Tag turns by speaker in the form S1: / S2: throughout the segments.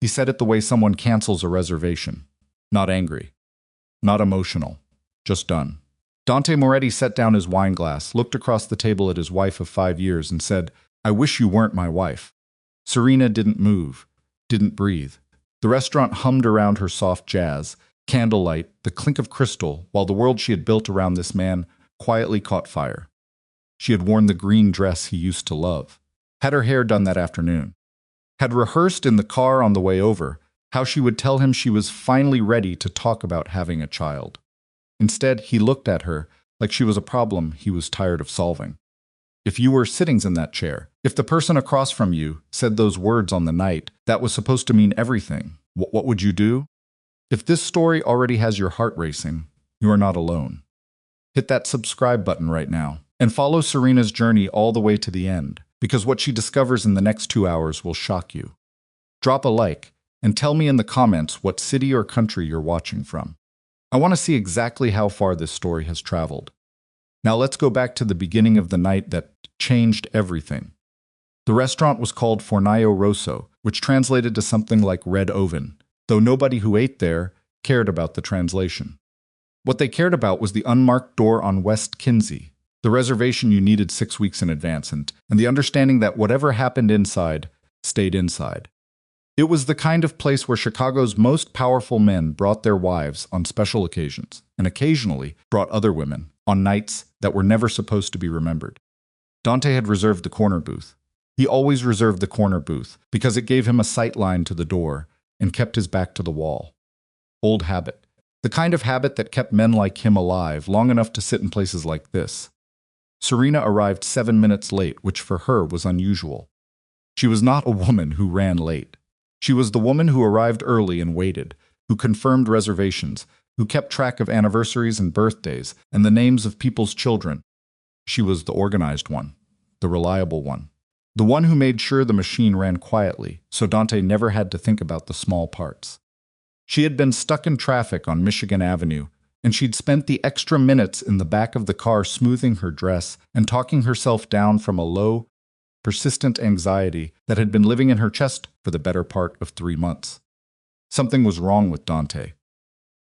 S1: He said it the way someone cancels a reservation. Not angry. Not emotional. Just done. Dante Moretti set down his wine glass, looked across the table at his wife of 5 years, and said, "I wish you weren't my wife." Serena didn't move, didn't breathe. The restaurant hummed around her soft jazz, candlelight, the clink of crystal, while the world she had built around this man quietly caught fire. She had worn the green dress he used to love, had her hair done that afternoon, had rehearsed in the car on the way over how she would tell him she was finally ready to talk about having a child. Instead, he looked at her like she was a problem he was tired of solving. If you were sitting in that chair, if the person across from you said those words on the night that was supposed to mean everything, what would you do? If this story already has your heart racing, you are not alone. Hit that subscribe button right now and follow Serena's journey all the way to the end, because what she discovers in the next 2 hours will shock you. Drop a like and tell me in the comments what city or country you're watching from. I want to see exactly how far this story has traveled. Now let's go back to the beginning of the night that changed everything. The restaurant was called Fornaio Rosso, which translated to something like Red Oven, though nobody who ate there cared about the translation. What they cared about was the unmarked door on West Kinsey, the reservation you needed 6 weeks in advance, and the understanding that whatever happened inside stayed inside. It was the kind of place where Chicago's most powerful men brought their wives on special occasions, and occasionally brought other women on nights that were never supposed to be remembered. Dante had reserved the corner booth. He always reserved the corner booth because it gave him a sight line to the door and kept his back to the wall. Old habit. The kind of habit that kept men like him alive long enough to sit in places like this. Serena arrived 7 minutes late, which for her was unusual. She was not a woman who ran late. She was the woman who arrived early and waited, who confirmed reservations, who kept track of anniversaries and birthdays and the names of people's children. She was the organized one, the reliable one, the one who made sure the machine ran quietly, so Dante never had to think about the small parts. She had been stuck in traffic on Michigan Avenue, and she'd spent the extra minutes in the back of the car smoothing her dress and talking herself down from a low, persistent anxiety that had been living in her chest for the better part of 3 months. Something was wrong with Dante.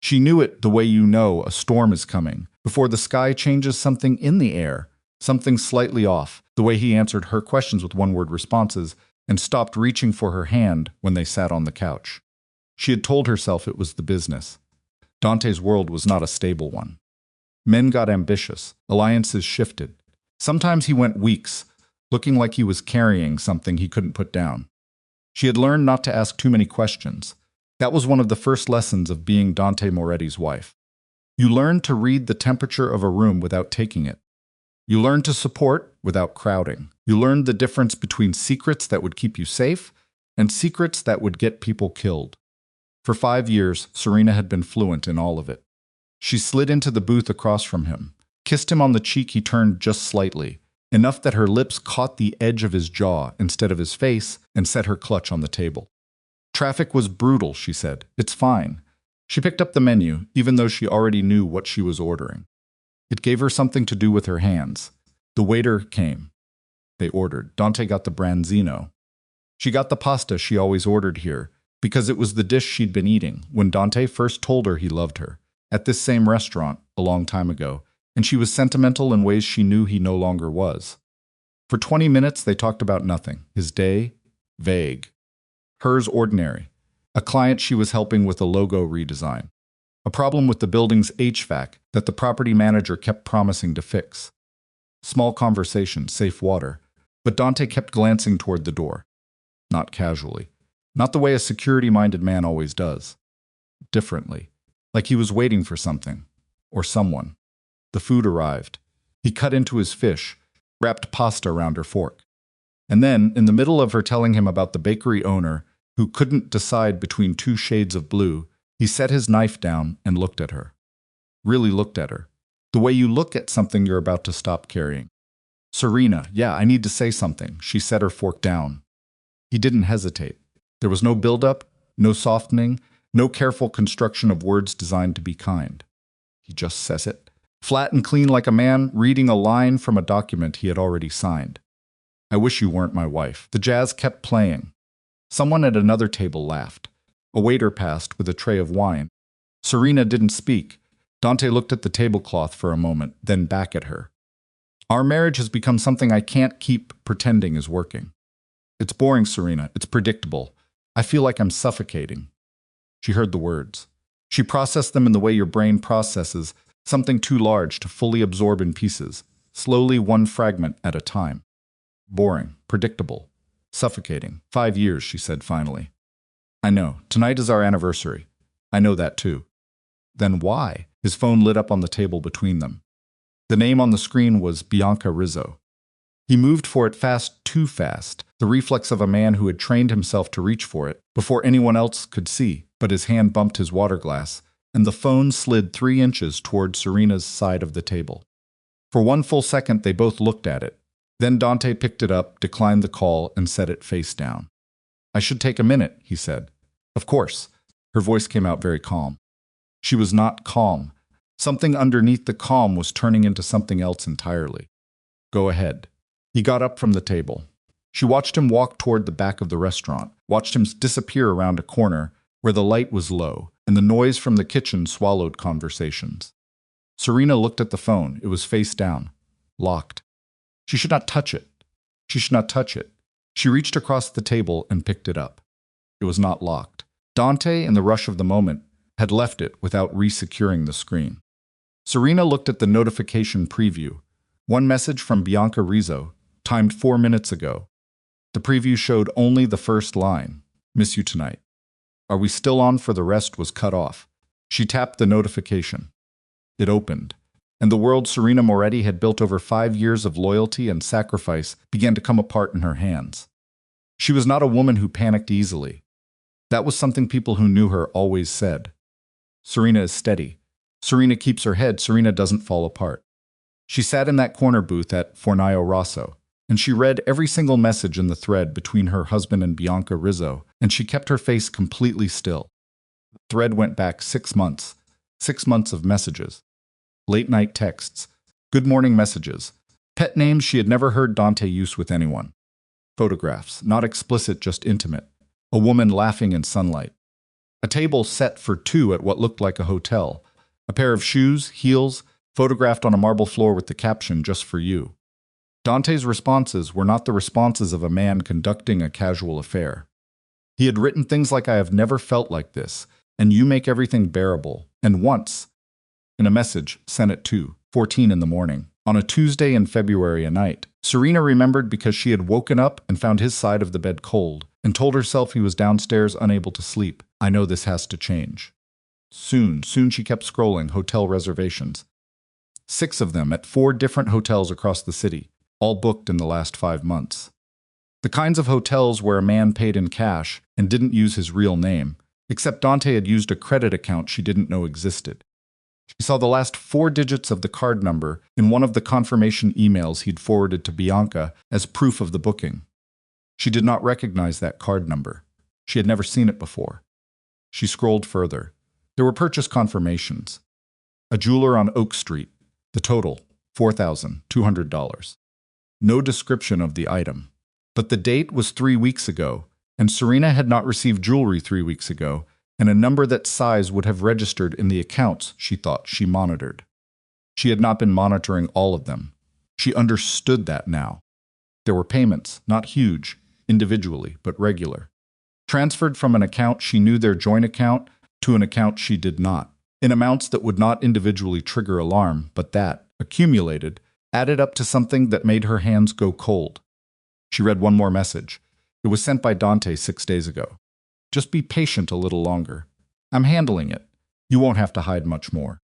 S1: She knew it the way you know a storm is coming, before the sky changes something in the air, something slightly off, the way he answered her questions with one-word responses and stopped reaching for her hand when they sat on the couch. She had told herself it was the business. Dante's world was not a stable one. Men got ambitious, alliances shifted. Sometimes he went weeks, looking like he was carrying something he couldn't put down. She had learned not to ask too many questions. That was one of the first lessons of being Dante Moretti's wife. You learn to read the temperature of a room without taking it. You learn to support without crowding. You learned the difference between secrets that would keep you safe and secrets that would get people killed. For 5 years, Serena had been fluent in all of it. She slid into the booth across from him, kissed him on the cheek he turned just slightly, enough that her lips caught the edge of his jaw instead of his face, and set her clutch on the table. Traffic was brutal, she said. It's fine. She picked up the menu, even though she already knew what she was ordering. It gave her something to do with her hands. The waiter came. They ordered. Dante got the branzino. She got the pasta she always ordered here, because it was the dish she'd been eating when Dante first told her he loved her, at this same restaurant a long time ago, and she was sentimental in ways she knew he no longer was. For 20 minutes they talked about nothing. His day, vague. Hers, ordinary. A client she was helping with a logo redesign. A problem with the building's HVAC that the property manager kept promising to fix. Small conversation, safe water, but Dante kept glancing toward the door. Not casually. Not the way a security-minded man always does. Differently. Like he was waiting for something. Or someone. The food arrived. He cut into his fish, wrapped pasta around her fork. And then, in the middle of her telling him about the bakery owner who couldn't decide between 2 shades of blue, he set his knife down and looked at her. Really looked at her. The way you look at something you're about to stop carrying. Serena, yeah, I need to say something. She set her fork down. He didn't hesitate. There was no build-up, no softening, no careful construction of words designed to be kind. He just says it, flat and clean like a man reading a line from a document he had already signed. I wish you weren't my wife. The jazz kept playing. Someone at another table laughed. A waiter passed with a tray of wine. Serena didn't speak. Dante looked at the tablecloth for a moment, then back at her. Our marriage has become something I can't keep pretending is working. It's boring, Serena. It's predictable. I feel like I'm suffocating. She heard the words. She processed them in the way your brain processes something too large to fully absorb in pieces, slowly one fragment at a time. Boring, predictable, suffocating. 5 years, she said finally. I know. Tonight is our anniversary. I know that too. Then why? His phone lit up on the table between them. The name on the screen was Bianca Rizzo. He moved for it fast, too fast, the reflex of a man who had trained himself to reach for it before anyone else could see, but his hand bumped his water glass, and the phone slid 3 inches toward Serena's side of the table. For 1 full second, they both looked at it. Then Dante picked it up, declined the call, and set it face down. I should take a minute, he said. Of course. Her voice came out very calm. She was not calm. Something underneath the calm was turning into something else entirely. Go ahead. He got up from the table. She watched him walk toward the back of the restaurant, watched him disappear around a corner where the light was low, and the noise from the kitchen swallowed conversations. Serena looked at the phone. It was face down, locked. She should not touch it. She should not touch it. She reached across the table and picked it up. It was not locked. Dante, in the rush of the moment, had left it without resecuring the screen. Serena looked at the notification preview. One message from Bianca Rizzo, timed 4 minutes ago. The preview showed only the first line. Miss you tonight. Are we still on for the rest was cut off. She tapped the notification. It opened, and the world Serena Moretti had built over 5 years of loyalty and sacrifice began to come apart in her hands. She was not a woman who panicked easily. That was something people who knew her always said. Serena is steady. Serena keeps her head. Serena doesn't fall apart. She sat in that corner booth at Fornaio Rosso, and she read every single message in the thread between her husband and Bianca Rizzo, and she kept her face completely still. The thread went back 6 months. 6 months of messages. Late-night texts. Good morning messages. Pet names she had never heard Dante use with anyone. Photographs, not explicit, just intimate. A woman laughing in sunlight. A table set for 2 at what looked like a hotel. A pair of shoes, heels, photographed on a marble floor with the caption, "Just for you." Dante's responses were not the responses of a man conducting a casual affair. He had written things like, "I have never felt like this, and you make everything bearable," and once, in a message sent at 2:14 in the morning, on a Tuesday in February a night, Serena remembered because she had woken up and found his side of the bed cold, and told herself he was downstairs unable to sleep. I know this has to change. Soon she kept scrolling, hotel reservations. 6 of them at 4 different hotels across the city, all booked in the last 5 months. The kinds of hotels where a man paid in cash and didn't use his real name, except Dante had used a credit account she didn't know existed. She saw the last 4 digits of the card number in one of the confirmation emails he'd forwarded to Bianca as proof of the booking. She did not recognize that card number. She had never seen it before. She scrolled further. There were purchase confirmations. A jeweler on Oak Street. The total, $4,200. No description of the item. But the date was 3 weeks ago, and Serena had not received jewelry 3 weeks ago, and a number that size would have registered in the accounts, she thought, she monitored. She had not been monitoring all of them. She understood that now. There were payments, not huge, individually, but regular. Transferred from an account she knew their joint account to an account she did not, in amounts that would not individually trigger alarm, but that, accumulated, added up to something that made her hands go cold. She read one more message. It was sent by Dante 6 days ago. Just be patient a little longer. I'm handling it. You won't have to hide much more.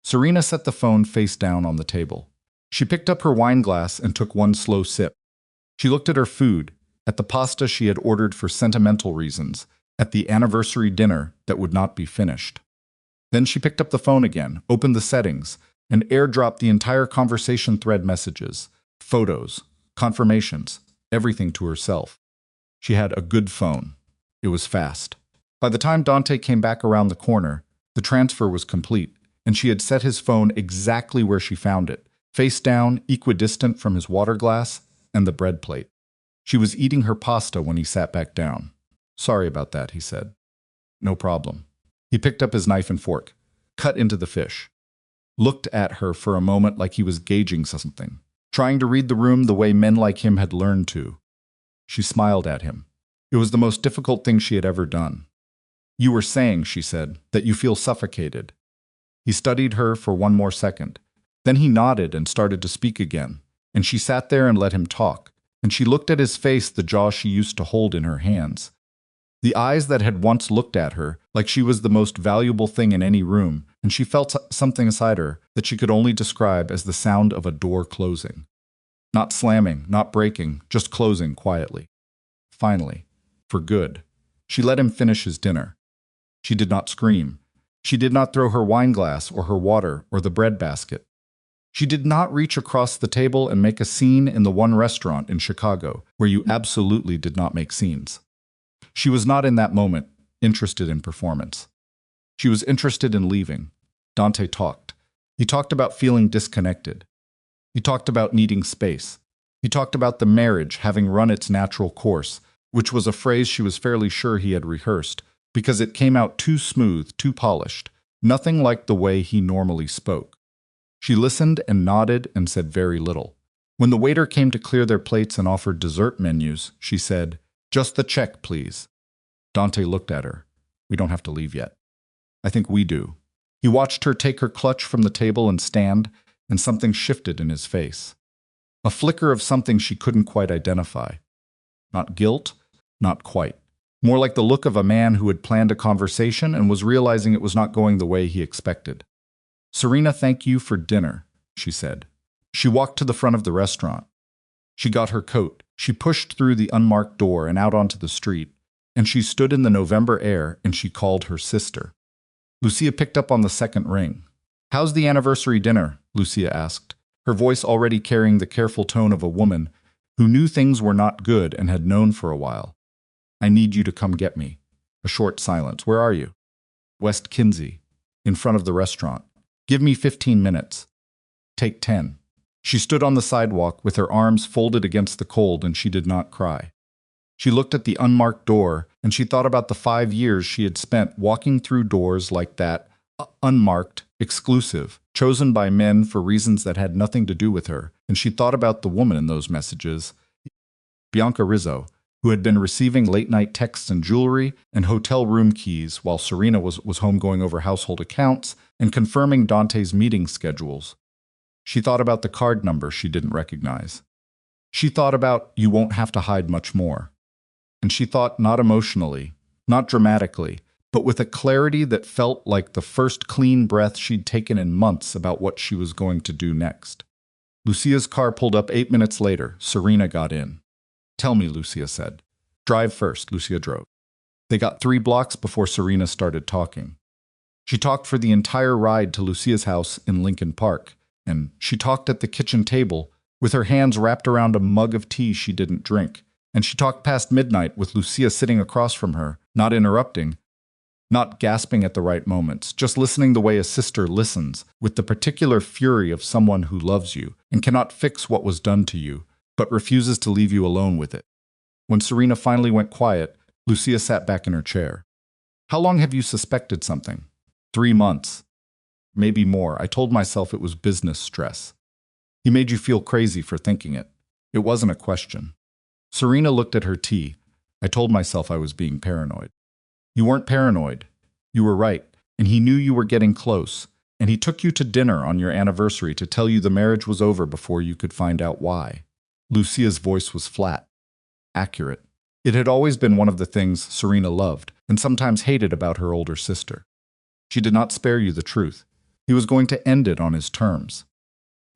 S1: Serena set the phone face down on the table. She picked up her wine glass and took one slow sip. She looked at her food, at the pasta she had ordered for sentimental reasons, at the anniversary dinner that would not be finished. Then she picked up the phone again, opened the settings, and airdropped the entire conversation thread messages, photos, confirmations, everything to herself. She had a good phone. It was fast. By the time Dante came back around the corner, the transfer was complete, and she had set his phone exactly where she found it, face down, equidistant from his water glass and the bread plate. She was eating her pasta when he sat back down. Sorry about that, he said. No problem. He picked up his knife and fork, cut into the fish, looked at her for a moment like he was gauging something, trying to read the room the way men like him had learned to. She smiled at him. It was the most difficult thing she had ever done. You were saying, she said, that you feel suffocated. He studied her for one more second. Then he nodded and started to speak again, and she sat there and let him talk, and she looked at his face, the jaw she used to hold in her hands. The eyes that had once looked at her like she was the most valuable thing in any room, and she felt something inside her that she could only describe as the sound of a door closing. Not slamming, not breaking, just closing quietly. Finally, for good, she let him finish his dinner. She did not scream. She did not throw her wine glass or her water or the bread basket. She did not reach across the table and make a scene in the one restaurant in Chicago where you absolutely did not make scenes. She was not in that moment interested in performance. She was interested in leaving. Dante talked. He talked about feeling disconnected. He talked about needing space. He talked about the marriage having run its natural course, which was a phrase she was fairly sure he had rehearsed, because it came out too smooth, too polished, nothing like the way he normally spoke. She listened and nodded and said very little. When the waiter came to clear their plates and offered dessert menus, she said, "Just the check, please." Dante looked at her. "We don't have to leave yet." "I think we do." He watched her take her clutch from the table and stand, and something shifted in his face. A flicker of something she couldn't quite identify. Not guilt, not quite. More like the look of a man who had planned a conversation and was realizing it was not going the way he expected. "Serena, thank you for dinner," she said. She walked to the front of the restaurant. She got her coat. She pushed through the unmarked door and out onto the street, and she stood in the November air and she called her sister. Lucia picked up on the second ring. "How's the anniversary dinner?" Lucia asked, her voice already carrying the careful tone of a woman who knew things were not good and had known for a while. "I need you to come get me." A short silence. "Where are you?" "West Kinsey, in front of the restaurant." "Give me 15 minutes. Take 10. She stood on the sidewalk with her arms folded against the cold, and she did not cry. She looked at the unmarked door, and she thought about the 5 years she had spent walking through doors like that, unmarked, exclusive, chosen by men for reasons that had nothing to do with her, and she thought about the woman in those messages, Bianca Rizzo, who had been receiving late-night texts and jewelry and hotel room keys while Serena was home going over household accounts and confirming Dante's meeting schedules. She thought about the card number she didn't recognize. She thought about, "You won't have to hide much more." And she thought not emotionally, not dramatically, but with a clarity that felt like the first clean breath she'd taken in months about what she was going to do next. Lucia's car pulled up 8 minutes later. Serena got in. "Tell me," Lucia said. "Drive first," Lucia drove. They got 3 blocks before Serena started talking. She talked for the entire ride to Lucia's house in Lincoln Park, and she talked at the kitchen table with her hands wrapped around a mug of tea she didn't drink, and she talked past midnight with Lucia sitting across from her, not interrupting, not gasping at the right moments, just listening the way a sister listens, with the particular fury of someone who loves you and cannot fix what was done to you, but refuses to leave you alone with it. When Serena finally went quiet, Lucia sat back in her chair. "How long have you suspected something?" 3 months. Maybe more. I told myself it was business stress. He made you feel crazy for thinking it. It wasn't a question. Serena looked at her tea. I told myself I was being paranoid. You weren't paranoid. You were right, and he knew you were getting close, and he took you to dinner on your anniversary to tell you the marriage was over before you could find out why. Lucia's voice was flat, accurate. It had always been one of the things Serena loved, and sometimes hated about her older sister. She did not spare you the truth. He was going to end it on his terms.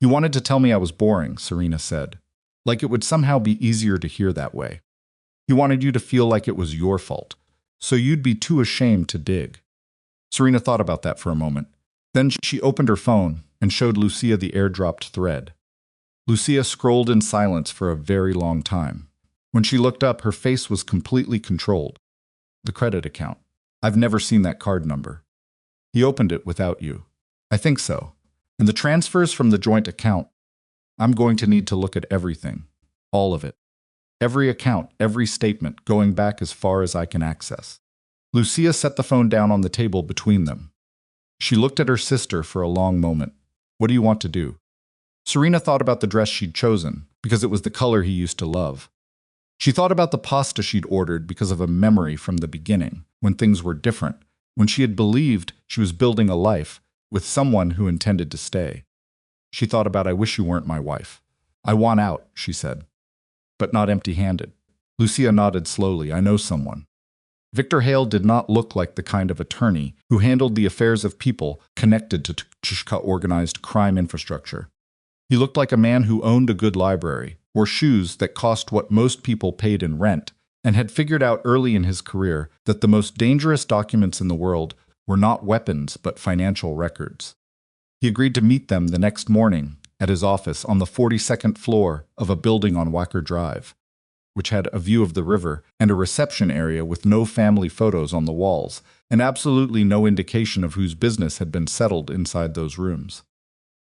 S1: "You wanted to tell me I was boring," Serena said, like it would somehow be easier to hear that way. He wanted you to feel like it was your fault, so you'd be too ashamed to dig. Serena thought about that for a moment. Then she opened her phone and showed Lucia the airdropped thread. Lucia scrolled in silence for a very long time. When she looked up, her face was completely controlled. "The credit account. I've never seen that card number." "He opened it without you." "I think so. And the transfers from the joint account. I'm going to need to look at everything. All of it." Every account, every statement, going back as far as I can access. Lucia set the phone down on the table between them. She looked at her sister for a long moment. What do you want to do? Serena thought about the dress she'd chosen, because it was the color he used to love. She thought about the pasta she'd ordered because of a memory from the beginning, when things were different, when she had believed she was building a life with someone who intended to stay. She thought about, I wish you weren't my wife. I want out, she said. But not empty-handed. Lucia nodded slowly. I know someone. Victor Hale did not look like the kind of attorney who handled the affairs of people connected to Tushka organized crime infrastructure. He looked like a man who owned a good library, wore shoes that cost what most people paid in rent, and had figured out early in his career that the most dangerous documents in the world were not weapons but financial records. He agreed to meet them the next morning at his office on the 42nd floor of a building on Wacker Drive, which had a view of the river and a reception area with no family photos on the walls, and absolutely no indication of whose business had been settled inside those rooms.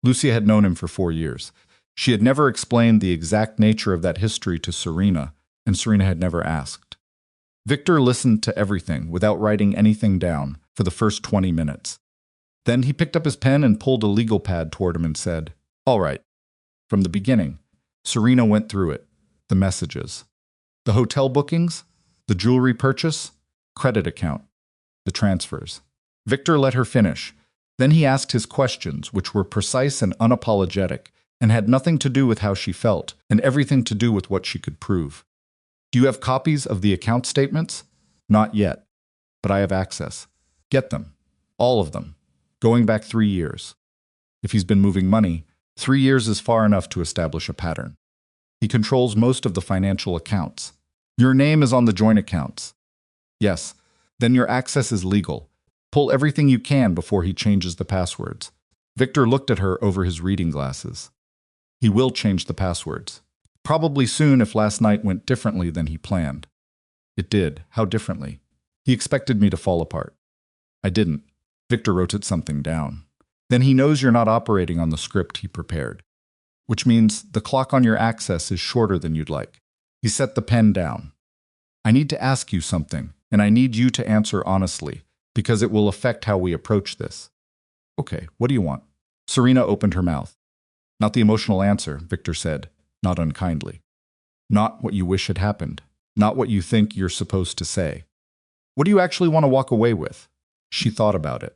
S1: Lucia had known him for 4 years. She had never explained the exact nature of that history to Serena, and Serena had never asked. Victor listened to everything without writing anything down for the first 20 minutes. Then he picked up his pen and pulled a legal pad toward him and said, All right. From the beginning, Serena went through it, the messages. The hotel bookings, the jewelry purchase, credit account, the transfers. Victor let her finish. Then he asked his questions, which were precise and unapologetic, and had nothing to do with how she felt, and everything to do with what she could prove. Do you have copies of the account statements? Not yet, but I have access. Get them. All of them. Going back 3 years. If he's been moving money, 3 years is far enough to establish a pattern. He controls most of the financial accounts. Your name is on the joint accounts. Yes, then your access is legal. Pull everything you can before he changes the passwords. Victor looked at her over his reading glasses. He will change the passwords. Probably soon if last night went differently than he planned. It did. How differently? He expected me to fall apart. I didn't. Victor wrote something down. Then he knows you're not operating on the script he prepared. Which means the clock on your access is shorter than you'd like. He set the pen down. I need to ask you something, and I need you to answer honestly, because it will affect how we approach this. Okay, what do you want? Serena opened her mouth. Not the emotional answer, Victor said, not unkindly. Not what you wish had happened. Not what you think you're supposed to say. What do you actually want to walk away with? She thought about it.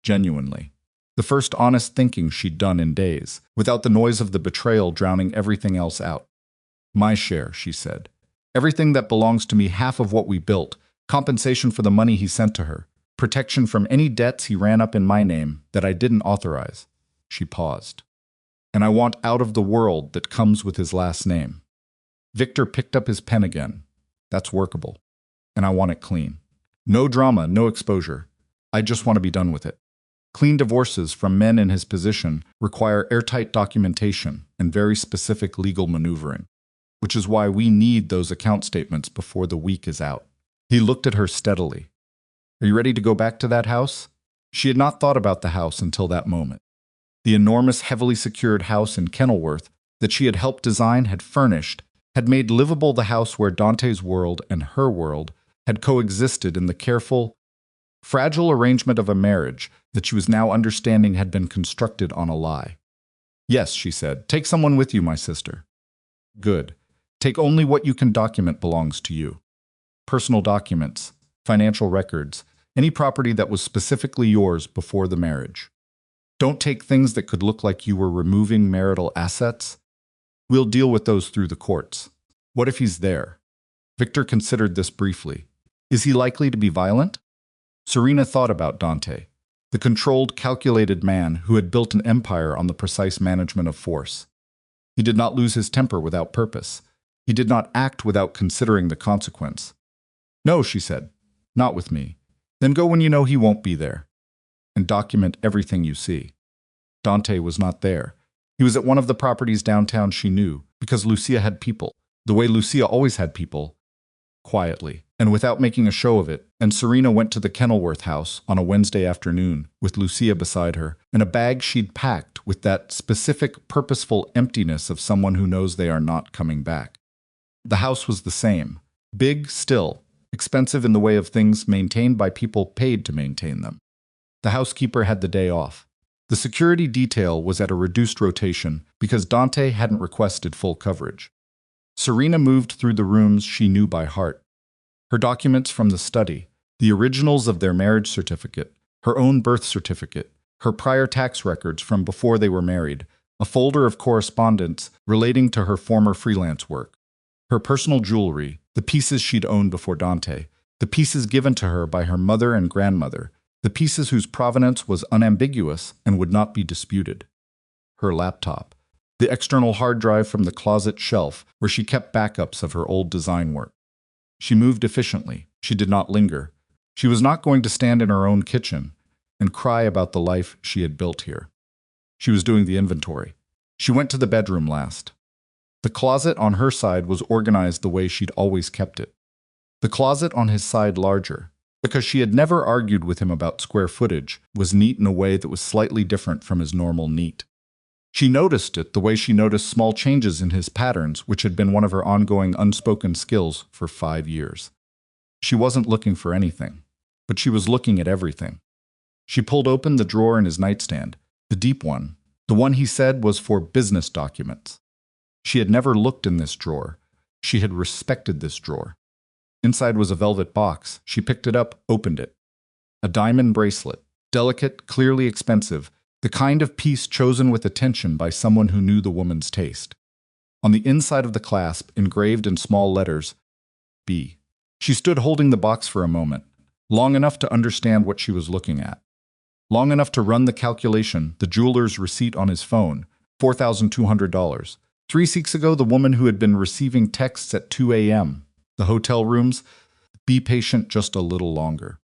S1: Genuinely. The first honest thinking she'd done in days, without the noise of the betrayal drowning everything else out. My share, she said. Everything that belongs to me, half of what we built, compensation for the money he sent to her, protection from any debts he ran up in my name that I didn't authorize. She paused. And I want out of the world that comes with his last name. Victor picked up his pen again. That's workable. And I want it clean. No drama, no exposure. I just want to be done with it. Clean divorces from men in his position require airtight documentation and very specific legal maneuvering, which is why we need those account statements before the week is out. He looked at her steadily. Are you ready to go back to that house? She had not thought about the house until that moment. The enormous, heavily secured house in Kenilworth that she had helped design had furnished, had made livable the house where Dante's world and her world had coexisted in the careful, fragile arrangement of a marriage that she was now understanding had been constructed on a lie. Yes, she said, take someone with you, my sister. Good. Take only what you can document belongs to you. Personal documents, financial records, any property that was specifically yours before the marriage. Don't take things that could look like you were removing marital assets. We'll deal with those through the courts. What if he's there? Victor considered this briefly. Is he likely to be violent? Serena thought about Dante, the controlled, calculated man who had built an empire on the precise management of force. He did not lose his temper without purpose. He did not act without considering the consequence. No, she said, not with me. Then go when you know he won't be there. And document everything you see. Dante was not there. He was at one of the properties downtown she knew, because Lucia had people, the way Lucia always had people, quietly, and without making a show of it, and Serena went to the Kenilworth house on a Wednesday afternoon, with Lucia beside her, and a bag she'd packed with that specific, purposeful emptiness of someone who knows they are not coming back. The house was the same. Big, still, expensive in the way of things maintained by people paid to maintain them. The housekeeper had the day off. The security detail was at a reduced rotation because Dante hadn't requested full coverage. Serena moved through the rooms she knew by heart. Her documents from the study, the originals of their marriage certificate, her own birth certificate, her prior tax records from before they were married, a folder of correspondence relating to her former freelance work, her personal jewelry, the pieces she'd owned before Dante, the pieces given to her by her mother and grandmother, the pieces whose provenance was unambiguous and would not be disputed. Her laptop, the external hard drive from the closet shelf where she kept backups of her old design work. She moved efficiently. She did not linger. She was not going to stand in her own kitchen and cry about the life she had built here. She was doing the inventory. She went to the bedroom last. The closet on her side was organized the way she'd always kept it. The closet on his side larger, because she had never argued with him about square footage, was neat in a way that was slightly different from his normal neat. She noticed it the way she noticed small changes in his patterns, which had been one of her ongoing unspoken skills for 5 years. She wasn't looking for anything, but she was looking at everything. She pulled open the drawer in his nightstand, the deep one, the one he said was for business documents. She had never looked in this drawer. She had respected this drawer. Inside was a velvet box. She picked it up, opened it. A diamond bracelet, delicate, clearly expensive, the kind of piece chosen with attention by someone who knew the woman's taste. On the inside of the clasp, engraved in small letters, B. She stood holding the box for a moment, long enough to understand what she was looking at. Long enough to run the calculation, the jeweler's receipt on his phone, $4,200. 3 weeks ago, the woman who had been receiving texts at 2 a.m., the hotel rooms, be patient just a little longer.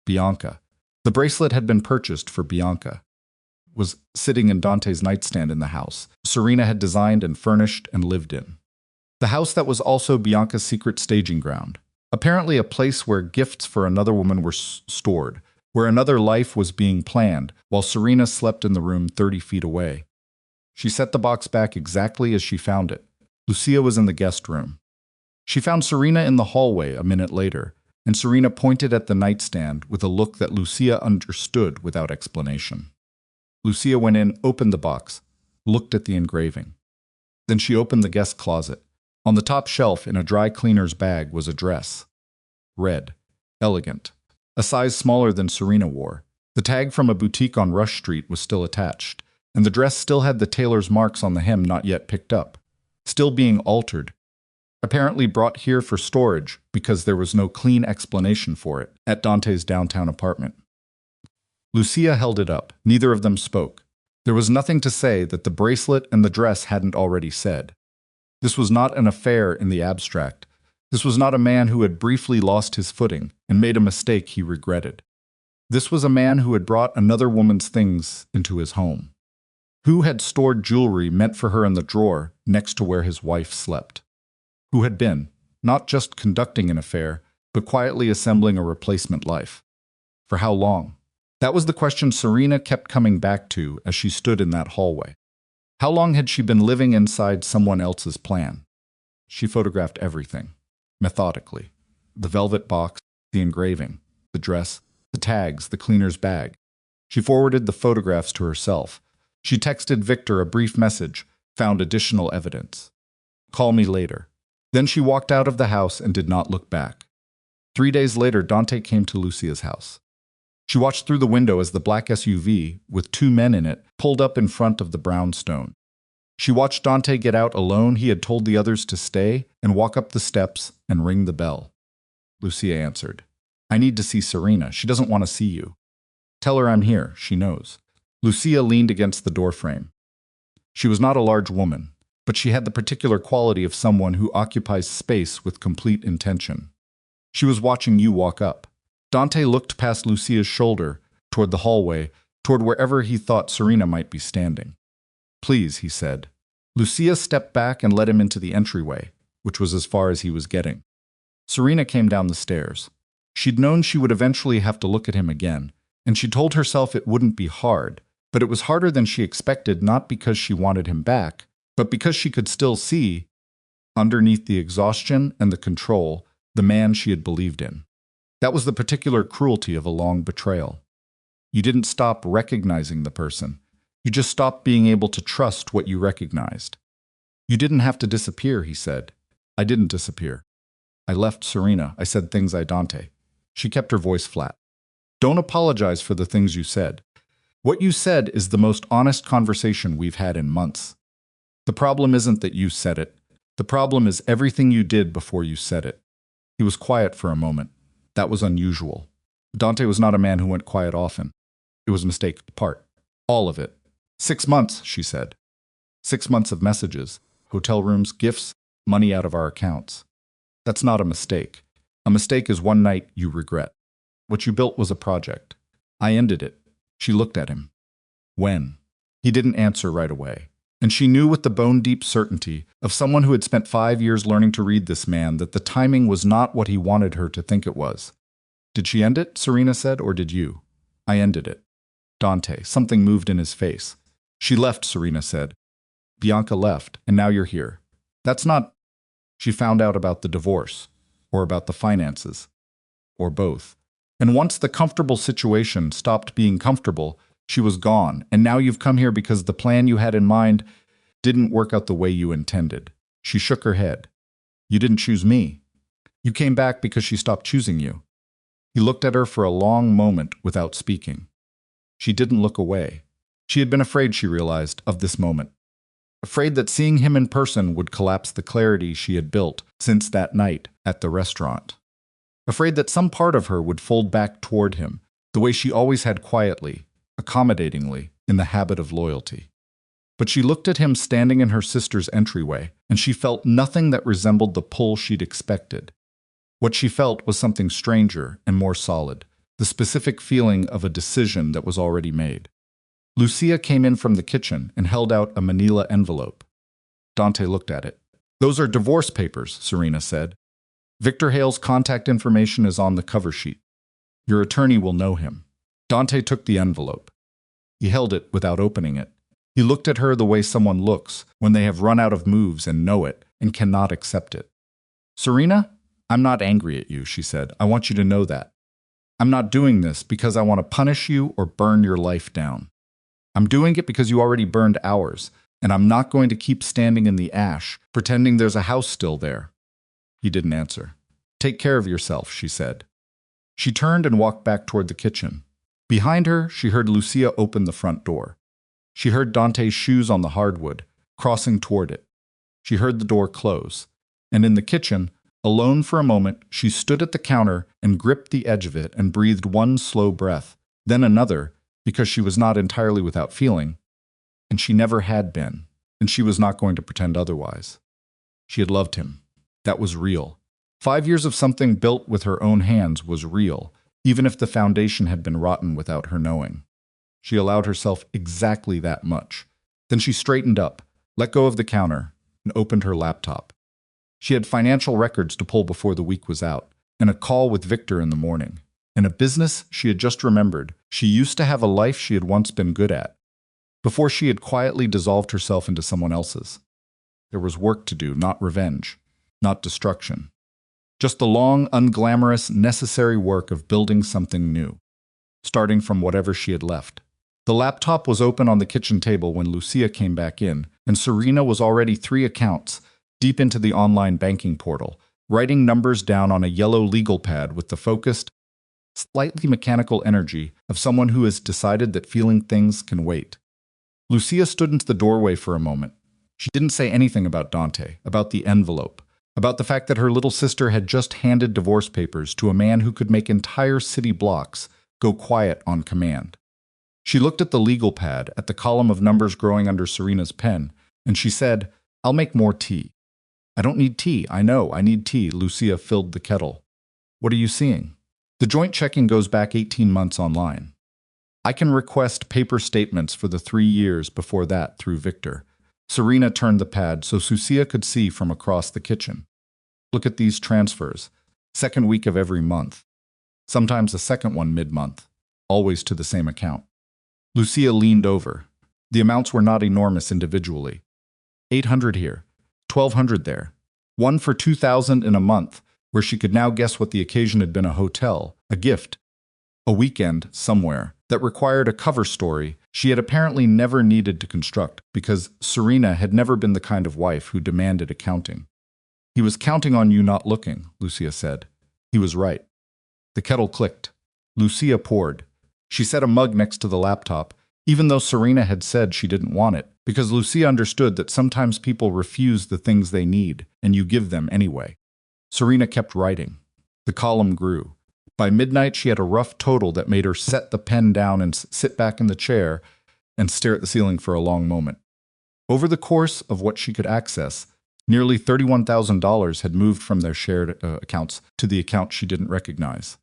S1: Bianca. The bracelet had been purchased for Bianca. Was sitting in Dante's nightstand in the house Serena had designed and furnished and lived in. The house that was also Bianca's secret staging ground. Apparently a place where gifts for another woman were stored, where another life was being planned, while Serena slept in the room 30 feet away. She set the box back exactly as she found it. Lucia was in the guest room. She found Serena in the hallway a minute later, and Serena pointed at the nightstand with a look that Lucia understood without explanation. Lucia went in, opened the box, looked at the engraving. Then she opened the guest closet. On the top shelf, in a dry cleaner's bag, was a dress. Red. Elegant. A size smaller than Serena wore. The tag from a boutique on Rush Street was still attached, and the dress still had the tailor's marks on the hem not yet picked up. Still being altered. Apparently brought here for storage because there was no clean explanation for it at Dante's downtown apartment. Lucia held it up. Neither of them spoke. There was nothing to say that the bracelet and the dress hadn't already said. This was not an affair in the abstract. This was not a man who had briefly lost his footing and made a mistake he regretted. This was a man who had brought another woman's things into his home. Who had stored jewelry meant for her in the drawer next to where his wife slept. Who had been, not just conducting an affair, but quietly assembling a replacement life. For how long? That was the question Serena kept coming back to as she stood in that hallway. How long had she been living inside someone else's plan? She photographed everything, methodically. The velvet box, the engraving, the dress, the tags, the cleaner's bag. She forwarded the photographs to herself. She texted Victor a brief message, found additional evidence. Call me later. Then she walked out of the house and did not look back. 3 days later, Dante came to Lucia's house. She watched through the window as the black SUV, with 2 men in it, pulled up in front of the brownstone. She watched Dante get out alone. He had told the others to stay and walk up the steps and ring the bell. Lucia answered. I need to see Serena. She doesn't want to see you. Tell her I'm here. She knows. Lucia leaned against the doorframe. She was not a large woman, but she had the particular quality of someone who occupies space with complete intention. She was watching you walk up. Dante looked past Lucia's shoulder, toward the hallway, toward wherever he thought Serena might be standing. Please, he said. Lucia stepped back and led him into the entryway, which was as far as he was getting. Serena came down the stairs. She'd known she would eventually have to look at him again, and she told herself it wouldn't be hard, but it was harder than she expected, not because she wanted him back, but because she could still see Underneath the exhaustion and the control, the man she had believed in. That was the particular cruelty of a long betrayal. You didn't stop recognizing the person. You just stopped being able to trust what you recognized. You didn't have to disappear, he said. I didn't disappear. I left Serena. I said things I Dante. She kept her voice flat. Don't apologize for the things you said. What you said is the most honest conversation we've had in months. The problem isn't that you said it. The problem is everything you did before you said it. He was quiet for a moment. That was unusual. Dante was not a man who went quiet often. It was a mistake, part. All of it. 6 months, she said. 6 months of messages, hotel rooms, gifts, money out of our accounts. That's not a mistake. A mistake is one night you regret. What you built was a project. I ended it. She looked at him. When? He didn't answer right away. And she knew with the bone-deep certainty of someone who had spent 5 years learning to read this man that the timing was not what he wanted her to think it was. Did she end it, Serena said, or did you? I ended it. Dante, something moved in his face. She left, Serena said. Bianca left, and now you're here. That's not... She found out about the divorce, or about the finances, or both. And once the comfortable situation stopped being comfortable, she was gone, and now you've come here because the plan you had in mind didn't work out the way you intended. She shook her head. You didn't choose me. You came back because she stopped choosing you. He looked at her for a long moment without speaking. She didn't look away. She had been afraid, she realized, of this moment. Afraid that seeing him in person would collapse the clarity she had built since that night at the restaurant. Afraid that some part of her would fold back toward him, the way she always had quietly, accommodatingly, in the habit of loyalty. But she looked at him standing in her sister's entryway, and she felt nothing that resembled the pull she'd expected. What she felt was something stranger and more solid, the specific feeling of a decision that was already made. Lucia came in from the kitchen and held out a manila envelope. Dante looked at it. Those are divorce papers, Serena said. Victor Hale's contact information is on the cover sheet. Your attorney will know him. Dante took the envelope. He held it without opening it. He looked at her the way someone looks when they have run out of moves and know it and cannot accept it. Serena, I'm not angry at you, she said. I want you to know that. I'm not doing this because I want to punish you or burn your life down. I'm doing it because you already burned ours, and I'm not going to keep standing in the ash, pretending there's a house still there. He didn't answer. Take care of yourself, she said. She turned and walked back toward the kitchen. Behind her, she heard Lucia open the front door. She heard Dante's shoes on the hardwood, crossing toward it. She heard the door close. And in the kitchen, alone for a moment, she stood at the counter and gripped the edge of it and breathed one slow breath, then another, because she was not entirely without feeling, and she never had been, and she was not going to pretend otherwise. She had loved him. That was real. 5 years of something built with her own hands was real, even if the foundation had been rotten without her knowing. She allowed herself exactly that much. Then she straightened up, let go of the counter, and opened her laptop. She had financial records to pull before the week was out, and a call with Victor in the morning. And a business she had just remembered. She used to have a life she had once been good at, before she had quietly dissolved herself into someone else's. There was work to do, not revenge, not destruction. Just the long, unglamorous, necessary work of building something new, starting from whatever she had left. The laptop was open on the kitchen table when Lucia came back in, and Serena was already 3 accounts deep into the online banking portal, writing numbers down on a yellow legal pad with the focused, slightly mechanical energy of someone who has decided that feeling things can wait. Lucia stood into the doorway for a moment. She didn't say anything about Dante, about the envelope, about the fact that her little sister had just handed divorce papers to a man who could make entire city blocks go quiet on command. She looked at the legal pad, at the column of numbers growing under Serena's pen, and she said, I'll make more tea. I don't need tea. I know, I need tea. Lucia filled the kettle. What are you seeing? The joint checking goes back 18 months online. I can request paper statements for the 3 years before that through Victor. Serena turned the pad so Lucia could see from across the kitchen. Look at these transfers. 2nd week of every month. Sometimes a second one mid-month. Always to the same account. Lucia leaned over. The amounts were not enormous individually. 800 here, 1,200 there. One for $2,000 in a month, where she could now guess what the occasion had been: a hotel, a gift, a weekend somewhere that required a cover story she had apparently never needed to construct because Serena had never been the kind of wife who demanded accounting. "He was counting on you not looking," Lucia said. He was right. The kettle clicked. Lucia poured. She set a mug next to the laptop, even though Serena had said she didn't want it, because Lucia understood that sometimes people refuse the things they need, and you give them anyway. Serena kept writing. The column grew. By midnight, she had a rough total that made her set the pen down and sit back in the chair and stare at the ceiling for a long moment. Over the course of what she could access, nearly $31,000 had moved from their shared accounts to the account she didn't recognize.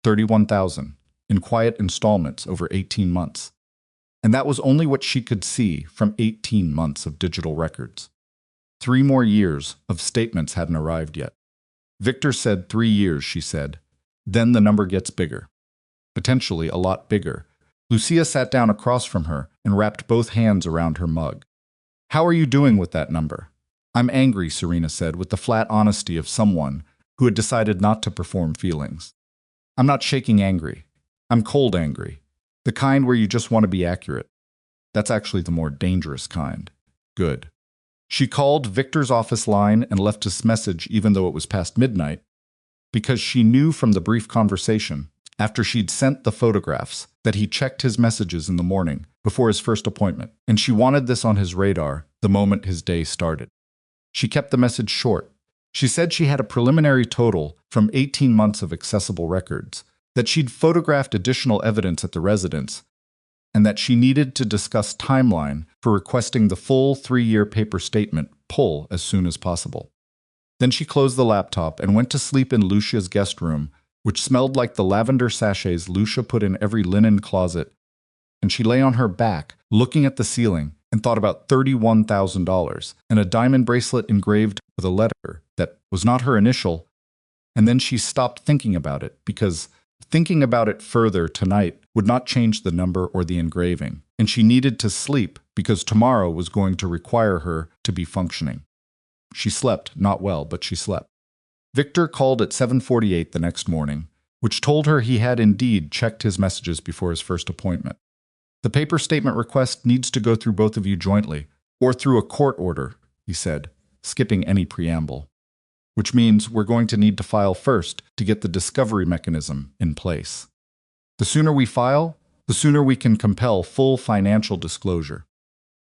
S1: $31,000 in quiet installments over 18 months. And that was only what she could see from 18 months of digital records. 3 more years of statements hadn't arrived yet. Victor said 3 years, she said. Then the number gets bigger. Potentially a lot bigger. Lucia sat down across from her and wrapped both hands around her mug. "How are you doing with that number?" "I'm angry," Serena said with the flat honesty of someone who had decided not to perform feelings. "I'm not shaking angry. I'm cold angry. The kind where you just want to be accurate. That's actually the more dangerous kind." Good. She called Victor's office line and left his message even though it was past midnight, because she knew from the brief conversation, after she'd sent the photographs, that he checked his messages in the morning before his first appointment, and she wanted this on his radar the moment his day started. She kept the message short. She said she had a preliminary total from 18 months of accessible records, that she'd photographed additional evidence at the residence, and that she needed to discuss timeline for requesting the full 3-year paper statement pull as soon as possible. Then she closed the laptop and went to sleep in Lucia's guest room, which smelled like the lavender sachets Lucia put in every linen closet, and she lay on her back, looking at the ceiling, and thought about $31,000 and a diamond bracelet engraved with a letter that was not her initial, and then she stopped thinking about it because thinking about it further tonight would not change the number or the engraving, and she needed to sleep because tomorrow was going to require her to be functioning. She slept, not well, but she slept. Victor called at 7:48 the next morning, which told her he had indeed checked his messages before his first appointment. "The paper statement request needs to go through both of you jointly, or through a court order," he said, skipping any preamble. "Which means we're going to need to file first to get the discovery mechanism in place. The sooner we file, the sooner we can compel full financial disclosure.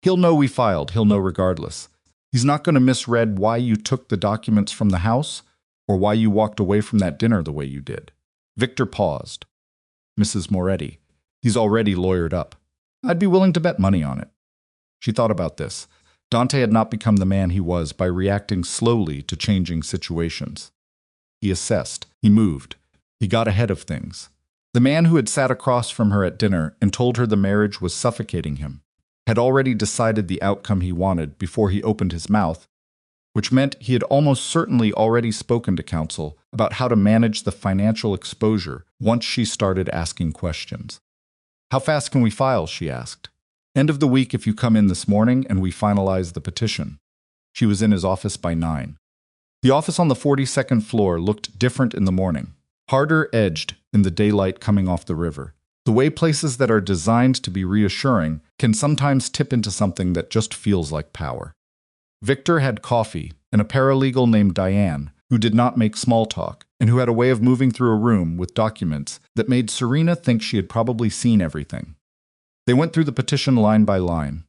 S1: He'll know we filed, he'll know regardless. He's not going to misread why you took the documents from the house or why you walked away from that dinner the way you did." Victor paused. "Mrs. Moretti, he's already lawyered up. I'd be willing to bet money on it." She thought about this. Dante had not become the man he was by reacting slowly to changing situations. He assessed. He moved. He got ahead of things. The man who had sat across from her at dinner and told her the marriage was suffocating him had already decided the outcome he wanted before he opened his mouth, which meant he had almost certainly already spoken to counsel about how to manage the financial exposure once she started asking questions. "How fast can we file?" she asked. "End of the week if you come in this morning and we finalize the petition." She was in his office by 9. The office on the 42nd floor looked different in the morning, harder edged in the daylight coming off the river. The way places that are designed to be reassuring can sometimes tip into something that just feels like power. Victor had coffee and a paralegal named Diane, who did not make small talk, and who had a way of moving through a room with documents that made Serena think she had probably seen everything. They went through the petition line by line.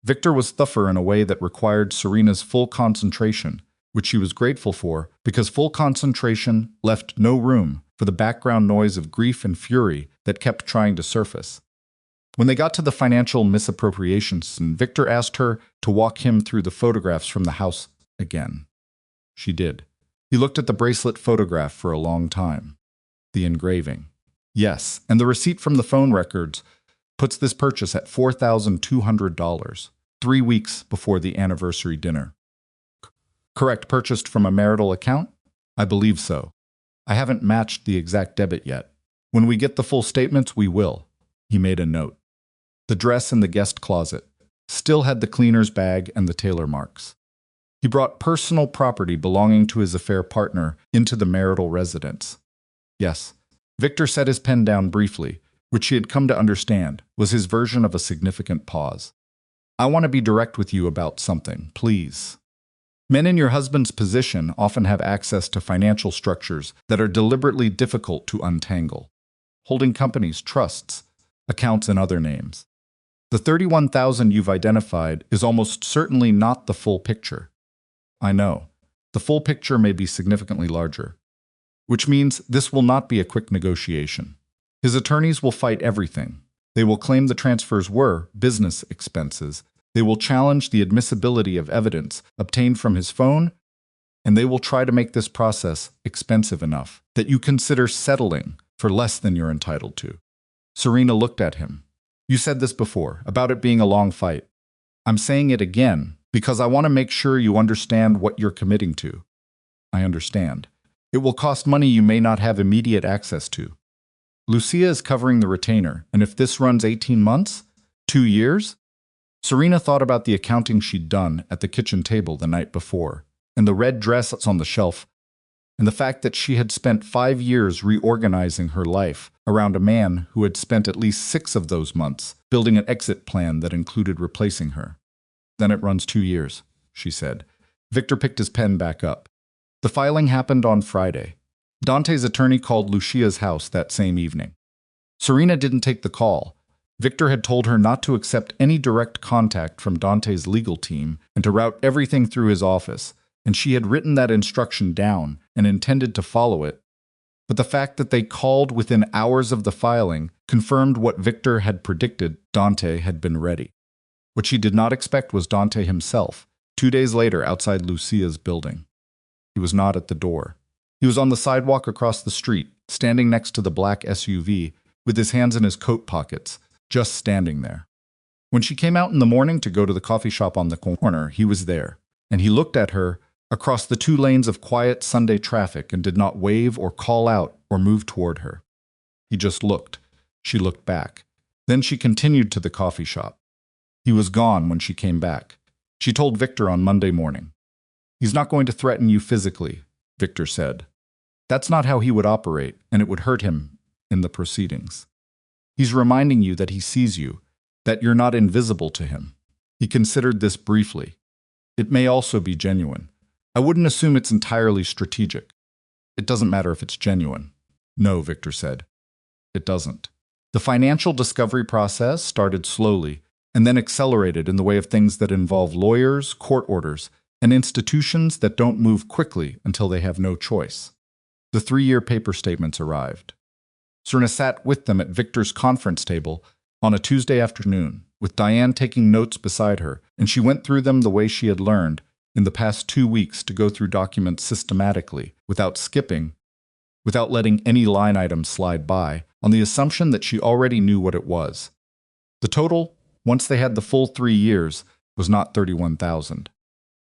S1: Victor was thorough in a way that required Serena's full concentration, which she was grateful for because full concentration left no room for the background noise of grief and fury that kept trying to surface. When they got to the financial misappropriations, Victor asked her to walk him through the photographs from the house again. She did. He looked at the bracelet photograph for a long time. The engraving. Yes, and the receipt from the phone records puts this purchase at $4,200, 3 weeks before the anniversary dinner. Correct, purchased from a marital account? I believe so. I haven't matched the exact debit yet. When we get the full statements, we will. He made a note. The dress in the guest closet still had the cleaner's bag and the tailor marks. He brought personal property belonging to his affair partner into the marital residence. Yes, Victor set his pen down briefly, which she had come to understand was his version of a significant pause. I want to be direct with you about something, please. Men in your husband's position often have access to financial structures that are deliberately difficult to untangle. Holding companies, trusts, accounts, and other names. The 31,000 you've identified is almost certainly not the full picture. I know. The full picture may be significantly larger, which means this will not be a quick negotiation. His attorneys will fight everything. They will claim the transfers were business expenses. They will challenge the admissibility of evidence obtained from his phone, and they will try to make this process expensive enough that you consider settling for less than you're entitled to. Serena looked at him. You said this before, about it being a long fight. I'm saying it again because I want to make sure you understand what you're committing to. I understand. It will cost money you may not have immediate access to. Lucia is covering the retainer, and if this runs 18 months? 2 years? Serena thought about the accounting she'd done at the kitchen table the night before, and the red dress that's on the shelf, and the fact that she had spent 5 years reorganizing her life around a man who had spent at least 6 of those months building an exit plan that included replacing her. Then it runs 2 years, she said. Victor picked his pen back up. The filing happened on Friday. Dante's attorney called Lucia's house that same evening. Serena didn't take the call. Victor had told her not to accept any direct contact from Dante's legal team and to route everything through his office, and she had written that instruction down and intended to follow it. But the fact that they called within hours of the filing confirmed what Victor had predicted. Dante had been ready. What she did not expect was Dante himself, 2 days later outside Lucia's building. He was not at the door. He was on the sidewalk across the street, standing next to the black SUV, with his hands in his coat pockets, just standing there. When she came out in the morning to go to the coffee shop on the corner, he was there, and he looked at her across the 2 lanes of quiet Sunday traffic and did not wave or call out or move toward her. He just looked. She looked back. Then she continued to the coffee shop. He was gone when she came back. She told Victor on Monday morning. He's not going to threaten you physically, Victor said. That's not how he would operate, and it would hurt him in the proceedings. He's reminding you that he sees you, that you're not invisible to him. He considered this briefly. It may also be genuine. I wouldn't assume it's entirely strategic. It doesn't matter if it's genuine. No, Victor said. It doesn't. The financial discovery process started slowly and then accelerated in the way of things that involve lawyers, court orders, and institutions that don't move quickly until they have no choice. The 3-year paper statements arrived. Serena sat with them at Victor's conference table on a Tuesday afternoon, with Diane taking notes beside her, and she went through them the way she had learned in the past 2 weeks to go through documents systematically, without skipping, without letting any line item slide by, on the assumption that she already knew what it was. The total, once they had the full 3 years, was not 31,000.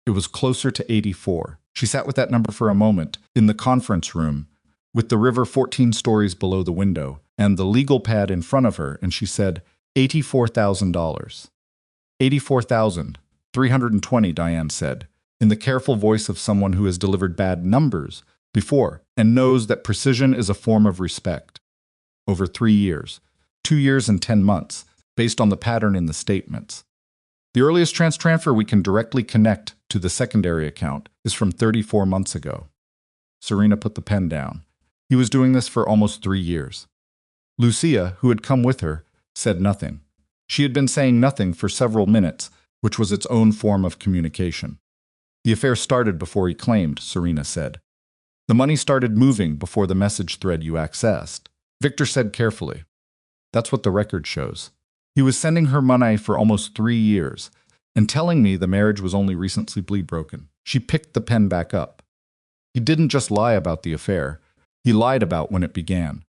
S1: It was closer to 84. She sat with that number for a moment in the conference room, with the river 14 stories below the window, and the legal pad in front of her, and she said, $84,000. 84,320, Diane said, in the careful voice of someone who has delivered bad numbers before and knows that precision is a form of respect. Over 3 years, 2 years and 10 months, based on the pattern in the statements. The earliest transfer we can directly connect to the secondary account is from 34 months ago. Serena put the pen down. He was doing this for almost 3 years. Lucia, who had come with her, said nothing. She had been saying nothing for several minutes, which was its own form of communication. The affair started before he claimed, Serena said. The money started moving before the message thread you accessed. Victor said carefully. That's what the record shows. He was sending her money for almost 3 years, and telling me the marriage was only recently broken. She picked the pen back up. He didn't just lie about the affair. He lied about when it began.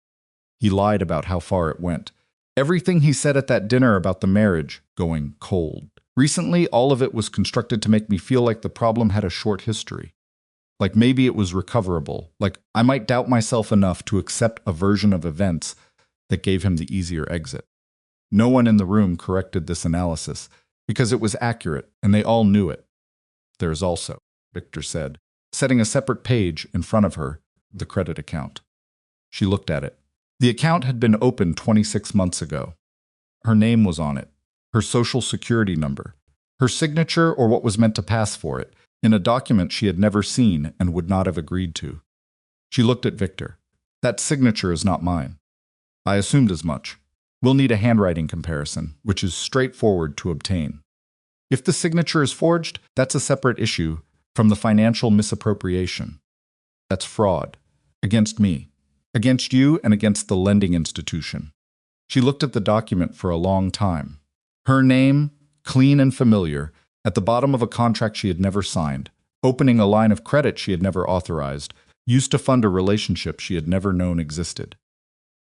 S1: He lied about how far it went. Everything he said at that dinner about the marriage going cold. Recently, all of it was constructed to make me feel like the problem had a short history. Like maybe it was recoverable. Like I might doubt myself enough to accept a version of events that gave him the easier exit. No one in the room corrected this analysis because it was accurate and they all knew it. There is also Victor said, setting a separate page in front of her, the credit account. She looked at it. The account had been opened 26 months ago. Her name was on it, her social security number, her signature or what was meant to pass for it, in a document she had never seen and would not have agreed to. She looked at Victor. That signature is not mine. I assumed as much. We'll need a handwriting comparison, which is straightforward to obtain. If the signature is forged, that's a separate issue from the financial misappropriation. That's fraud. Against me. Against you and against the lending institution. She looked at the document for a long time. Her name, clean and familiar, at the bottom of a contract she had never signed, opening a line of credit she had never authorized, used to fund a relationship she had never known existed.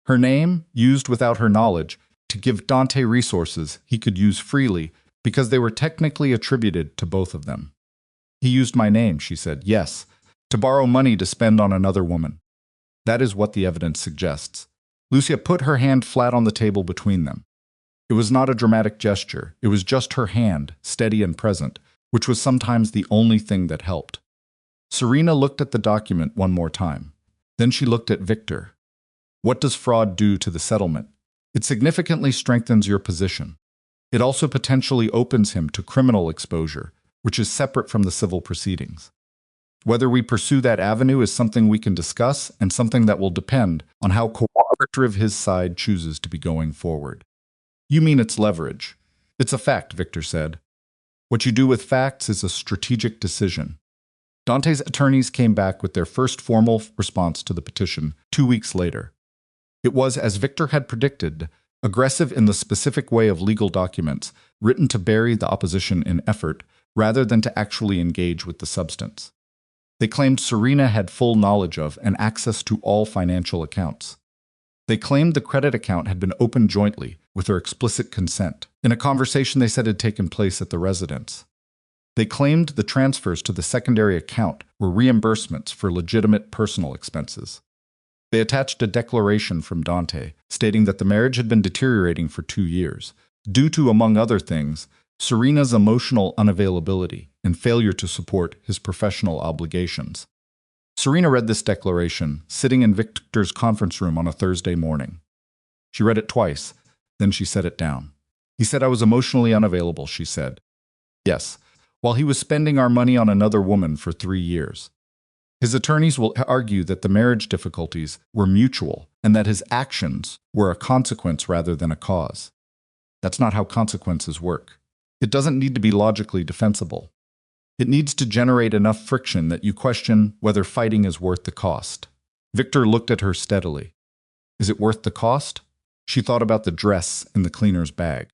S1: Her name, used without her knowledge, to give Dante resources he could use freely because they were technically attributed to both of them. He used my name, she said, yes, to borrow money to spend on another woman. That is what the evidence suggests. Lucia put her hand flat on the table between them. It was not a dramatic gesture. It was just her hand, steady and present, which was sometimes the only thing that helped. Serena looked at the document one more time. Then she looked at Victor. What does fraud do to the settlement? It significantly strengthens your position. It also potentially opens him to criminal exposure, which is separate from the civil proceedings. Whether we pursue that avenue is something we can discuss and something that will depend on how cooperative his side chooses to be going forward. You mean it's leverage? It's a fact, Victor said. What you do with facts is a strategic decision. Dante's attorneys came back with their first formal response to the petition 2 weeks later. It was, as Victor had predicted, aggressive in the specific way of legal documents, written to bury the opposition in effort rather than to actually engage with the substance. They claimed Serena had full knowledge of and access to all financial accounts. They claimed the credit account had been opened jointly, with her explicit consent, in a conversation they said had taken place at the residence. They claimed the transfers to the secondary account were reimbursements for legitimate personal expenses. They attached a declaration from Dante, stating that the marriage had been deteriorating for 2 years, due to, among other things, Serena's emotional unavailability and failure to support his professional obligations. Serena read this declaration, sitting in Victor's conference room on a Thursday morning. She read it twice, then she set it down. He said I was emotionally unavailable, she said. Yes, while he was spending our money on another woman for 3 years. His attorneys will argue that the marriage difficulties were mutual and that his actions were a consequence rather than a cause. That's not how consequences work. It doesn't need to be logically defensible. It needs to generate enough friction that you question whether fighting is worth the cost. Victor looked at her steadily. Is it worth the cost? She thought about the dress in the cleaner's bag.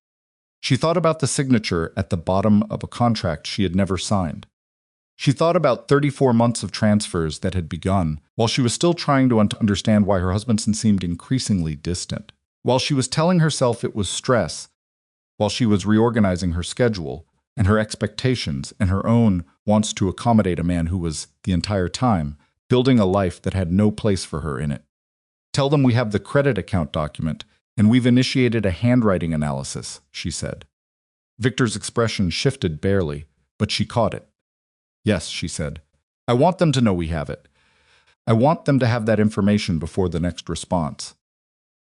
S1: She thought about the signature at the bottom of a contract she had never signed. She thought about 34 months of transfers that had begun while she was still trying to understand why her husband seemed increasingly distant. While she was telling herself it was stress, while she was reorganizing her schedule and her expectations and her own wants to accommodate a man who was, the entire time, building a life that had no place for her in it. Tell them we have the credit account document and we've initiated a handwriting analysis, she said. Victor's expression shifted barely, but she caught it. Yes, she said. I want them to know we have it. I want them to have that information before the next response.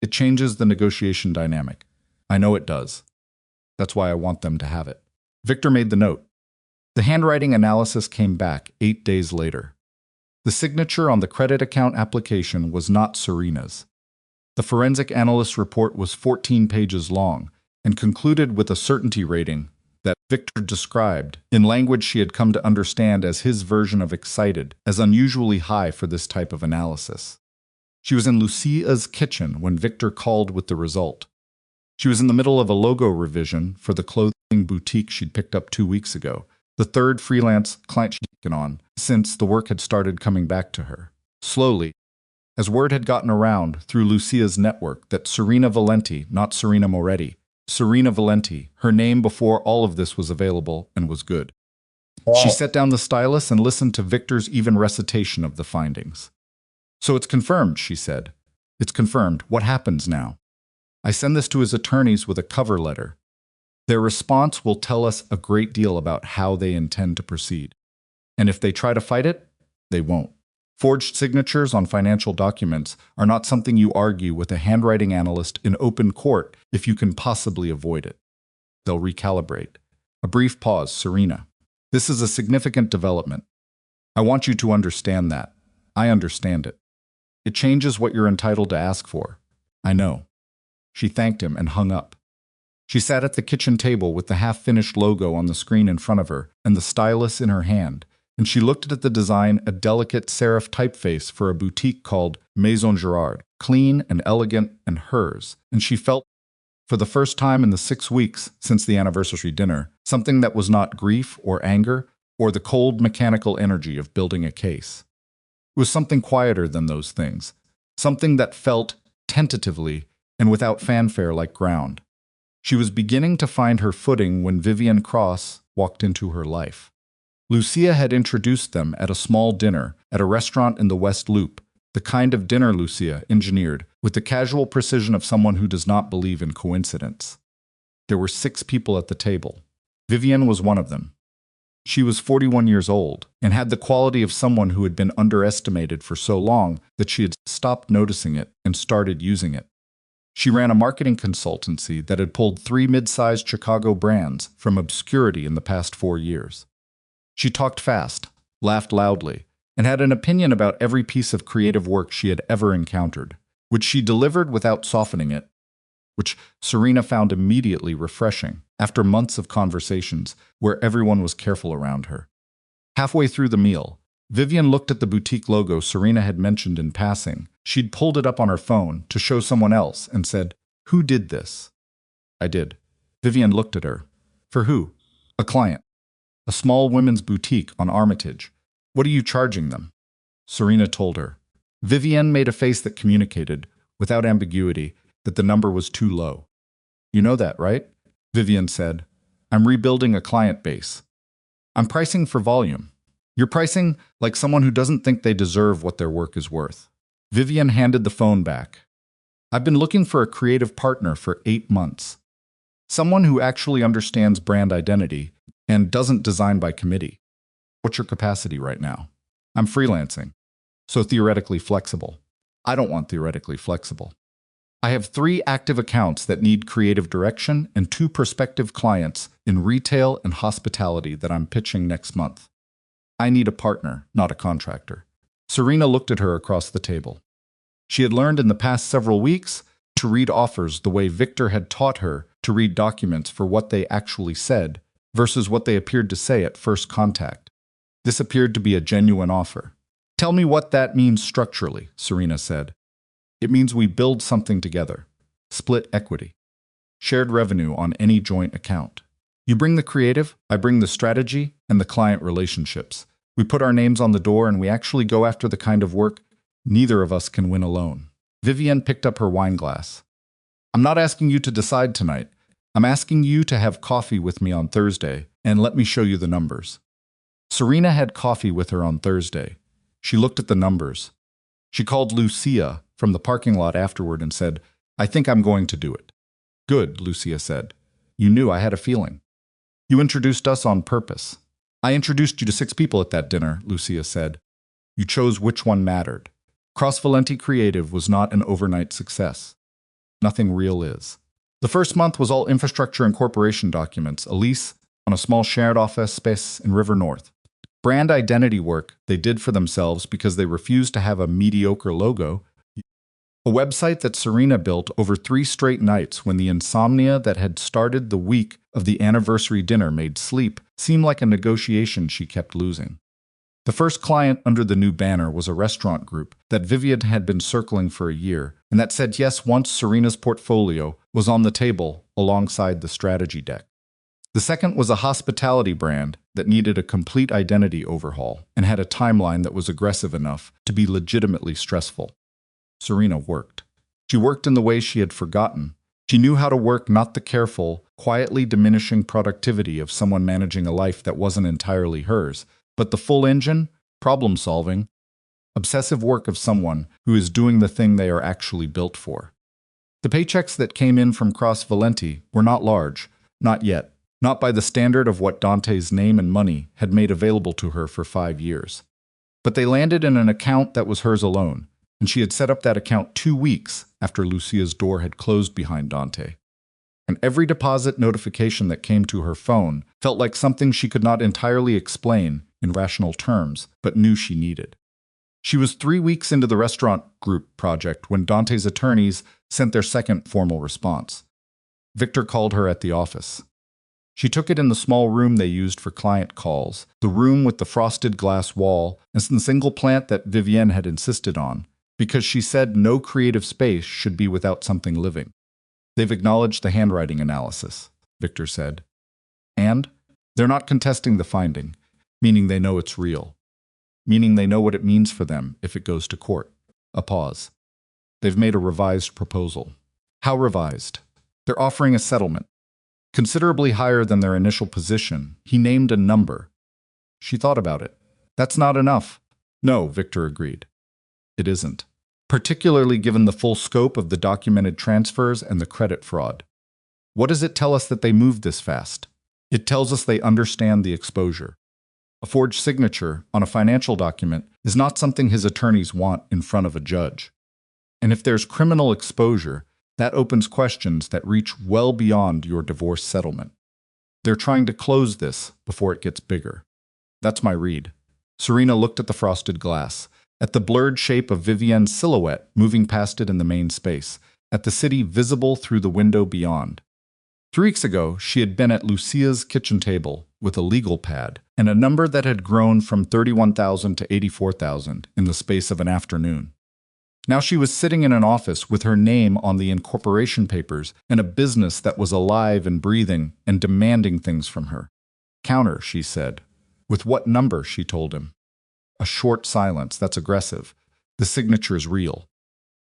S1: It changes the negotiation dynamic. I know it does. That's why I want them to have it. Victor made the note. The handwriting analysis came back 8 days later. The signature on the credit account application was not Serena's. The forensic analyst's report was 14 pages long and concluded with a certainty rating that Victor described in language she had come to understand as his version of excited, as unusually high for this type of analysis. She was in Lucia's kitchen when Victor called with the result. She was in the middle of a logo revision for the clothing boutique she'd picked up 2 weeks ago, the third freelance client she'd taken on since the work had started coming back to her. Slowly, as word had gotten around through Lucia's network that Serena Valenti, not Serena Moretti, Serena Valenti, her name before all of this was available and was good. She set down the stylus and listened to Victor's even recitation of the findings. So it's confirmed, she said. It's confirmed. What happens now? I send this to his attorneys with a cover letter. Their response will tell us a great deal about how they intend to proceed. And if they try to fight it, they won't. Forged signatures on financial documents are not something you argue with a handwriting analyst in open court if you can possibly avoid it. They'll recalibrate. A brief pause, Serena. This is a significant development. I want you to understand that. I understand it. It changes what you're entitled to ask for. I know. She thanked him and hung up. She sat at the kitchen table with the half-finished logo on the screen in front of her and the stylus in her hand, and she looked at the design, a delicate serif typeface for a boutique called Maison Girard, clean and elegant and hers, and she felt, for the first time in the 6 weeks since the anniversary dinner, something that was not grief or anger or the cold mechanical energy of building a case. It was something quieter than those things, something that felt, tentatively and without fanfare, like ground. She was beginning to find her footing when Vivian Cross walked into her life. Lucia had introduced them at a small dinner at a restaurant in the West Loop, the kind of dinner Lucia engineered with the casual precision of someone who does not believe in coincidence. There were 6 people at the table. Vivian was one of them. She was 41 years old and had the quality of someone who had been underestimated for so long that she had stopped noticing it and started using it. She ran a marketing consultancy that had pulled 3 mid-sized Chicago brands from obscurity in the past 4 years. She talked fast, laughed loudly, and had an opinion about every piece of creative work she had ever encountered, which she delivered without softening it, which Serena found immediately refreshing after months of conversations where everyone was careful around her. Halfway through the meal, Vivian looked at the boutique logo Serena had mentioned in passing. She'd pulled it up on her phone to show someone else and said, "Who did this?" "I did." Vivian looked at her. "For who?" "A client. A small women's boutique on Armitage. What are you charging them?" Serena told her. Vivian made a face that communicated, without ambiguity, that the number was too low. "You know that, right?" Vivian said. "I'm rebuilding a client base. I'm pricing for volume. You're pricing like someone who doesn't think they deserve what their work is worth." Vivian handed the phone back. "I've been looking for a creative partner for 8 months. Someone who actually understands brand identity and doesn't design by committee. What's your capacity right now?" "I'm freelancing, so theoretically flexible." "I don't want theoretically flexible. I have 3 active accounts that need creative direction and 2 prospective clients in retail and hospitality that I'm pitching next month. I need a partner, not a contractor." Serena looked at her across the table. She had learned in the past several weeks to read offers the way Victor had taught her to read documents for what they actually said versus what they appeared to say at first contact. This appeared to be a genuine offer. "Tell me what that means structurally," Serena said. "It means we build something together. Split equity. Shared revenue on any joint account. You bring the creative, I bring the strategy and the client relationships. We put our names on the door and we actually go after the kind of work neither of us can win alone." Vivian picked up her wine glass. "I'm not asking you to decide tonight. I'm asking you to have coffee with me on Thursday and let me show you the numbers." Serena had coffee with her on Thursday. She looked at the numbers. She called Lucia from the parking lot afterward and said, "I think I'm going to do it." "Good," Lucia said. "You knew I had a feeling. You introduced us on purpose." "I introduced you to 6 people at that dinner," Lucia said. "You chose which one mattered. Cross Valenti Creative was not an overnight success. Nothing real is. The first month was all infrastructure and corporation documents, a lease on a small shared office space in River North. Brand identity work they did for themselves because they refused to have a mediocre logo. A website that Serena built over 3 straight nights when the insomnia that had started the week of the anniversary dinner made sleep seem like a negotiation she kept losing. The first client under the new banner was a restaurant group that Vivian had been circling for a year, and that said yes once Serena's portfolio was on the table alongside the strategy deck. The second was a hospitality brand that needed a complete identity overhaul and had a timeline that was aggressive enough to be legitimately stressful. Serena worked. She worked in the way she had forgotten. She knew how to work, not the careful, quietly diminishing productivity of someone managing a life that wasn't entirely hers, but the full engine, problem-solving, obsessive work of someone who is doing the thing they are actually built for. The paychecks that came in from Cross Valenti were not large, not yet, not by the standard of what Dante's name and money had made available to her for 5 years. But they landed in an account that was hers alone, and she had set up that account 2 weeks after Lucia's door had closed behind Dante. And every deposit notification that came to her phone felt like something she could not entirely explain in rational terms, but knew she needed. She was 3 weeks into the restaurant group project when Dante's attorneys sent their second formal response. Victor called her at the office. She took it in the small room they used for client calls, the room with the frosted glass wall and the single plant that Vivienne had insisted on, because she said no creative space should be without something living. They've acknowledged the handwriting analysis, Victor said. And they're not contesting the finding, meaning they know it's real. Meaning they know what it means for them if it goes to court. A pause. They've made a revised proposal. How revised? They're offering a settlement. Considerably higher than their initial position. He named a number. She thought about it. That's not enough. No, Victor agreed. It isn't. Particularly given the full scope of the documented transfers and the credit fraud. What does it tell us that they moved this fast? It tells us they understand the exposure. A forged signature on a financial document is not something his attorneys want in front of a judge. And if there's criminal exposure, that opens questions that reach well beyond your divorce settlement. They're trying to close this before it gets bigger. That's my read. Serena looked at the frosted glass, at the blurred shape of Vivienne's silhouette moving past it in the main space, at the city visible through the window beyond. 3 weeks ago, she had been at Lucia's kitchen table with a legal pad and a number that had grown from 31,000 to 84,000 in the space of an afternoon. Now she was sitting in an office with her name on the incorporation papers and a business that was alive and breathing and demanding things from her. Counter, she said. With what number, she told him. A short silence, that's aggressive. The signature is real.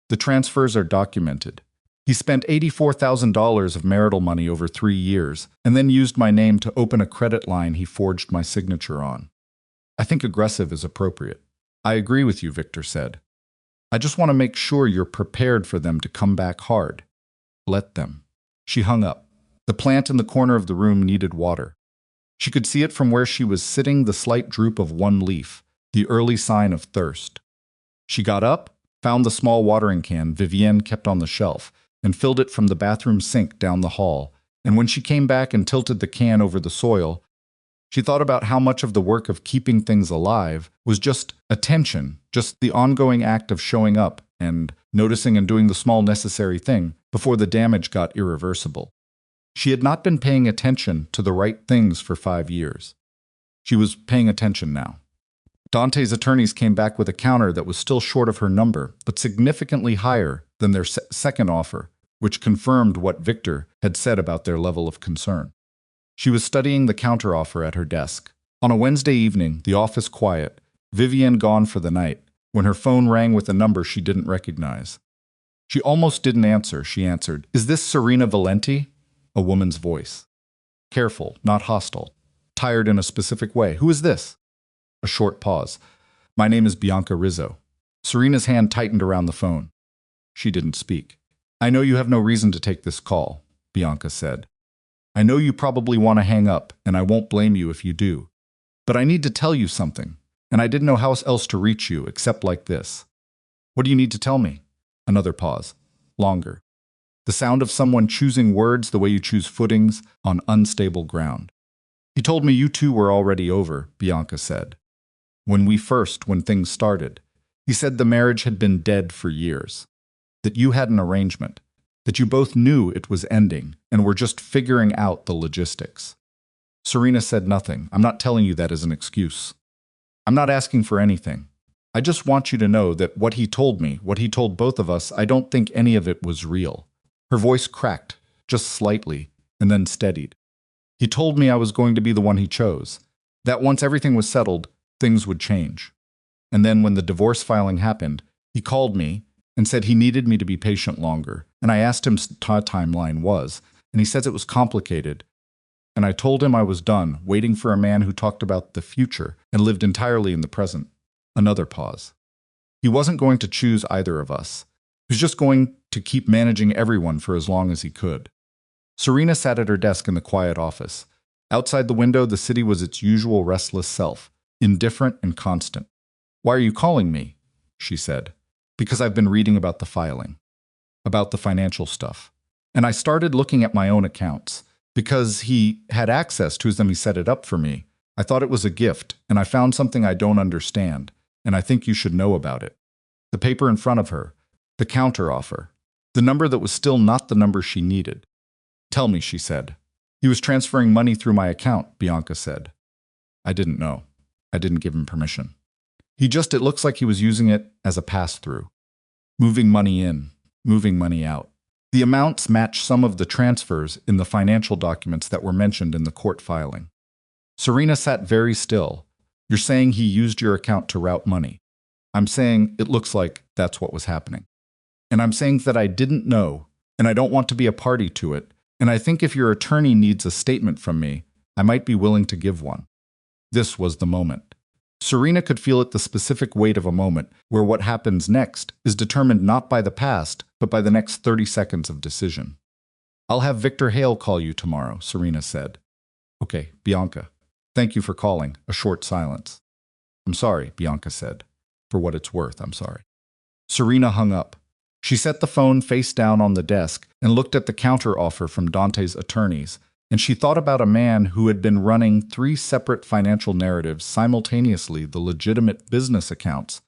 S1: The transfers are documented. He spent $84,000 of marital money over 3 years and then used my name to open a credit line he forged my signature on. I think aggressive is appropriate. I agree with you, Victor said. I just want to make sure you're prepared for them to come back hard. Let them. She hung up. The plant in the corner of the room needed water. She could see it from where she was sitting, the slight droop of one leaf, the early sign of thirst. She got up, found the small watering can Vivienne kept on the shelf, and filled it from the bathroom sink down the hall, and when she came back and tilted the can over the soil, she thought about how much of the work of keeping things alive was just attention, just the ongoing act of showing up and noticing and doing the small necessary thing before the damage got irreversible. She had not been paying attention to the right things for 5 years. She was paying attention now. Dante's attorneys came back with a counter that was still short of her number, but significantly higher than their second offer, which confirmed what Victor had said about their level of concern. She was studying the counteroffer at her desk. On a Wednesday evening, the office quiet, Vivienne gone for the night, when her phone rang with a number she didn't recognize. She almost didn't answer. She answered, "Is this Serena Valenti?" A woman's voice. Careful, not hostile. Tired in a specific way. "Who is this?" A short pause. "My name is Bianca Rizzo." Serena's hand tightened around the phone. She didn't speak. "I know you have no reason to take this call," Bianca said. "I know you probably want to hang up, and I won't blame you if you do. But I need to tell you something, and I didn't know how else to reach you except like this." "What do you need to tell me?" Another pause. Longer. The sound of someone choosing words the way you choose footings on unstable ground. "He told me you two were already over," Bianca said. When things started. He said the marriage had been dead for years. That you had an arrangement. That you both knew it was ending and were just figuring out the logistics." Serena said nothing. "I'm not telling you that as an excuse. I'm not asking for anything. I just want you to know that what he told me, what he told both of us, I don't think any of it was real." Her voice cracked, just slightly, and then steadied. "He told me I was going to be the one he chose. That once everything was settled, things would change. And then when the divorce filing happened, he called me and said he needed me to be patient longer, and I asked him what timeline was, and he says it was complicated. And I told him I was done, waiting for a man who talked about the future and lived entirely in the present." Another pause. "He wasn't going to choose either of us. He was just going to keep managing everyone for as long as he could." Serena sat at her desk in the quiet office. Outside the window, the city was its usual restless self, indifferent and constant. "Why are you calling me?" she said. "Because I've been reading about the filing, about the financial stuff. And I started looking at my own accounts. Because he had access to them, he set it up for me. I thought it was a gift, and I found something I don't understand, and I think you should know about it." The paper in front of her, the counteroffer, the number that was still not the number she needed. "Tell me," she said. "He was transferring money through my account," Bianca said. "I didn't know. I didn't give him permission. It looks like he was using it as a pass-through. Moving money in, moving money out. The amounts match some of the transfers in the financial documents that were mentioned in the court filing." Serena sat very still. "You're saying he used your account to route money?" "I'm saying it looks like that's what was happening. And I'm saying that I didn't know, and I don't want to be a party to it, and I think if your attorney needs a statement from me, I might be willing to give one." This was the moment. Serena could feel it, the specific weight of a moment where what happens next is determined not by the past, but by the next 30 seconds of decision. "I'll have Victor Hale call you tomorrow," Serena said. "Okay, Bianca. Thank you for calling." A short silence. "I'm sorry," Bianca said. "For what it's worth, I'm sorry." Serena hung up. She set the phone face down on the desk and looked at the counteroffer from Dante's attorneys, and she thought about a man who had been running 3 separate financial narratives simultaneously, the legitimate business accounts,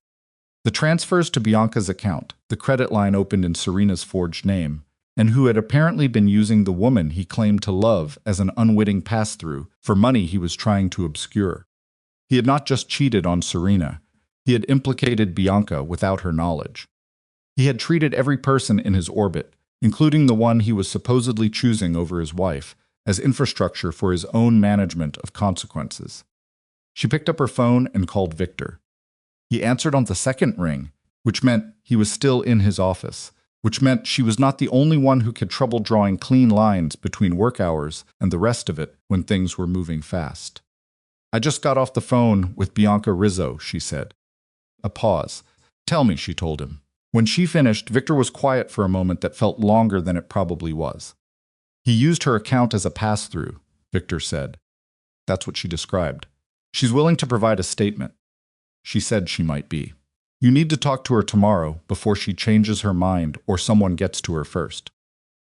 S1: the transfers to Bianca's account, the credit line opened in Serena's forged name, and who had apparently been using the woman he claimed to love as an unwitting pass-through for money he was trying to obscure. He had not just cheated on Serena, he had implicated Bianca without her knowledge. He had treated every person in his orbit, including the one he was supposedly choosing over his wife, as infrastructure for his own management of consequences. She picked up her phone and called Victor. He answered on the second ring, which meant he was still in his office, which meant she was not the only one who had trouble drawing clean lines between work hours and the rest of it when things were moving fast. "I just got off the phone with Bianca Rizzo," she said. A pause. "Tell me," she told him. When she finished, Victor was quiet for a moment that felt longer than it probably was. "He used her account as a pass-through," Victor said. That's what she described. "She's willing to provide a statement." She said she might be. "You need to talk to her tomorrow before she changes her mind or someone gets to her first."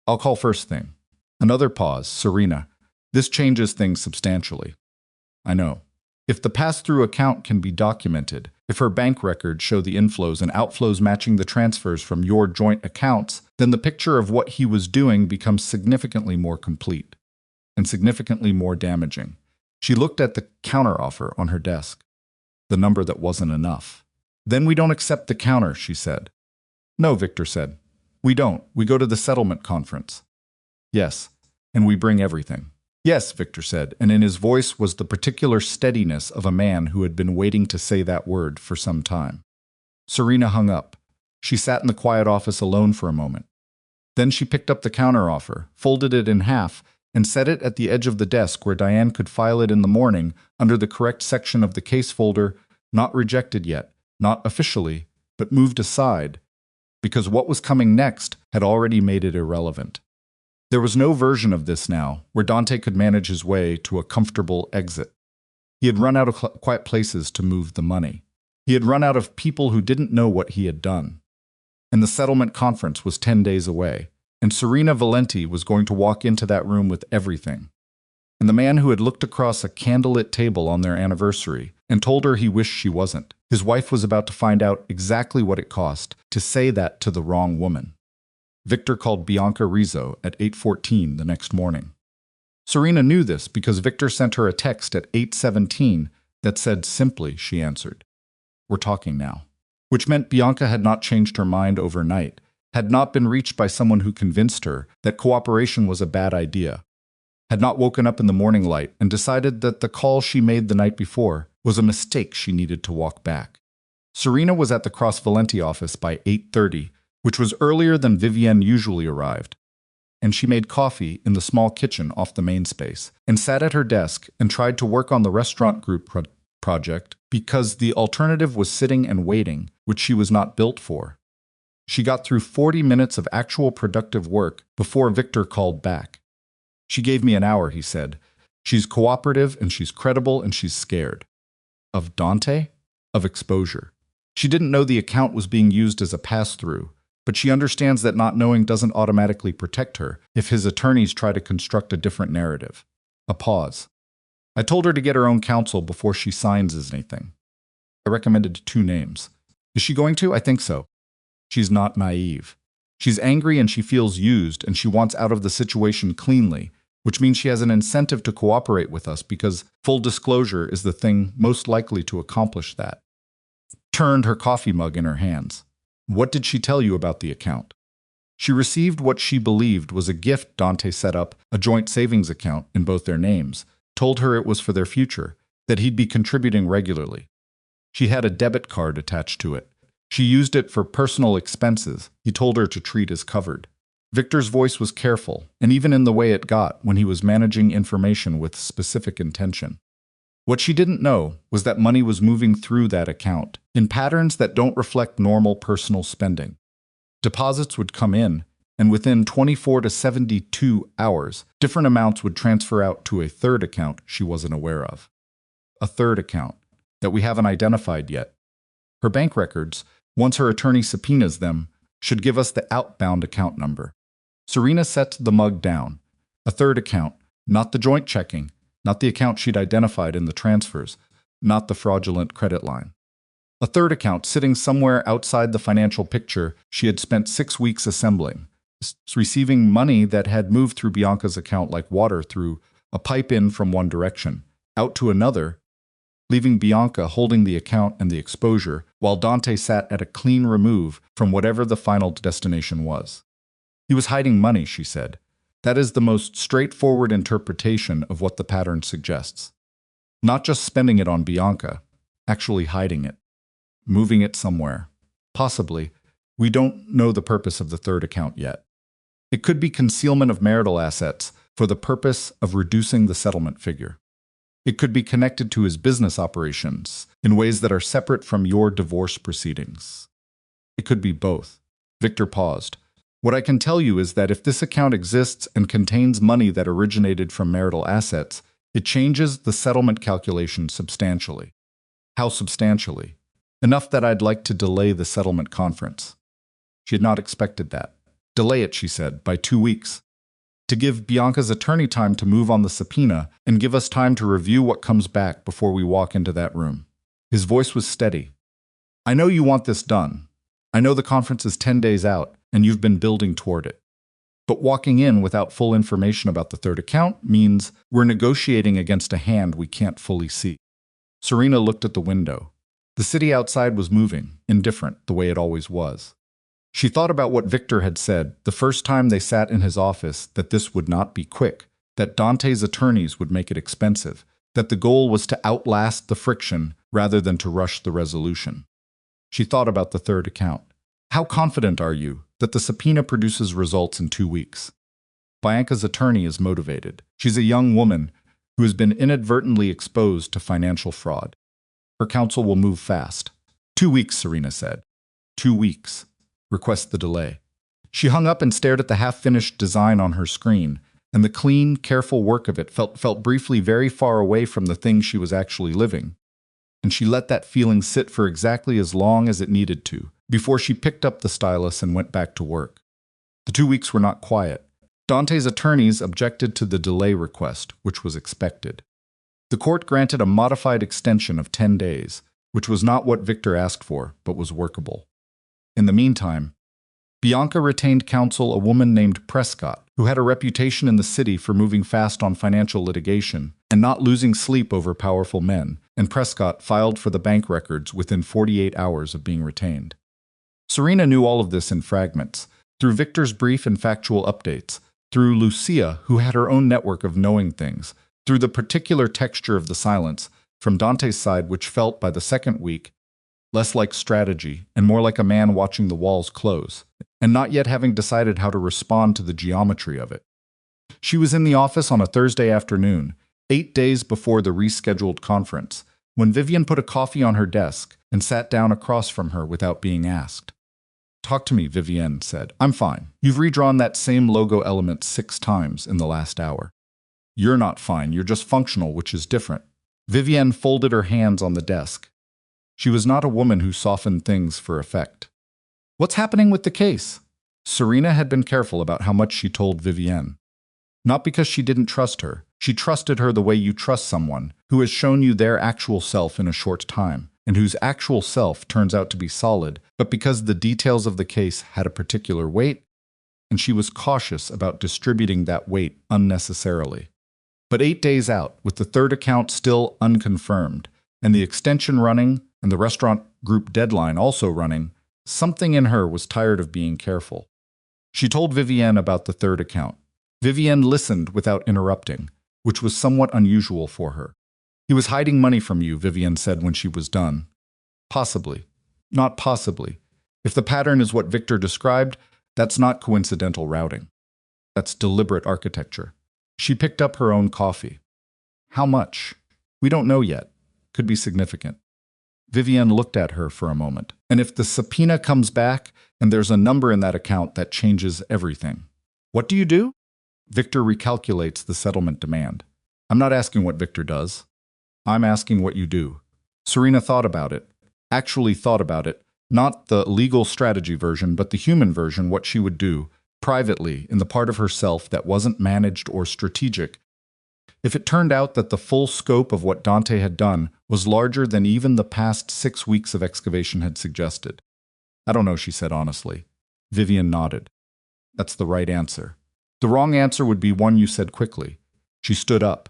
S1: "I'll call first thing." Another pause. "Serena, this changes things substantially." "I know. If the pass-through account can be documented, if her bank records show the inflows and outflows matching the transfers from your joint accounts, then the picture of what he was doing becomes significantly more complete and significantly more damaging." She looked at the counteroffer on her desk. The number that wasn't enough. "Then we don't accept the counter," she said. "No," Victor said. "We don't. We go to the settlement conference." "Yes, and we bring everything." "Yes," Victor said, and in his voice was the particular steadiness of a man who had been waiting to say that word for some time. Serena hung up. She sat in the quiet office alone for a moment. Then she picked up the counteroffer, folded it in half, and set it at the edge of the desk where Diane could file it in the morning under the correct section of the case folder, not rejected yet, not officially, but moved aside, because what was coming next had already made it irrelevant. There was no version of this now where Dante could manage his way to a comfortable exit. He had run out of quiet places to move the money. He had run out of people who didn't know what he had done. And the settlement conference was 10 days away, and Serena Valenti was going to walk into that room with everything. And the man who had looked across a candlelit table on their anniversary and told her he wished she wasn't, his wife was about to find out exactly what it cost to say that to the wrong woman. Victor called Bianca Rizzo at 8:14 the next morning. Serena knew this because Victor sent her a text at 8:17 that said simply, she answered, "We're talking now." Which meant Bianca had not changed her mind overnight, had not been reached by someone who convinced her that cooperation was a bad idea, had not woken up in the morning light and decided that the call she made the night before was a mistake she needed to walk back. Serena was at the Cross Valenti office by 8:30, which was earlier than Vivienne usually arrived, and she made coffee in the small kitchen off the main space, and sat at her desk and tried to work on the restaurant group project because the alternative was sitting and waiting, which she was not built for. She got through 40 minutes of actual productive work before Victor called back. "She gave me an hour," he said. She's cooperative and she's credible and she's scared. Of Dante? Of exposure. She didn't know the account was being used as a pass-through, but she understands that not knowing doesn't automatically protect her if his attorneys try to construct a different narrative. A pause. I told her to get her own counsel before she signs anything. I recommended 2 names. Is she going to? I think so. She's not naive. She's angry and she feels used and she wants out of the situation cleanly, which means she has an incentive to cooperate with us because full disclosure is the thing most likely to accomplish that. Turned her coffee mug in her hands. What did she tell you about the account? She received what she believed was a gift. Dante set up a joint savings account in both their names, told her it was for their future, that he'd be contributing regularly. She had a debit card attached to it. She used it for personal expenses. He told her to treat as covered. Victor's voice was careful, and even in the way it got when he was managing information with specific intention. What she didn't know was that money was moving through that account in patterns that don't reflect normal personal spending. Deposits would come in, and within 24 to 72 hours, different amounts would transfer out to a third account she wasn't aware of. A third account that we haven't identified yet. Her bank records, once her attorney subpoenas them, should give us the outbound account number. Serena set the mug down. A third account, not the joint checking, not the account she'd identified in the transfers, not the fraudulent credit line. A third account sitting somewhere outside the financial picture she had spent 6 weeks assembling, receiving money that had moved through Bianca's account like water through a pipe in from one direction, out to another, leaving Bianca holding the account and the exposure while Dante sat at a clean remove from whatever the final destination was. He was hiding money, she said. That is the most straightforward interpretation of what the pattern suggests. Not just spending it on Bianca, actually hiding it. Moving it somewhere. Possibly. We don't know the purpose of the third account yet. It could be concealment of marital assets for the purpose of reducing the settlement figure. It could be connected to his business operations in ways that are separate from your divorce proceedings. It could be both. Victor paused. What I can tell you is that if this account exists and contains money that originated from marital assets, it changes the settlement calculation substantially. How substantially? Enough that I'd like to delay the settlement conference. She had not expected that. Delay it, she said, by 2 weeks. To give Bianca's attorney time to move on the subpoena and give us time to review what comes back before we walk into that room. His voice was steady. I know you want this done. I know the conference is 10 days out, and you've been building toward it. But walking in without full information about the third account means we're negotiating against a hand we can't fully see. Serena looked at the window. The city outside was moving, indifferent, the way it always was. She thought about what Victor had said the first time they sat in his office, that this would not be quick, that Dante's attorneys would make it expensive, that the goal was to outlast the friction rather than to rush the resolution. She thought about the third account. How confident are you that the subpoena produces results in 2 weeks? Bianca's attorney is motivated. She's a young woman who has been inadvertently exposed to financial fraud. Her counsel will move fast. 2 weeks, Serena said. 2 weeks. Request the delay. She hung up and stared at the half-finished design on her screen, and the clean, careful work of it felt briefly very far away from the thing she was actually living. And she let that feeling sit for exactly as long as it needed to, before she picked up the stylus and went back to work. The 2 weeks were not quiet. Dante's attorneys objected to the delay request, which was expected. The court granted a modified extension of 10 days, which was not what Victor asked for, but was workable. In the meantime, Bianca retained counsel a woman named Prescott, who had a reputation in the city for moving fast on financial litigation and not losing sleep over powerful men, and Prescott filed for the bank records within 48 hours of being retained. Serena knew all of this in fragments, through Victor's brief and factual updates, through Lucia, who had her own network of knowing things, through the particular texture of the silence, from Dante's side, which felt, by the second week, less like strategy and more like a man watching the walls close, and not yet having decided how to respond to the geometry of it. She was in the office on a Thursday afternoon, 8 days before the rescheduled conference, when Vivian put a coffee on her desk and sat down across from her without being asked. Talk to me, Vivian said. I'm fine. You've redrawn that same logo element 6 times in the last hour. You're not fine, you're just functional, which is different. Vivienne folded her hands on the desk. She was not a woman who softened things for effect. What's happening with the case? Serena had been careful about how much she told Vivienne. Not because she didn't trust her. She trusted her the way you trust someone who has shown you their actual self in a short time, and whose actual self turns out to be solid, but because the details of the case had a particular weight, and she was cautious about distributing that weight unnecessarily. But 8 days out, with the third account still unconfirmed, and the extension running, and the restaurant group deadline also running, something in her was tired of being careful. She told Vivienne about the third account. Vivienne listened without interrupting, which was somewhat unusual for her. He was hiding money from you, Vivienne said when she was done. Possibly. Not possibly. If the pattern is what Victor described, that's not coincidental routing. That's deliberate architecture. She picked up her own coffee. How much? We don't know yet. Could be significant. Vivienne looked at her for a moment. And if the subpoena comes back and there's a number in that account, that changes everything. What do you do? Victor recalculates the settlement demand. I'm not asking what Victor does. I'm asking what you do. Serena thought about it. Actually thought about it. Not the legal strategy version, but the human version, what she would do, privately, in the part of herself that wasn't managed or strategic. If it turned out that the full scope of what Dante had done was larger than even the past 6 weeks of excavation had suggested. I don't know, she said honestly. Vivienne nodded. That's the right answer. The wrong answer would be one you said quickly. She stood up.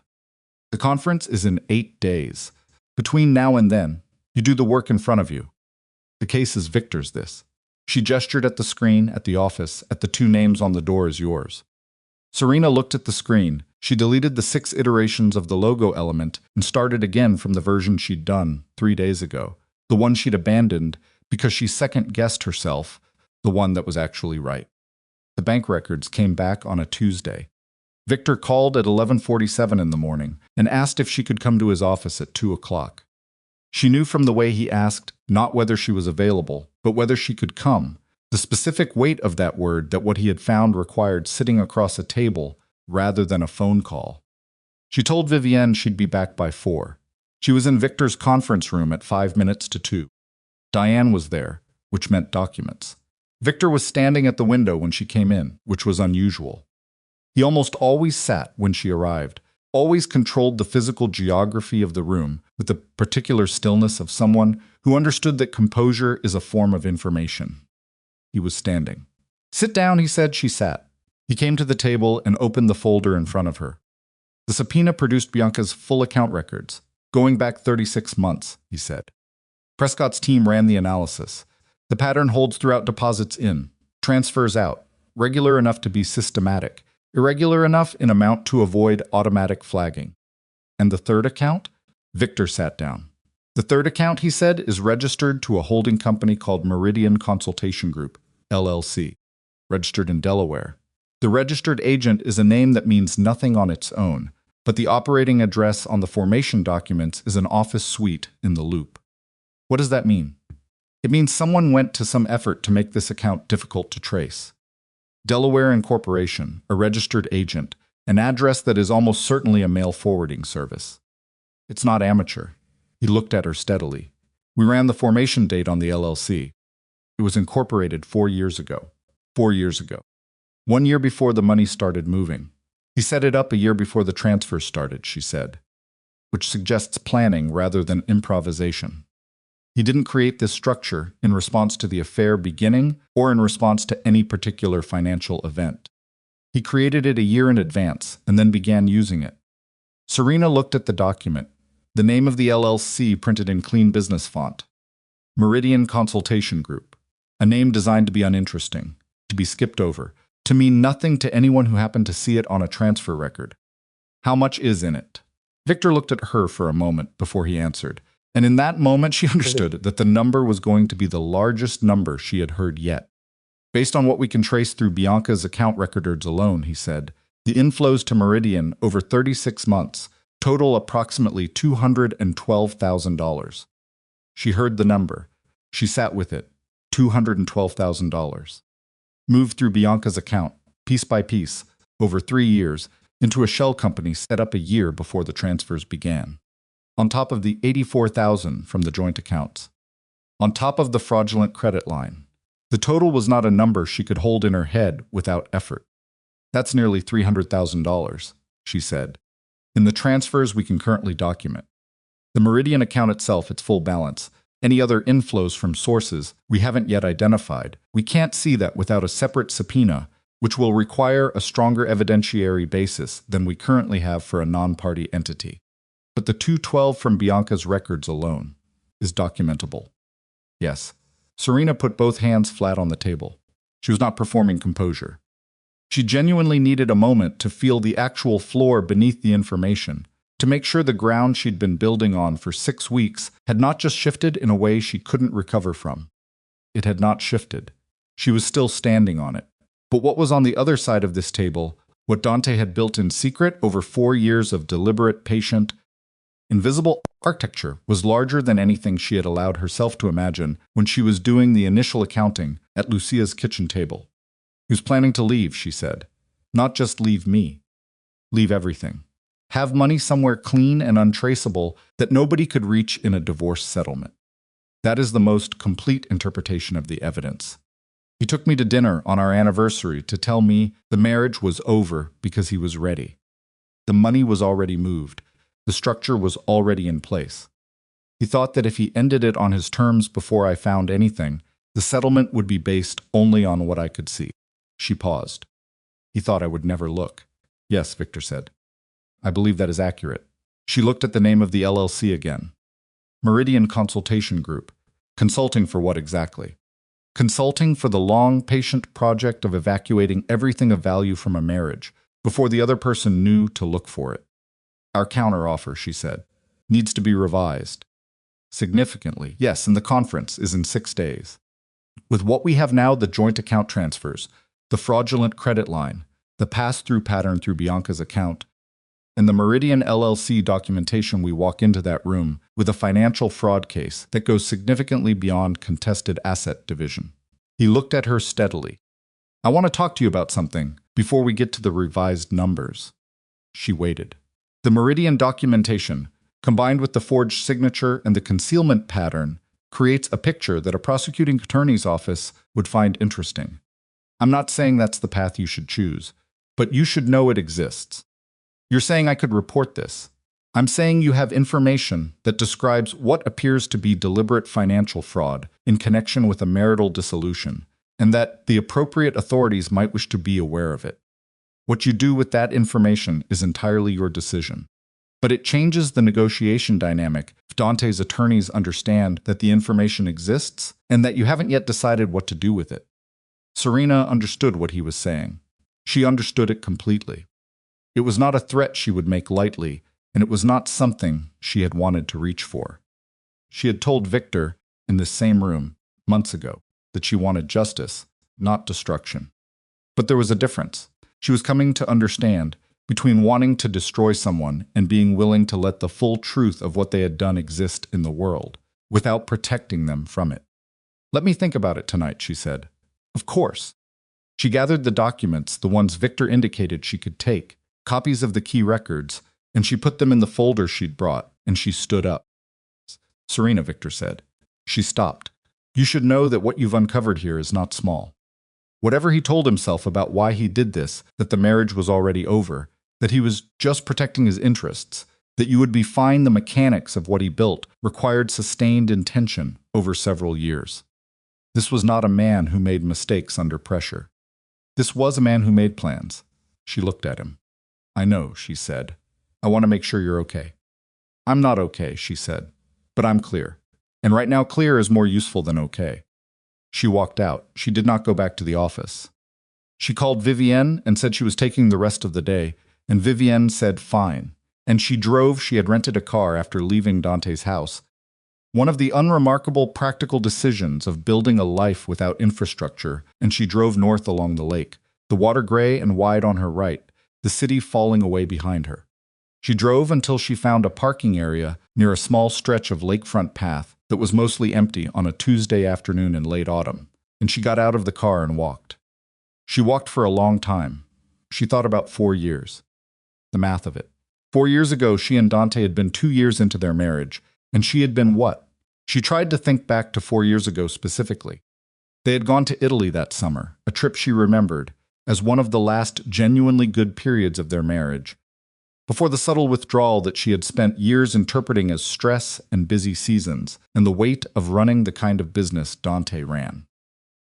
S1: The conference is in 8 days. Between now and then, you do the work in front of you. The case is Victor's, this. She gestured at the screen, at the office, at the 2 names on the door as yours. Serena looked at the screen. She deleted the 6 iterations of the logo element and started again from the version she'd done 3 days ago, the one she'd abandoned because she second-guessed herself, the one that was actually right. The bank records came back on a Tuesday. Victor called at 11:47 in the morning and asked if she could come to his office at 2 o'clock. She knew from the way he asked not whether she was available, but whether she could come. The specific weight of that word that what he had found required sitting across a table rather than a phone call. She told Vivienne she'd be back by 4. She was in Victor's conference room at 5 minutes to 2. Diane was there, which meant documents. Victor was standing at the window when she came in, which was unusual. He almost always sat when she arrived, always controlled the physical geography of the room with the particular stillness of someone who understood that composure is a form of information. He was standing. Sit down, he said. She sat. He came to the table and opened the folder in front of her. The subpoena produced Bianca's full account records, going back 36 months, he said. Prescott's team ran the analysis. The pattern holds throughout deposits in, transfers out, regular enough to be systematic, irregular enough in amount to avoid automatic flagging. And the third account? Victor sat down. The third account, he said, is registered to a holding company called Meridian Consultation Group, LLC, registered in Delaware. The registered agent is a name that means nothing on its own, but the operating address on the formation documents is an office suite in the loop. What does that mean? It means someone went to some effort to make this account difficult to trace. Delaware Incorporation, a registered agent, an address that is almost certainly a mail forwarding service. It's not amateur. He looked at her steadily. We ran the formation date on the LLC. It was incorporated 4 years ago. 4 years ago. 1 year before the money started moving. He set it up a year before the transfer started, she said, which suggests planning rather than improvisation. He didn't create this structure in response to the affair beginning or in response to any particular financial event. He created it a year in advance and then began using it. Serena looked at the document, the name of the LLC printed in clean business font. Meridian Consultation Group, a name designed to be uninteresting, to be skipped over, to mean nothing to anyone who happened to see it on a transfer record. How much is in it? Victor looked at her for a moment before he answered. And in that moment, she understood that the number was going to be the largest number she had heard yet. Based on what we can trace through Bianca's account records alone, he said, the inflows to Meridian over 36 months total approximately $212,000. She heard the number. She sat with it. $212,000. Moved through Bianca's account, piece by piece, over 3 years, into a shell company set up a year before the transfers began, on top of the $84,000 from the joint accounts, on top of the fraudulent credit line. The total was not a number she could hold in her head without effort. That's nearly $300,000, she said. In the transfers we can currently document. The Meridian account itself, its full balance, any other inflows from sources we haven't yet identified, we can't see that without a separate subpoena, which will require a stronger evidentiary basis than we currently have for a non-party entity. But the 212 from Bianca's records alone is documentable. Yes, Serena put both hands flat on the table. She was not performing composure. She genuinely needed a moment to feel the actual floor beneath the information, to make sure the ground she'd been building on for 6 weeks had not just shifted in a way she couldn't recover from. It had not shifted. She was still standing on it. But what was on the other side of this table, what Dante had built in secret over 4 years of deliberate, patient, invisible architecture, was larger than anything she had allowed herself to imagine when she was doing the initial accounting at Lucia's kitchen table. He was planning to leave, she said. Not just leave me. Leave everything. Have money somewhere clean and untraceable that nobody could reach in a divorce settlement. That is the most complete interpretation of the evidence. He took me to dinner on our anniversary to tell me the marriage was over because he was ready. The money was already moved. The structure was already in place. He thought that if he ended it on his terms before I found anything, the settlement would be based only on what I could see. She paused. He thought I would never look. Yes, Victor said. I believe that is accurate. She looked at the name of the LLC again. Meridian Consultation Group. Consulting for what exactly? Consulting for the long, patient project of evacuating everything of value from a marriage before the other person knew to look for it. Our counteroffer, she said, needs to be revised. Significantly, yes, and the conference is in 6 days. With what we have now, the joint account transfers, the fraudulent credit line, the pass-through pattern through Bianca's account, and the Meridian LLC documentation, we walk into that room with a financial fraud case that goes significantly beyond contested asset division. He looked at her steadily. I want to talk to you about something before we get to the revised numbers. She waited. The Meridian documentation, combined with the forged signature and the concealment pattern, creates a picture that a prosecuting attorney's office would find interesting. I'm not saying that's the path you should choose, but you should know it exists. You're saying I could report this. I'm saying you have information that describes what appears to be deliberate financial fraud in connection with a marital dissolution, and that the appropriate authorities might wish to be aware of it. What you do with that information is entirely your decision. But it changes the negotiation dynamic if Dante's attorneys understand that the information exists and that you haven't yet decided what to do with it. Serena understood what he was saying. She understood it completely. It was not a threat she would make lightly, and it was not something she had wanted to reach for. She had told Victor, in this same room, months ago, that she wanted justice, not destruction. But there was a difference. She was coming to understand between wanting to destroy someone and being willing to let the full truth of what they had done exist in the world, without protecting them from it. Let me think about it tonight, she said. Of course. She gathered the documents, the ones Victor indicated she could take, copies of the key records, and she put them in the folder she'd brought, and she stood up. Serena, Victor said. She stopped. You should know that what you've uncovered here is not small. Whatever he told himself about why he did this, that the marriage was already over, that he was just protecting his interests, that you would be fine, the mechanics of what he built required sustained intention over several years. This was not a man who made mistakes under pressure. This was a man who made plans. She looked at him. I know, she said. I want to make sure you're okay. I'm not okay, she said, but I'm clear. And right now, clear is more useful than okay. She walked out. She did not go back to the office. She called Vivienne and said she was taking the rest of the day, and Vivienne said fine. And she drove. She had rented a car after leaving Dante's house. One of the unremarkable practical decisions of building a life without infrastructure, and she drove north along the lake, the water gray and wide on her right, the city falling away behind her. She drove until she found a parking area near a small stretch of lakefront path that was mostly empty on a Tuesday afternoon in late autumn, and she got out of the car and walked. She walked for a long time. She thought about 4 years. the math of it. 4 years ago, she and Dante had been 2 years into their marriage, and she had been what? She tried to think back to 4 years ago specifically. They had gone to Italy that summer, a trip she remembered as one of the last genuinely good periods of their marriage, before the subtle withdrawal that she had spent years interpreting as stress and busy seasons, and the weight of running the kind of business Dante ran.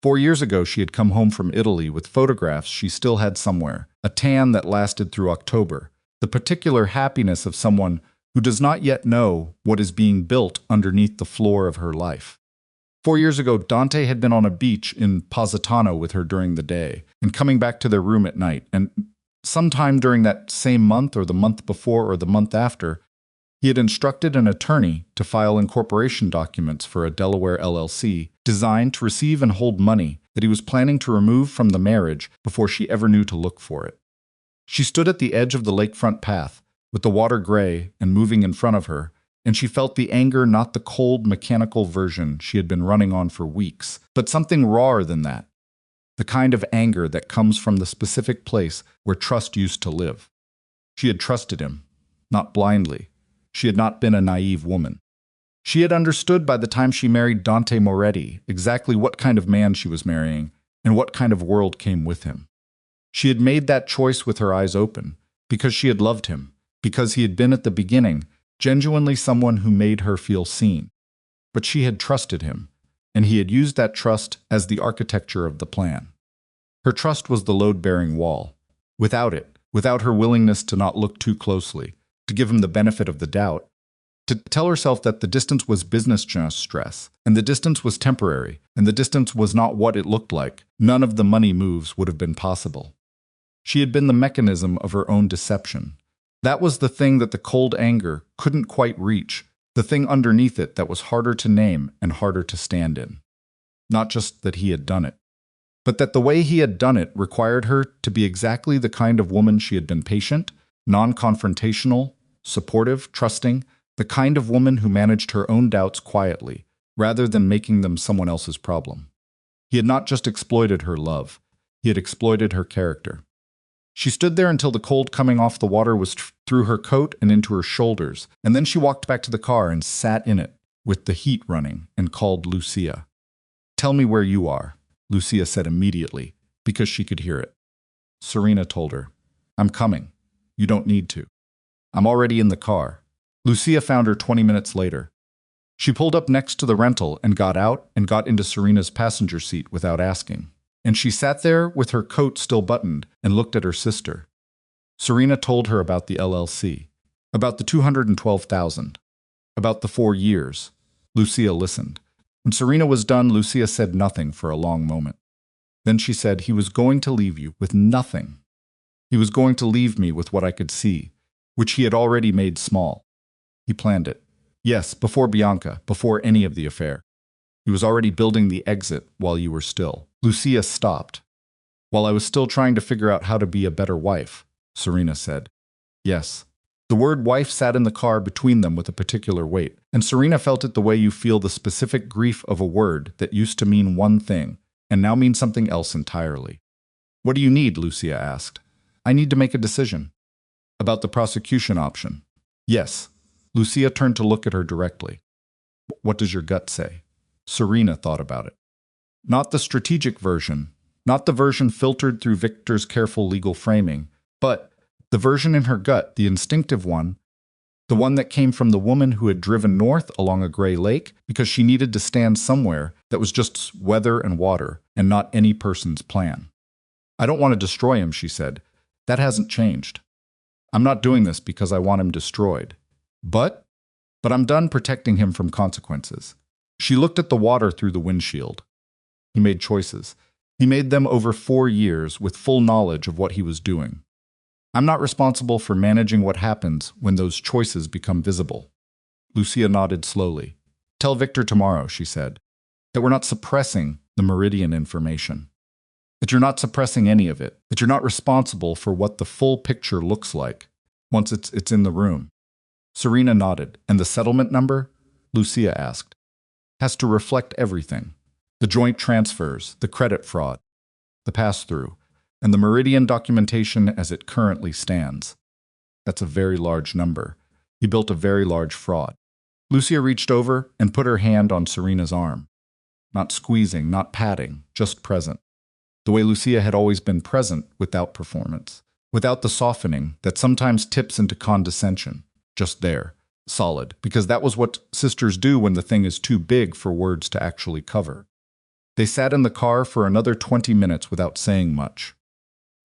S1: 4 years ago, she had come home from Italy with photographs she still had somewhere, a tan that lasted through October, the particular happiness of someone who does not yet know what is being built underneath the floor of her life. 4 years ago, Dante had been on a beach in Positano with her during the day, and coming back to their room at night, and sometime during that same month or the month before or the month after, he had instructed an attorney to file incorporation documents for a Delaware LLC designed to receive and hold money that he was planning to remove from the marriage before she ever knew to look for it. She stood at the edge of the lakefront path, with the water gray and moving in front of her, and she felt the anger, not the cold, mechanical version she had been running on for weeks, but something rawer than that. The kind of anger that comes from the specific place where trust used to live. She had trusted him, not blindly. She had not been a naive woman. She had understood by the time she married Dante Moretti exactly what kind of man she was marrying and what kind of world came with him. She had made that choice with her eyes open, because she had loved him, because he had been at the beginning genuinely someone who made her feel seen. But she had trusted him, and he had used that trust as the architecture of the plan. Her trust was the load-bearing wall. Without it, without her willingness to not look too closely, to give him the benefit of the doubt, to tell herself that the distance was business stress, and the distance was temporary, and the distance was not what it looked like, none of the money moves would have been possible. She had been the mechanism of her own deception. That was the thing that the cold anger couldn't quite reach, the thing underneath it that was harder to name and harder to stand in. Not just that he had done it, but that the way he had done it required her to be exactly the kind of woman she had been: patient, non-confrontational, supportive, trusting, the kind of woman who managed her own doubts quietly, rather than making them someone else's problem. He had not just exploited her love, he had exploited her character. She stood there until the cold coming off the water was through her coat and into her shoulders, and then she walked back to the car and sat in it, with the heat running, and called Lucia. "Tell me where you are," Lucia said immediately, because she could hear it. Serena told her, "I'm coming. You don't need to. I'm already in the car." Lucia found her 20 minutes later. She pulled up next to the rental and got out and got into Serena's passenger seat without asking. And she sat there with her coat still buttoned and looked at her sister. Serena told her about the LLC, about the $212,000, about the 4 years. Lucia listened. When Serena was done, Lucia said nothing for a long moment. Then she said, "He was going to leave you with nothing. He was going to leave me with what I could see, which he had already made small. He planned it. Yes, before Bianca, before any of the affair. He was already building the exit while you were still." Lucia stopped. "While I was still trying to figure out how to be a better wife," Serena said. Yes. The word wife sat in the car between them with a particular weight, and Serena felt it the way you feel the specific grief of a word that used to mean one thing, and now means something else entirely. "What do you need?" Lucia asked. "I need to make a decision." "About the prosecution option?" "Yes." Lucia turned to look at her directly. "What does your gut say?" Serena thought about it. Not the strategic version, not the version filtered through Victor's careful legal framing, but the version in her gut, the instinctive one, the one that came from the woman who had driven north along a gray lake because she needed to stand somewhere that was just weather and water and not any person's plan. "I don't want to destroy him," she said. "That hasn't changed. I'm not doing this because I want him destroyed. But I'm done protecting him from consequences." She looked at the water through the windshield. He made choices. He made them over 4 years with full knowledge of what he was doing. "I'm not responsible for managing what happens when those choices become visible." Lucia nodded slowly. "Tell Victor tomorrow," she said, "that we're not suppressing the Meridian information. That you're not suppressing any of it. That you're not responsible for what the full picture looks like once it's in the room." Serena nodded. "And the settlement number?" Lucia asked. "Has to reflect everything. The joint transfers, the credit fraud, the pass-through, and the Meridian documentation as it currently stands." That's a very large number. He built a very large fraud. Lucia reached over and put her hand on Serena's arm. Not squeezing, not patting, just present. The way Lucia had always been present without performance, without the softening that sometimes tips into condescension. Just there, solid, because that was what sisters do when the thing is too big for words to actually cover. They sat in the car for another 20 minutes without saying much.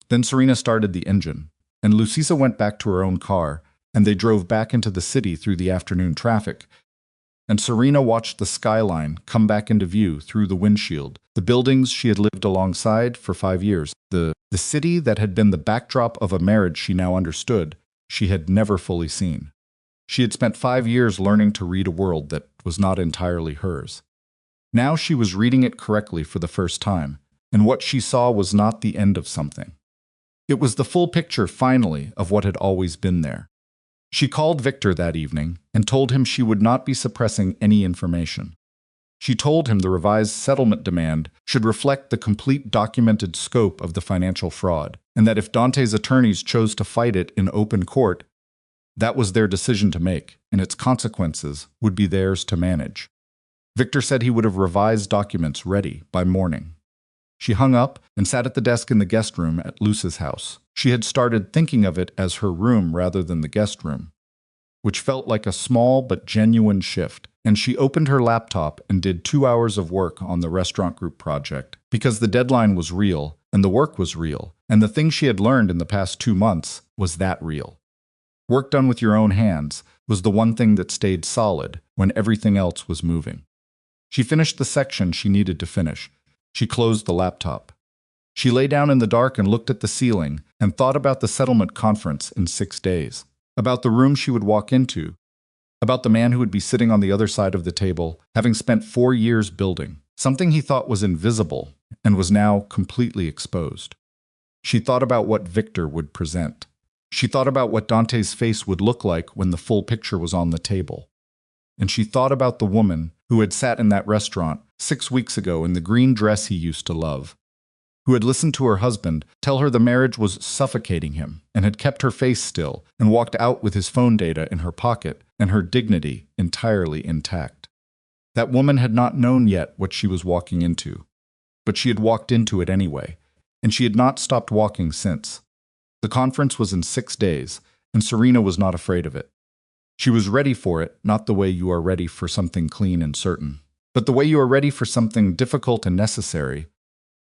S1: Then Serena started the engine, and Lucia went back to her own car, and they drove back into the city through the afternoon traffic. And Serena watched the skyline come back into view through the windshield, the buildings she had lived alongside for 5 years, the city that had been the backdrop of a marriage she now understood she had never fully seen. She had spent 5 years learning to read a world that was not entirely hers. Now she was reading it correctly for the first time, and what she saw was not the end of something. It was the full picture, finally, of what had always been there. She called Victor that evening and told him she would not be suppressing any information. She told him the revised settlement demand should reflect the complete documented scope of the financial fraud, and that if Dante's attorneys chose to fight it in open court, that was their decision to make, and its consequences would be theirs to manage. Victor said he would have revised documents ready by morning. She hung up and sat at the desk in the guest room at Lucia's house. She had started thinking of it as her room rather than the guest room, which felt like a small but genuine shift, and she opened her laptop and did 2 hours of work on the restaurant group project, because the deadline was real, and the work was real, and the thing she had learned in the past 2 months was that real. Work done with your own hands was the one thing that stayed solid when everything else was moving. She finished the section she needed to finish. She closed the laptop. She lay down in the dark and looked at the ceiling and thought about the settlement conference in 6 days, about the room she would walk into, about the man who would be sitting on the other side of the table, having spent 4 years building, something he thought was invisible and was now completely exposed. She thought about what Victor would present. She thought about what Dante's face would look like when the full picture was on the table. And she thought about the woman who had sat in that restaurant 6 weeks ago in the green dress he used to love, who had listened to her husband tell her the marriage was suffocating him and had kept her face still and walked out with his phone data in her pocket and her dignity entirely intact. That woman had not known yet what she was walking into, but she had walked into it anyway, and she had not stopped walking since. The conference was in 6 days, and Serena was not afraid of it. She was ready for it, not the way you are ready for something clean and certain, but the way you are ready for something difficult and necessary,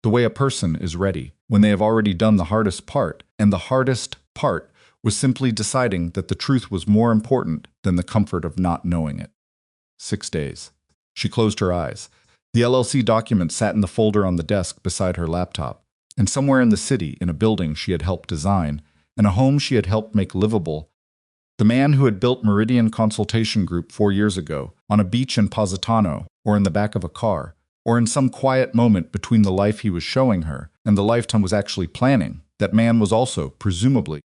S1: the way a person is ready when they have already done the hardest part, and the hardest part was simply deciding that the truth was more important than the comfort of not knowing it. 6 days. She closed her eyes. The LLC document sat in the folder on the desk beside her laptop, and somewhere in the city, in a building she had helped design, and a home she had helped make livable, the man who had built Meridian Consultation Group 4 years ago, on a beach in Positano, or in the back of a car, or in some quiet moment between the life he was showing her and the life Tom was actually planning, that man was also, presumably,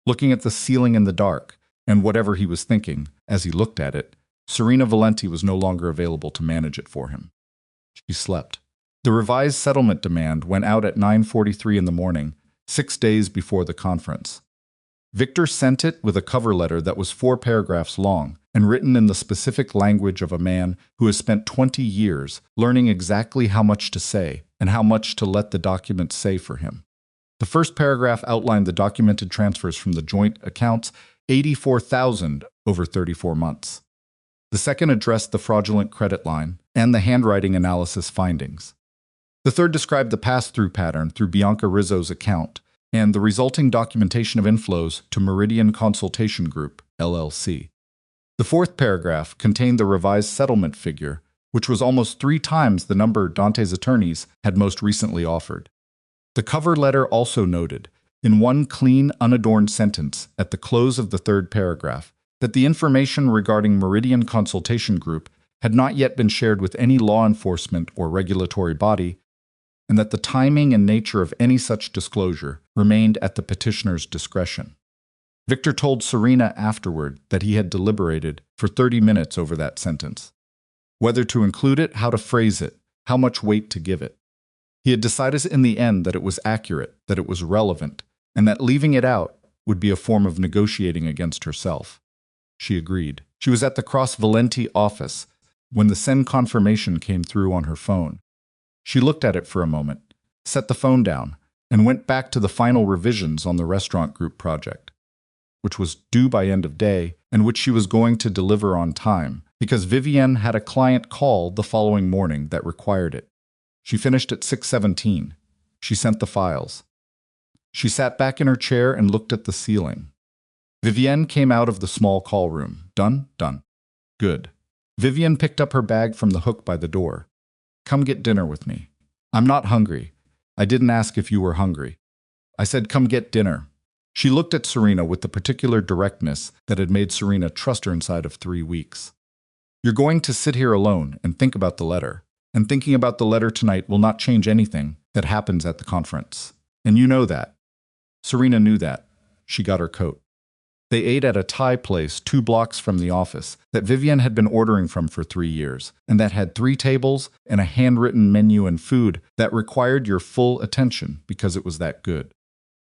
S1: looking at the ceiling in the dark, and whatever he was thinking, as he looked at it, Serena Valenti was no longer available to manage it for him. She slept. The revised settlement demand went out at 9:43 in the morning, 6 days before the conference. Victor sent it with a cover letter that was 4 paragraphs long and written in the specific language of a man who has spent 20 years learning exactly how much to say and how much to let the document say for him. The first paragraph outlined the documented transfers from the joint accounts, 84,000 over 34 months. The second addressed the fraudulent credit line and the handwriting analysis findings. The third described the pass-through pattern through Bianca Rizzo's account and the resulting documentation of inflows to Meridian Consultation Group, LLC. The fourth paragraph contained the revised settlement figure, which was almost 3 times the number Dante's attorneys had most recently offered. The cover letter also noted, in one clean, unadorned sentence at the close of the third paragraph, that the information regarding Meridian Consultation Group had not yet been shared with any law enforcement or regulatory body, and that the timing and nature of any such disclosure remained at the petitioner's discretion. Victor told Serena afterward that he had deliberated for 30 minutes over that sentence. Whether to include it, how to phrase it, how much weight to give it. He had decided in the end that it was accurate, that it was relevant, and that leaving it out, would be a form of negotiating against herself. She agreed. She was at the Cross Valenti office when the send confirmation came through on her phone. She looked at it for a moment, set the phone down, and went back to the final revisions on the restaurant group project, which was due by end of day and which she was going to deliver on time because Vivienne had a client call the following morning that required it. She finished at 6:17. She sent the files. She sat back in her chair and looked at the ceiling. Vivienne came out of the small call room. Done? Done. Good. Vivienne picked up her bag from the hook by the door. Come get dinner with me. I'm not hungry. I didn't ask if you were hungry. I said come get dinner. She looked at Serena with the particular directness that had made Serena trust her inside of 3 weeks. You're going to sit here alone and think about the letter. And thinking about the letter tonight will not change anything that happens at the conference. And you know that. Serena knew that. She got her coat. They ate at a Thai place 2 blocks from the office that Vivienne had been ordering from for 3 years, and that had 3 tables and a handwritten menu and food that required your full attention because it was that good.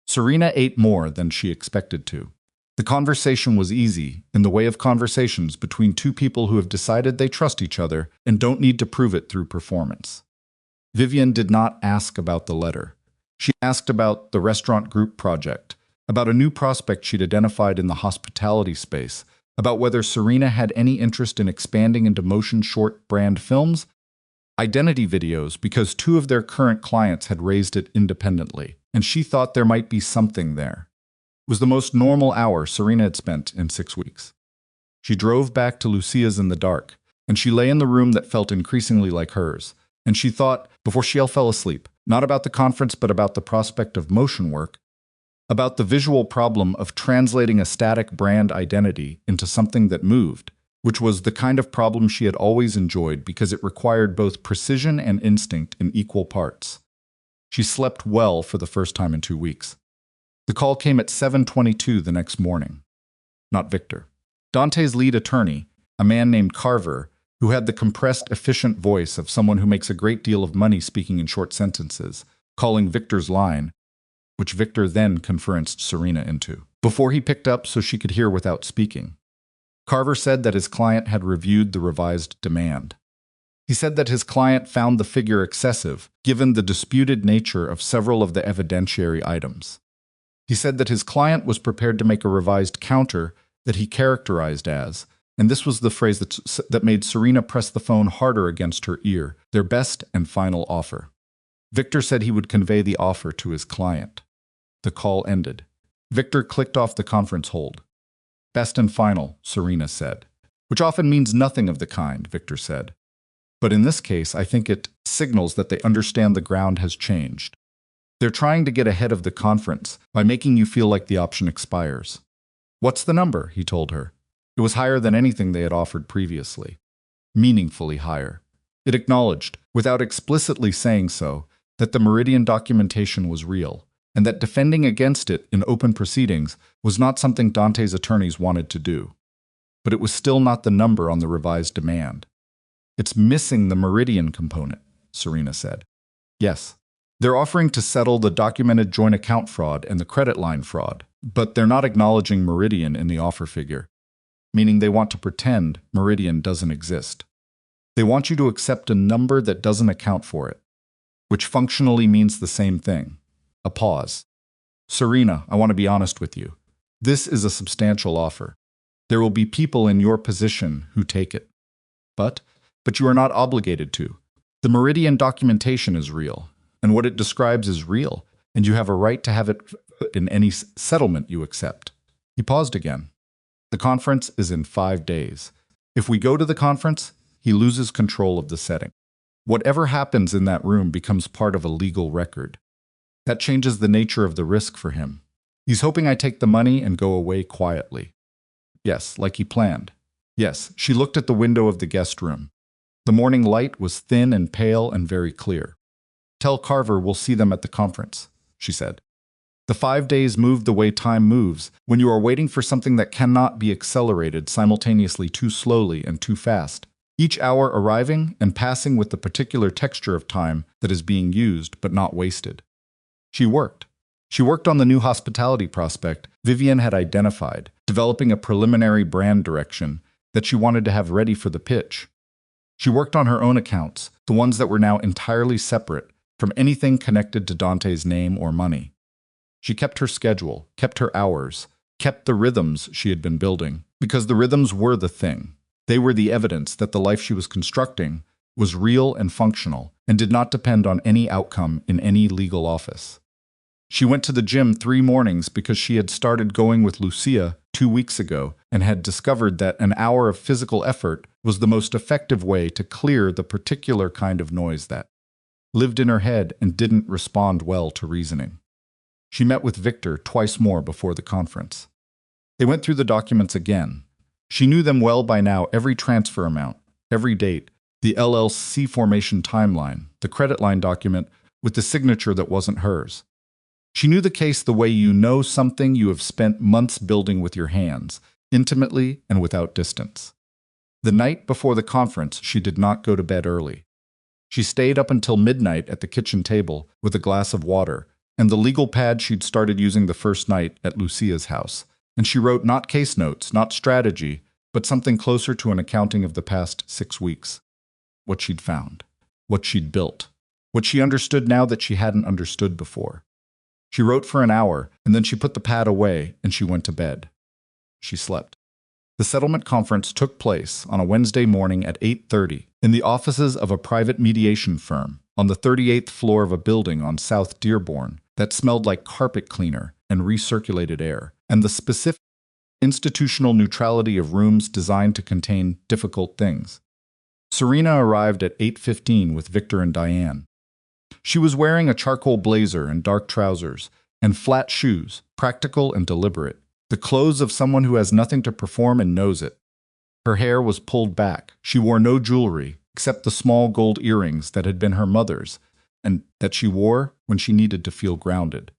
S1: Serena ate more than she expected to. The conversation was easy, in the way of conversations between 2 people who have decided they trust each other and don't need to prove it through performance. Vivienne did not ask about the letter. She asked about the restaurant group project, about a new prospect she'd identified in the hospitality space, about whether Serena had any interest in expanding into motion short brand films, identity videos because 2 of their current clients had raised it independently, and she thought there might be something there. It was the most normal hour Serena had spent in 6 weeks. She drove back to Lucia's in the dark, and she lay in the room that felt increasingly like hers, and she thought, before she fell asleep, not about the conference but about the prospect of motion work, about the visual problem of translating a static brand identity into something that moved, which was the kind of problem she had always enjoyed because it required both precision and instinct in equal parts. She slept well for the first time in 2 weeks. The call came at 7:22 the next morning. Not Victor. Dante's lead attorney, a man named Carver, who had the compressed, efficient voice of someone who makes a great deal of money speaking in short sentences, calling Victor's line, which Victor then conferenced Serena into, before he picked up so she could hear without speaking. Carver said that his client had reviewed the revised demand. He said that his client found the figure excessive, given the disputed nature of several of the evidentiary items. He said that his client was prepared to make a revised counter that he characterized as, and this was the phrase that made Serena press the phone harder against her ear, their best and final offer. Victor said he would convey the offer to his client. The call ended. Victor clicked off the conference hold. Best and final, Serena said, which often means nothing of the kind, Victor said. But in this case, I think it signals that they understand the ground has changed. They're trying to get ahead of the conference by making you feel like the option expires. What's the number? He told her. It was higher than anything they had offered previously. Meaningfully higher. It acknowledged, without explicitly saying so, that the Meridian documentation was real, and that defending against it in open proceedings was not something Dante's attorneys wanted to do. But it was still not the number on the revised demand. It's missing the Meridian component, Serena said. Yes. They're offering to settle the documented joint account fraud and the credit line fraud, but they're not acknowledging Meridian in the offer figure, meaning they want to pretend Meridian doesn't exist. They want you to accept a number that doesn't account for it, which functionally means the same thing. A pause. Serena, I want to be honest with you. This is a substantial offer. There will be people in your position who take it. But you are not obligated to. The Meridian documentation is real, and what it describes is real, and you have a right to have it in any settlement you accept. He paused again. The conference is in 5 days. If we go to the conference, he loses control of the setting. Whatever happens in that room becomes part of a legal record. That changes the nature of the risk for him. He's hoping I take the money and go away quietly. Yes, like he planned. Yes, she looked at the window of the guest room. The morning light was thin and pale and very clear. Tell Carver we'll see them at the conference, she said. The 5 days moved the way time moves when you are waiting for something that cannot be accelerated simultaneously too slowly and too fast, each hour arriving and passing with the particular texture of time that is being used but not wasted. She worked. She worked on the new hospitality prospect Vivian had identified, developing a preliminary brand direction that she wanted to have ready for the pitch. She worked on her own accounts, the ones that were now entirely separate from anything connected to Dante's name or money. She kept her schedule, kept her hours, kept the rhythms she had been building, because the rhythms were the thing. They were the evidence that the life she was constructing was real and functional and did not depend on any outcome in any legal office. She went to the gym 3 mornings because she had started going with Lucia 2 weeks ago and had discovered that an hour of physical effort was the most effective way to clear the particular kind of noise that lived in her head and didn't respond well to reasoning. She met with Victor twice more before the conference. They went through the documents again. She knew them well by now, every transfer amount, every date, the LLC formation timeline, the credit line document with the signature that wasn't hers. She knew the case the way you know something you have spent months building with your hands, intimately and without distance. The night before the conference, she did not go to bed early. She stayed up until midnight at the kitchen table with a glass of water and the legal pad she'd started using the first night at Lucia's house, and she wrote not case notes, not strategy, but something closer to an accounting of the past 6 weeks. What she'd found, what she'd built, what she understood now that she hadn't understood before. She wrote for an hour, and then she put the pad away and she went to bed. She slept. The settlement conference took place on a Wednesday morning at 8:30 in the offices of a private mediation firm on the 38th floor of a building on South Dearborn that smelled like carpet cleaner and recirculated air, and the specific institutional neutrality of rooms designed to contain difficult things. Serena arrived at 8:15 with Victor and Diane. She was wearing a charcoal blazer and dark trousers and flat shoes, practical and deliberate, the clothes of someone who has nothing to perform and knows it. Her hair was pulled back. She wore no jewelry except the small gold earrings that had been her mother's and that she wore when she needed to feel grounded.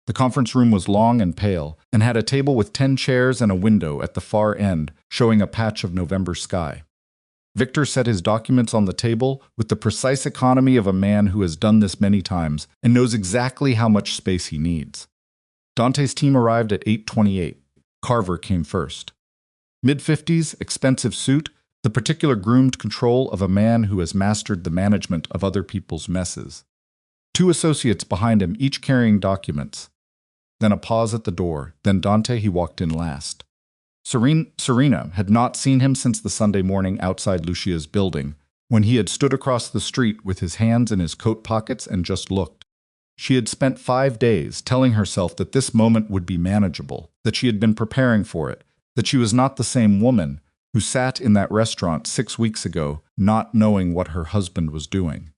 S1: The conference room was long and pale and had a table with 10 chairs and a window at the far end showing a patch of November sky. Victor set his documents on the table with the precise economy of a man who has done this many times and knows exactly how much space he needs. Dante's team arrived at 8:28. Carver came first. Mid-50s, expensive suit, the particular groomed control of a man who has mastered the management of other people's messes. 2 associates behind him, each carrying documents. Then a pause at the door, then Dante, he walked in last. Serena had not seen him since the Sunday morning outside Lucia's building, when he had stood across the street with his hands in his coat pockets and just looked. She had spent 5 days telling herself that this moment would be manageable, that she had been preparing for it, that she was not the same woman who sat in that restaurant 6 weeks ago not knowing what her husband was doing.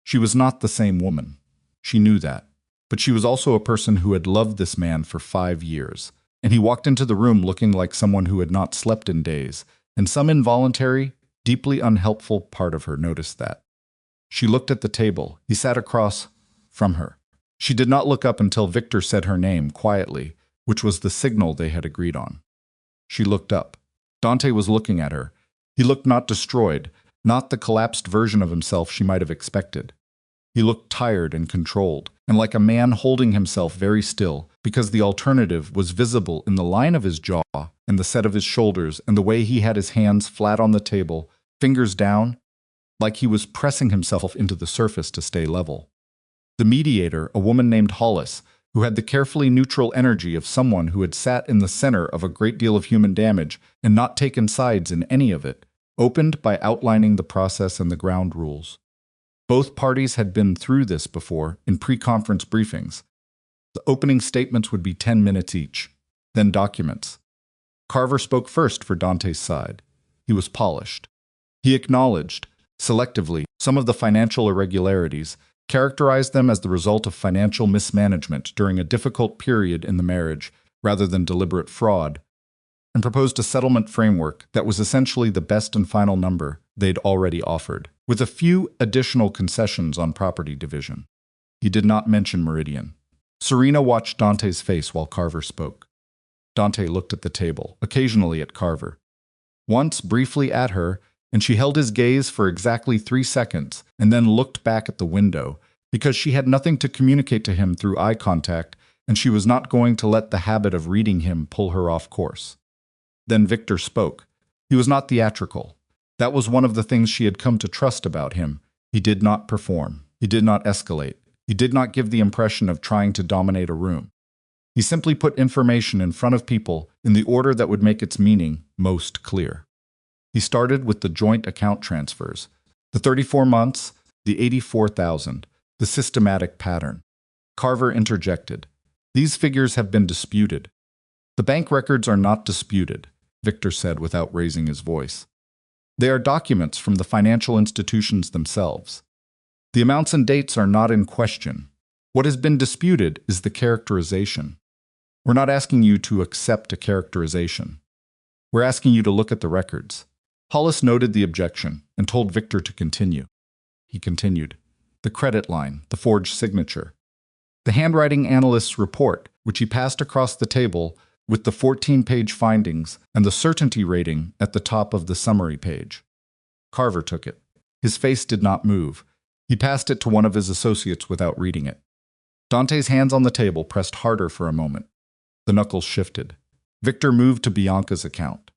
S1: She was not the same woman. She knew that. But she was also a person who had loved this man for 5 years. And he walked into the room looking like someone who had not slept in days, and some involuntary, deeply unhelpful part of her noticed that. She looked at the table. He sat across from her. She did not look up until Victor said her name quietly, which was the signal they had agreed on. She looked up. Dante was looking at her. He looked not destroyed, not the collapsed version of himself she might have expected. He looked tired and controlled, and like a man holding himself very still, because the alternative was visible in the line of his jaw and the set of his shoulders and the way he had his hands flat on the table, fingers down, like he was pressing himself into the surface to stay level. The mediator, a woman named Hollis, who had the carefully neutral energy of someone who had sat in the center of a great deal of human damage and not taken sides in any of it, opened by outlining the process and the ground rules. Both parties had been through this before in pre-conference briefings. The opening statements would be 10 minutes each, then documents. Carver spoke first for Dante's side. He was polished. He acknowledged, selectively, some of the financial irregularities, characterized them as the result of financial mismanagement during a difficult period in the marriage rather than deliberate fraud, and proposed a settlement framework that was essentially the best and final number they'd already offered, with a few additional concessions on property division. He did not mention Meridian. Serena watched Dante's face while Carver spoke. Dante looked at the table, occasionally at Carver. Once briefly at her, and she held his gaze for exactly 3 seconds and then looked back at the window, because she had nothing to communicate to him through eye contact and she was not going to let the habit of reading him pull her off course. Then Victor spoke. He was not theatrical. That was one of the things she had come to trust about him. He did not perform. He did not escalate. He did not give the impression of trying to dominate a room. He simply put information in front of people in the order that would make its meaning most clear. He started with the joint account transfers, the 34 months, the 84,000, the systematic pattern. Carver interjected. These figures have been disputed. The bank records are not disputed, Victor said without raising his voice. They are documents from the financial institutions themselves. The amounts and dates are not in question. What has been disputed is the characterization. We're not asking you to accept a characterization. We're asking you to look at the records. Hollis noted the objection and told Victor to continue. He continued. The credit line, the forged signature. The handwriting analyst's report, which he passed across the table with the 14-page findings and the certainty rating at the top of the summary page. Carver took it. His face did not move. He passed it to one of his associates without reading it. Dante's hands on the table pressed harder for a moment. The knuckles shifted. Victor moved to Bianca's account.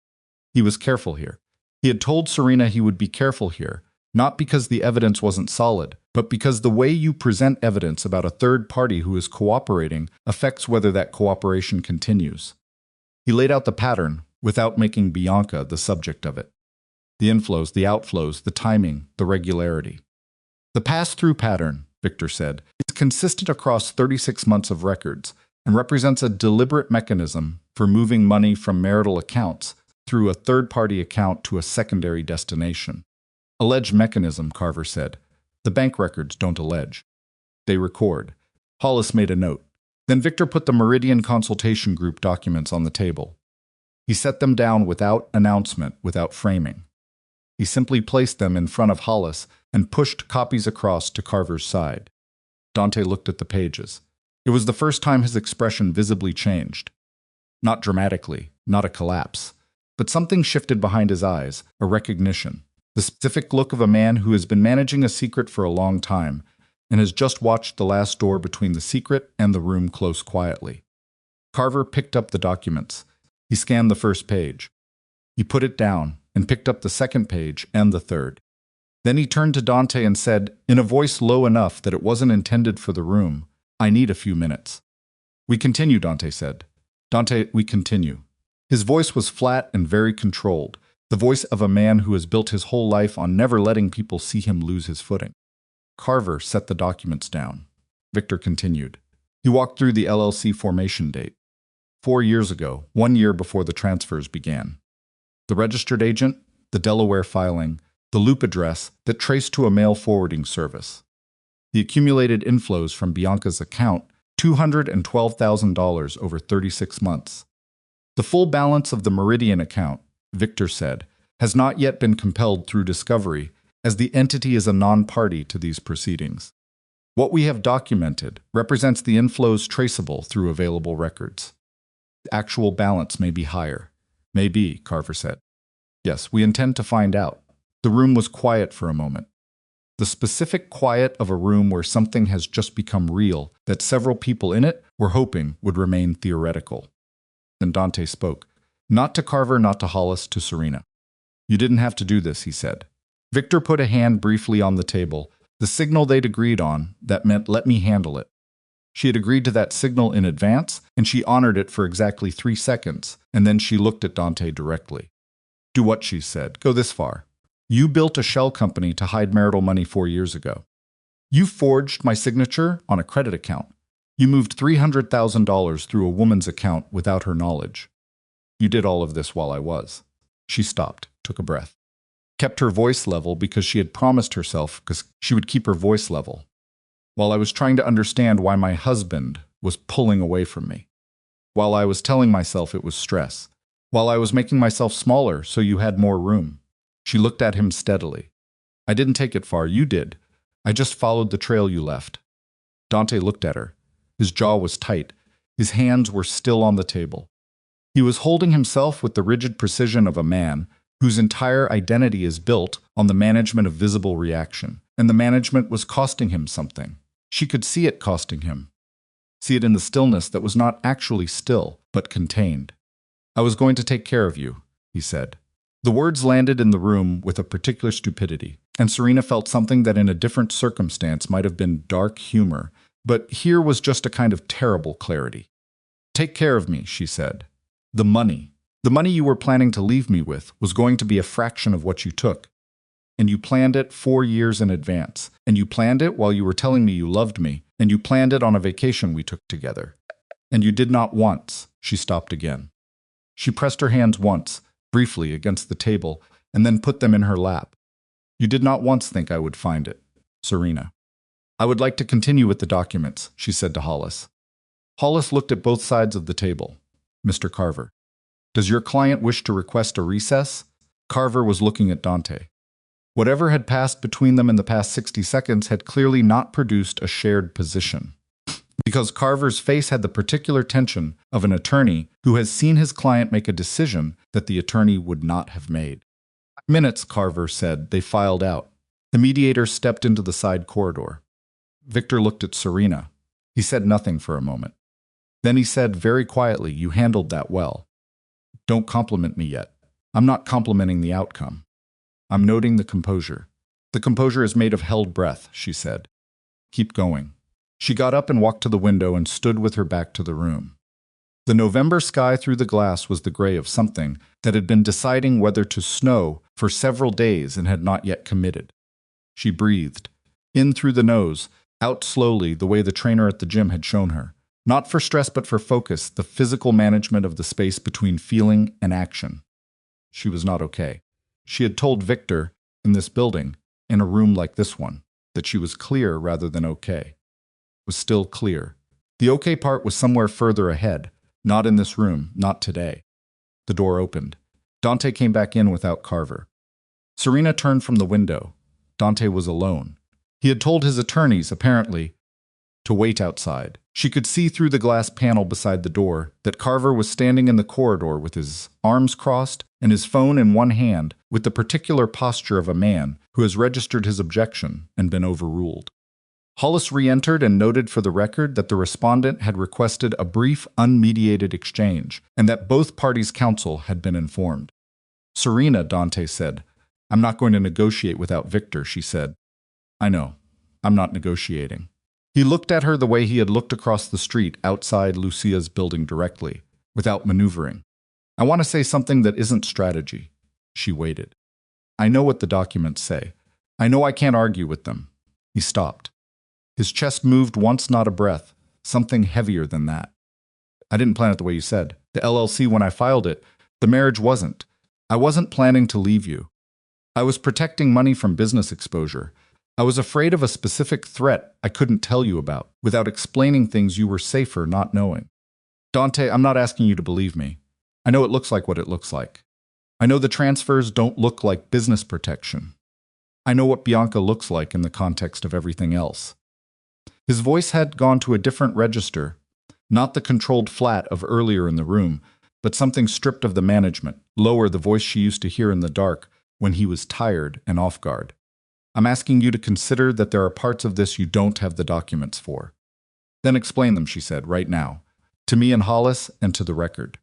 S1: He was careful here. He had told Serena he would be careful here, not because the evidence wasn't solid, but because the way you present evidence about a third party who is cooperating affects whether that cooperation continues. He laid out the pattern without making Bianca the subject of it. The inflows, the outflows, the timing, the regularity. The pass-through pattern, Victor said, is consistent across 36 months of records and represents a deliberate mechanism for moving money from marital accounts through a third-party account to a secondary destination. Alleged mechanism, Carver said. The bank records don't allege. They record. Hollis made a note. Then Victor put the Meridian Consultation Group documents on the table. He set them down without announcement, without framing. He simply placed them in front of Hollis and pushed copies across to Carver's side. Dante looked at the pages. It was the first time his expression visibly changed. Not dramatically, not a collapse, but something shifted behind his eyes, a recognition. The specific look of a man who has been managing a secret for a long time and has just watched the last door between the secret and the room close quietly. Carver picked up the documents. He scanned the first page. He put it down and picked up the second page and the third. Then he turned to Dante and said, in a voice low enough that it wasn't intended for the room, I need a few minutes. We continue, Dante said. Dante, we continue. His voice was flat and very controlled, the voice of a man who has built his whole life on never letting people see him lose his footing. Carver set the documents down. Victor continued. He walked through the LLC formation date. 4 years ago, 1 year before the transfers began. The registered agent, the Delaware filing, the loop address that traced to a mail forwarding service. The accumulated inflows from Bianca's account, $212,000 over 36 months. The full balance of the Meridian account, Victor said, has not yet been compelled through discovery, as the entity is a non-party to these proceedings. What we have documented represents the inflows traceable through available records. The actual balance may be higher. May be, Carver said. Yes, we intend to find out. The room was quiet for a moment. The specific quiet of a room where something has just become real that several people in it were hoping would remain theoretical. Then Dante spoke. Not to Carver, not to Hollis, to Serena. You didn't have to do this, he said. Victor put a hand briefly on the table, the signal they'd agreed on that meant let me handle it. She had agreed to that signal in advance, and she honored it for exactly 3 seconds, and then she looked at Dante directly. Do what, she said. Go this far. You built a shell company to hide marital money 4 years ago. You forged my signature on a credit account. You moved $300,000 through a woman's account without her knowledge. You did all of this while I was. She stopped, took a breath. Kept her voice level because she had promised herself she would keep her voice level. While I was trying to understand why my husband was pulling away from me. While I was telling myself it was stress. While I was making myself smaller so you had more room. She looked at him steadily. I didn't take it far, you did. I just followed the trail you left. Dante looked at her. His jaw was tight. His hands were still on the table. He was holding himself with the rigid precision of a man whose entire identity is built on the management of visible reaction, and the management was costing him something. She could see it costing him. See it in the stillness that was not actually still, but contained. I was going to take care of you, he said. The words landed in the room with a particular stupidity, and Serena felt something that in a different circumstance might have been dark humor, but here was just a kind of terrible clarity. Take care of me, she said. The money you were planning to leave me with was going to be a fraction of what you took. And you planned it 4 years in advance, and you planned it while you were telling me you loved me, and you planned it on a vacation we took together. And you did not once, she stopped again. She pressed her hands once, briefly, against the table, and then put them in her lap. You did not once think I would find it, Serena. I would like to continue with the documents, she said to Hollis. Hollis looked at both sides of the table. Mr. Carver. Does your client wish to request a recess? Carver was looking at Dante. Whatever had passed between them in the past 60 seconds had clearly not produced a shared position. Because Carver's face had the particular tension of an attorney who has seen his client make a decision that the attorney would not have made. Minutes, Carver said. They filed out. The mediator stepped into the side corridor. Victor looked at Serena. He said nothing for a moment. Then he said very quietly, you handled that well. Don't compliment me yet. I'm not complimenting the outcome. I'm noting the composure. The composure is made of held breath, she said. Keep going. She got up and walked to the window and stood with her back to the room. The November sky through the glass was the gray of something that had been deciding whether to snow for several days and had not yet committed. She breathed, in through the nose, out slowly the way the trainer at the gym had shown her. Not for stress but for focus, the physical management of the space between feeling and action. She was not okay. She had told Victor, in this building, in a room like this one, that she was clear rather than okay. Was still clear. The okay part was somewhere further ahead, not in this room, not today. The door opened. Dante came back in without Carver. Serena turned from the window. Dante was alone. He had told his attorneys, apparently, to wait outside. She could see through the glass panel beside the door that Carver was standing in the corridor with his arms crossed and his phone in one hand, with the particular posture of a man who has registered his objection and been overruled. Hollis re-entered and noted for the record that the respondent had requested a brief, unmediated exchange, and that both parties' counsel had been informed. Serena, Dante said. I'm not going to negotiate without Victor, she said. I know. I'm not negotiating. He looked at her the way he had looked across the street outside Lucia's building directly, without maneuvering. I want to say something that isn't strategy. She waited. I know what the documents say. I know I can't argue with them. He stopped. His chest moved once, not a breath, something heavier than that. I didn't plan it the way you said. The LLC, when I filed it, the marriage wasn't. I wasn't planning to leave you. I was protecting money from business exposure. I was afraid of a specific threat I couldn't tell you about, without explaining things you were safer not knowing. Dante, I'm not asking you to believe me. I know it looks like what it looks like. I know the transfers don't look like business protection. I know what Bianca looks like in the context of everything else. His voice had gone to a different register, not the controlled flat of earlier in the room, but something stripped of the management, lower, the voice she used to hear in the dark when he was tired and off guard. I'm asking you to consider that there are parts of this you don't have the documents for. Then explain them, she said, right now, to me and Hollis and to the record.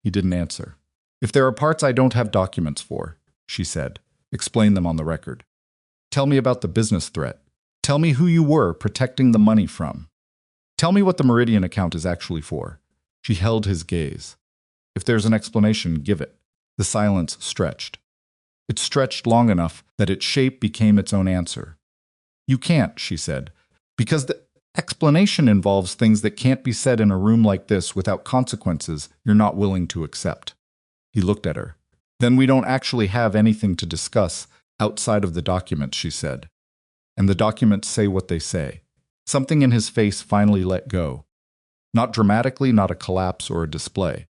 S1: He didn't answer. If there are parts I don't have documents for, she said, explain them on the record. Tell me about the business threat. Tell me who you were protecting the money from. Tell me what the Meridian account is actually for. She held his gaze. If there's an explanation, give it. The silence stretched. It stretched long enough that its shape became its own answer. You can't, she said, because the explanation involves things that can't be said in a room like this without consequences you're not willing to accept. He looked at her. Then we don't actually have anything to discuss outside of the documents, she said. And the documents say what they say. Something in his face finally let go. Not dramatically, not a collapse or a display.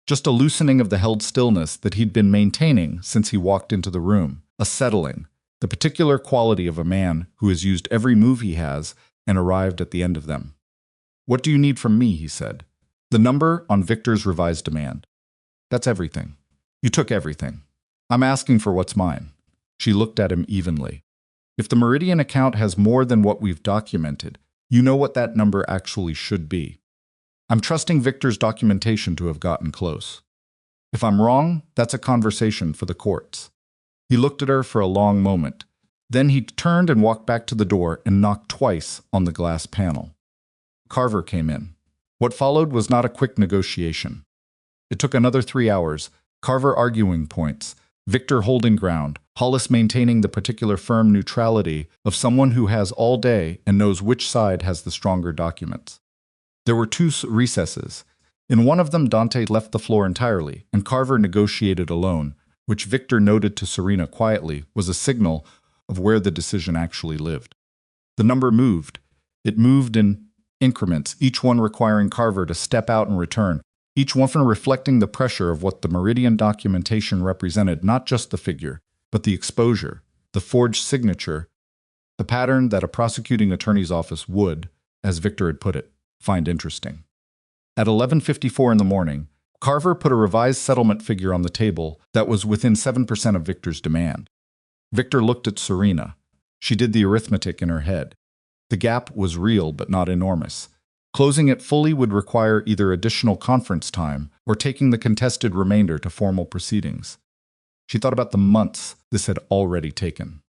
S1: Just a loosening of the held stillness that he'd been maintaining since he walked into the room, a settling, the particular quality of a man who has used every move he has and arrived at the end of them. What do you need from me, he said. The number on Victor's revised demand. That's everything. You took everything. I'm asking for what's mine. She looked at him evenly. If the Meridian account has more than what we've documented, You know what that number actually should be. I'm trusting Victor's documentation to have gotten close. If I'm wrong, that's a conversation for the courts." He looked at her for a long moment. Then he turned and walked back to the door and knocked twice on the glass panel. Carver came in. What followed was not a quick negotiation. It took another 3 hours, Carver arguing points, Victor holding ground, Hollis maintaining the particular firm neutrality of someone who has all day and knows which side has the stronger documents. There were 2 recesses. In one of them, Dante left the floor entirely, and Carver negotiated alone, which Victor noted to Serena quietly was a signal of where the decision actually lived. The number moved. It moved in increments, each one requiring Carver to step out and return, each one reflecting the pressure of what the Meridian documentation represented, not just the figure, but the exposure, the forged signature, the pattern that a prosecuting attorney's office would, as Victor had put it, find interesting. At 11:54 in the morning, Carver put a revised settlement figure on the table that was within 7% of Victor's demand. Victor looked at Serena. She did the arithmetic in her head. The gap was real but not enormous. Closing it fully would require either additional conference time or taking the contested remainder to formal proceedings. She thought about the months this had already taken.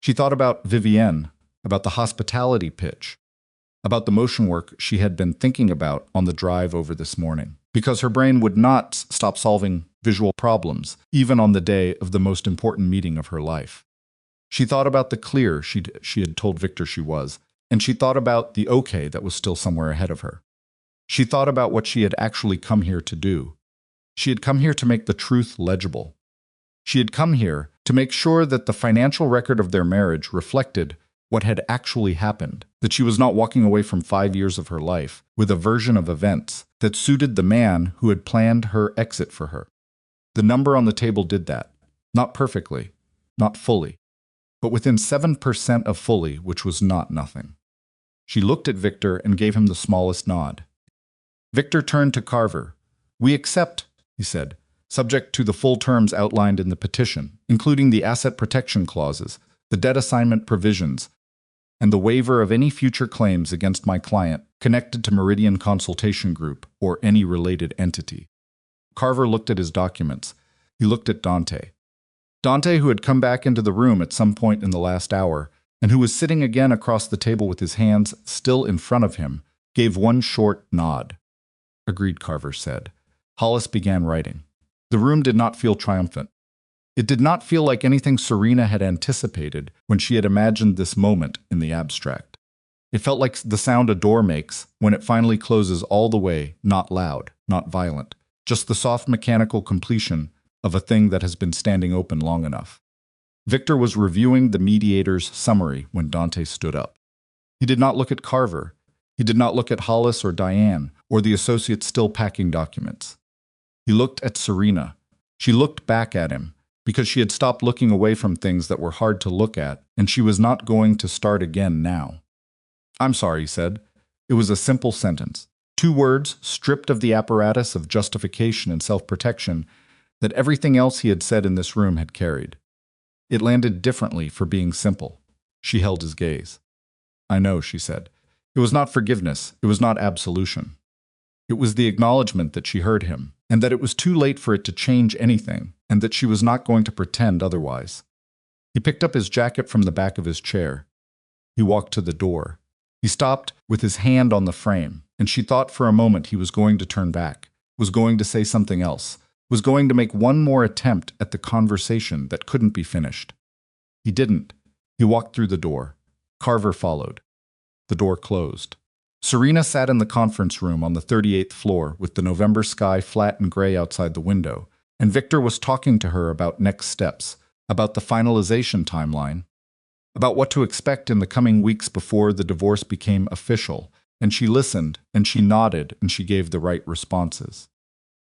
S1: She thought about Vivienne, about the hospitality pitch, about the motion work she had been thinking about on the drive over this morning, because her brain would not stop solving visual problems, even on the day of the most important meeting of her life. She thought about the clear she had told Victor she was, and she thought about the okay that was still somewhere ahead of her. She thought about what she had actually come here to do. She had come here to make the truth legible. She had come here to make sure that the financial record of their marriage reflected what had actually happened, that she was not walking away from 5 years of her life with a version of events that suited the man who had planned her exit for her. The number on the table did that, not perfectly, not fully, but within 7% of fully, which was not nothing. She looked at Victor and gave him the smallest nod. Victor turned to Carver. "We accept," he said, "subject to the full terms outlined in the petition, including the asset protection clauses, the debt assignment provisions, and the waiver of any future claims against my client connected to Meridian Consultation Group or any related entity." Carver looked at his documents. He looked at Dante. Dante, who had come back into the room at some point in the last hour, and who was sitting again across the table with his hands still in front of him, gave one short nod. "Agreed," Carver said. Hollis began writing. The room did not feel triumphant. It did not feel like anything Serena had anticipated when she had imagined this moment in the abstract. It felt like the sound a door makes when it finally closes all the way, not loud, not violent, just the soft mechanical completion of a thing that has been standing open long enough. Victor was reviewing the mediator's summary when Dante stood up. He did not look at Carver. He did not look at Hollis or Diane or the associates still packing documents. He looked at Serena. She looked back at him because she had stopped looking away from things that were hard to look at, and she was not going to start again now. "I'm sorry," he said. It was a simple sentence. 2 words stripped of the apparatus of justification and self-protection that everything else he had said in this room had carried. It landed differently for being simple. She held his gaze. "I know," she said. It was not forgiveness. It was not absolution. It was the acknowledgement that she heard him, and that it was too late for it to change anything, and that she was not going to pretend otherwise. He picked up his jacket from the back of his chair. He walked to the door. He stopped with his hand on the frame, and she thought for a moment he was going to turn back, was going to say something else, was going to make one more attempt at the conversation that couldn't be finished. He didn't. He walked through the door. Carver followed. The door closed. Serena sat in the conference room on the 38th floor with the November sky flat and gray outside the window, and Victor was talking to her about next steps, about the finalization timeline, about what to expect in the coming weeks before the divorce became official, and she listened, and she nodded, and she gave the right responses.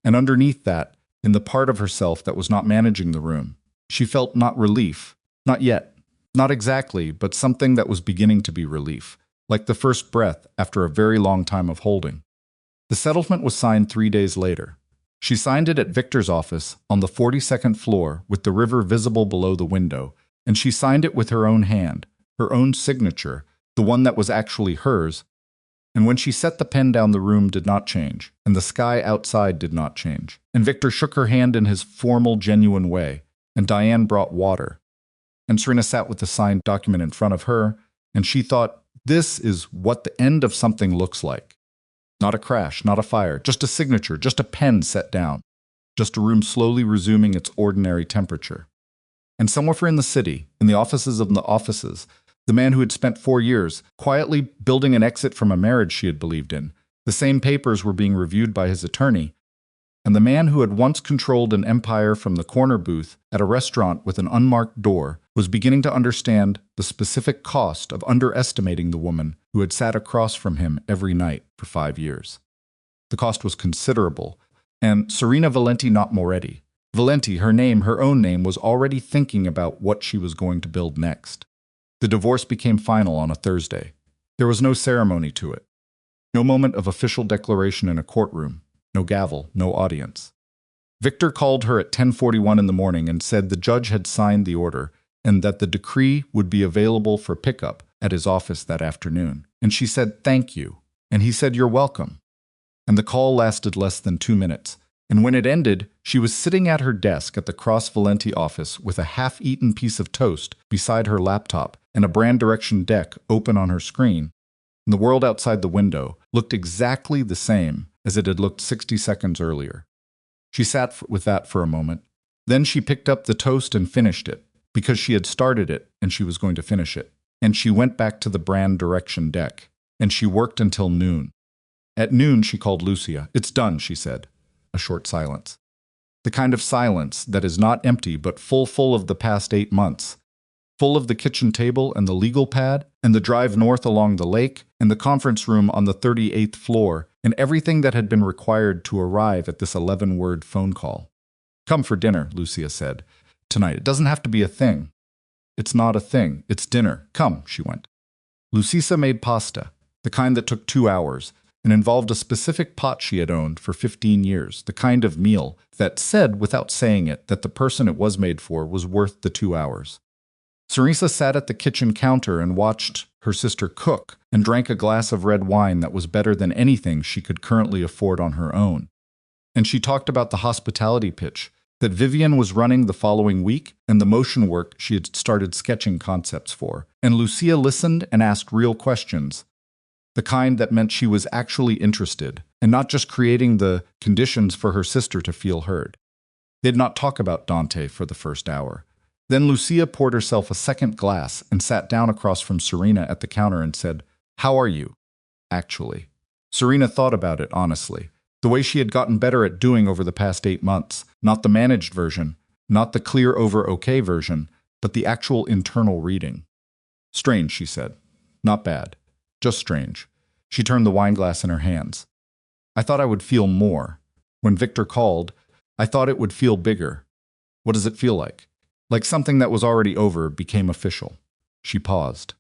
S1: And underneath that, in the part of herself that was not managing the room, she felt not relief, not yet, not exactly, but something that was beginning to be relief, like the first breath after a very long time of holding. The settlement was signed 3 days later. She signed it at Victor's office on the 42nd floor with the river visible below the window, and she signed it with her own hand, her own signature, the one that was actually hers, and when she set the pen down, the room did not change, and the sky outside did not change. And Victor shook her hand in his formal, genuine way, and Diane brought water. And Serena sat with the signed document in front of her, and she thought, this is what the end of something looks like. Not a crash, not a fire, just a signature, just a pen set down, just a room slowly resuming its ordinary temperature. And somewhere in the city, in the offices of the offices, the man who had spent 4 years quietly building an exit from a marriage she had believed in, the same papers were being reviewed by his attorney, and the man who had once controlled an empire from the corner booth at a restaurant with an unmarked door was beginning to understand the specific cost of underestimating the woman who had sat across from him every night for 5 years. The cost was considerable, and Serena Valenti, not Moretti. Valenti, her name, her own name, was already thinking about what she was going to build next. The divorce became final on a Thursday. There was no ceremony to it. No moment of official declaration in a courtroom. No gavel, no audience. Victor called her at 10:41 in the morning and said the judge had signed the order and that the decree would be available for pickup at his office that afternoon. And she said, "Thank you." And he said, "You're welcome." And the call lasted less than 2 minutes. And when it ended, she was sitting at her desk at the Cross Valenti office with a half-eaten piece of toast beside her laptop and a brand direction deck open on her screen. And the world outside the window looked exactly the same as it had looked 60 seconds earlier. She sat with that for a moment. Then she picked up the toast and finished it, because she had started it and she was going to finish it. And she went back to the brand direction deck, and she worked until noon. At noon, she called Lucia. "It's done," she said. A short silence. The kind of silence that is not empty but full of the past 8 months. Full of the kitchen table and the legal pad and the drive north along the lake and the conference room on the 38th floor and everything that had been required to arrive at this 11-word phone call. "Come for dinner," Lucia said. "Tonight. It doesn't have to be a thing." "It's not a thing. It's dinner. Come," she went. Lucia made pasta, the kind that took 2 hours, and involved a specific pot she had owned for 15 years, the kind of meal that said, without saying it, that the person it was made for was worth the 2 hours. Serena sat at the kitchen counter and watched her sister cook and drank a glass of red wine that was better than anything she could currently afford on her own. And she talked about the hospitality pitch that Vivian was running the following week and the motion work she had started sketching concepts for. And Lucia listened and asked real questions, the kind that meant she was actually interested, and not just creating the conditions for her sister to feel heard. They did not talk about Dante for the first hour. Then Lucia poured herself a second glass and sat down across from Serena at the counter and said, "How are you?" Actually. Serena thought about it honestly, the way she had gotten better at doing over the past 8 months, not the managed version, not the clear over okay version, but the actual internal reading. "Strange," she said. "Not bad. Just strange." She turned the wineglass in her hands. "I thought I would feel more. When Victor called, I thought it would feel bigger. What does it feel like?" "Like something that was already over became official." She paused.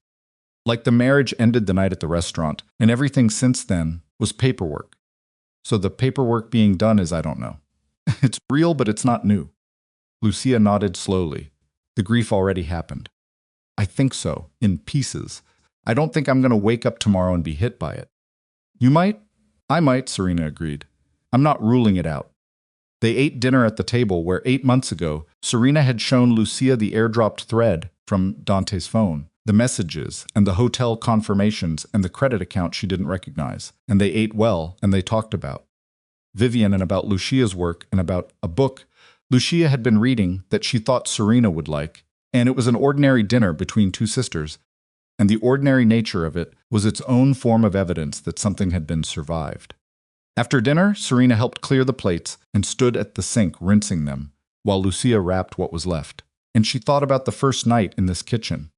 S1: "Like the marriage ended the night at the restaurant, and everything since then was paperwork. So the paperwork being done is, I don't know. It's real, but it's not new." Lucia nodded slowly. The grief already happened. "I think so, in pieces. I don't think I'm going to wake up tomorrow and be hit by it." "You might?" "I might," Serena agreed. "I'm not ruling it out." They ate dinner at the table where 8 months ago, Serena had shown Lucia the airdropped thread from Dante's phone, the messages and the hotel confirmations and the credit account she didn't recognize. And they ate well, and they talked about Vivian and about Lucia's work and about a book Lucia had been reading that she thought Serena would like. And it was an ordinary dinner between two sisters. And the ordinary nature of it was its own form of evidence that something had been survived. After dinner, Serena helped clear the plates and stood at the sink rinsing them, while Lucia wrapped what was left. And she thought about the first night in this kitchen,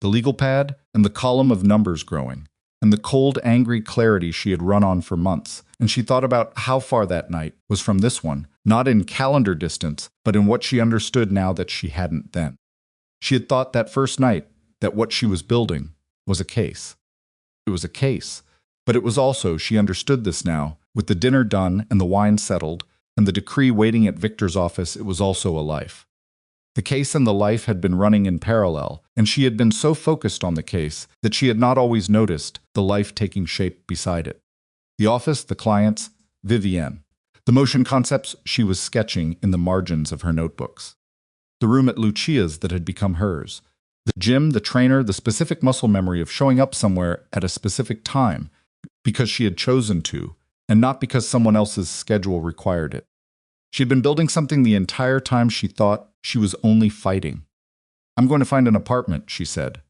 S1: the legal pad and the column of numbers growing, and the cold, angry clarity she had run on for months. And she thought about how far that night was from this one, not in calendar distance, but in what she understood now that she hadn't then. She had thought that first night that what she was building was a case. It was a case, but it was also, she understood this now, with the dinner done and the wine settled, and the decree waiting at Victor's office, it was also a life. The case and the life had been running in parallel, and she had been so focused on the case that she had not always noticed the life taking shape beside it. The office, the clients, Vivienne. The motion concepts she was sketching in the margins of her notebooks. The room at Lucia's that had become hers. The gym, the trainer, the specific muscle memory of showing up somewhere at a specific time because she had chosen to, and not because someone else's schedule required it. She had been building something the entire time she thought she was only fighting. "I'm going to find an apartment," she said.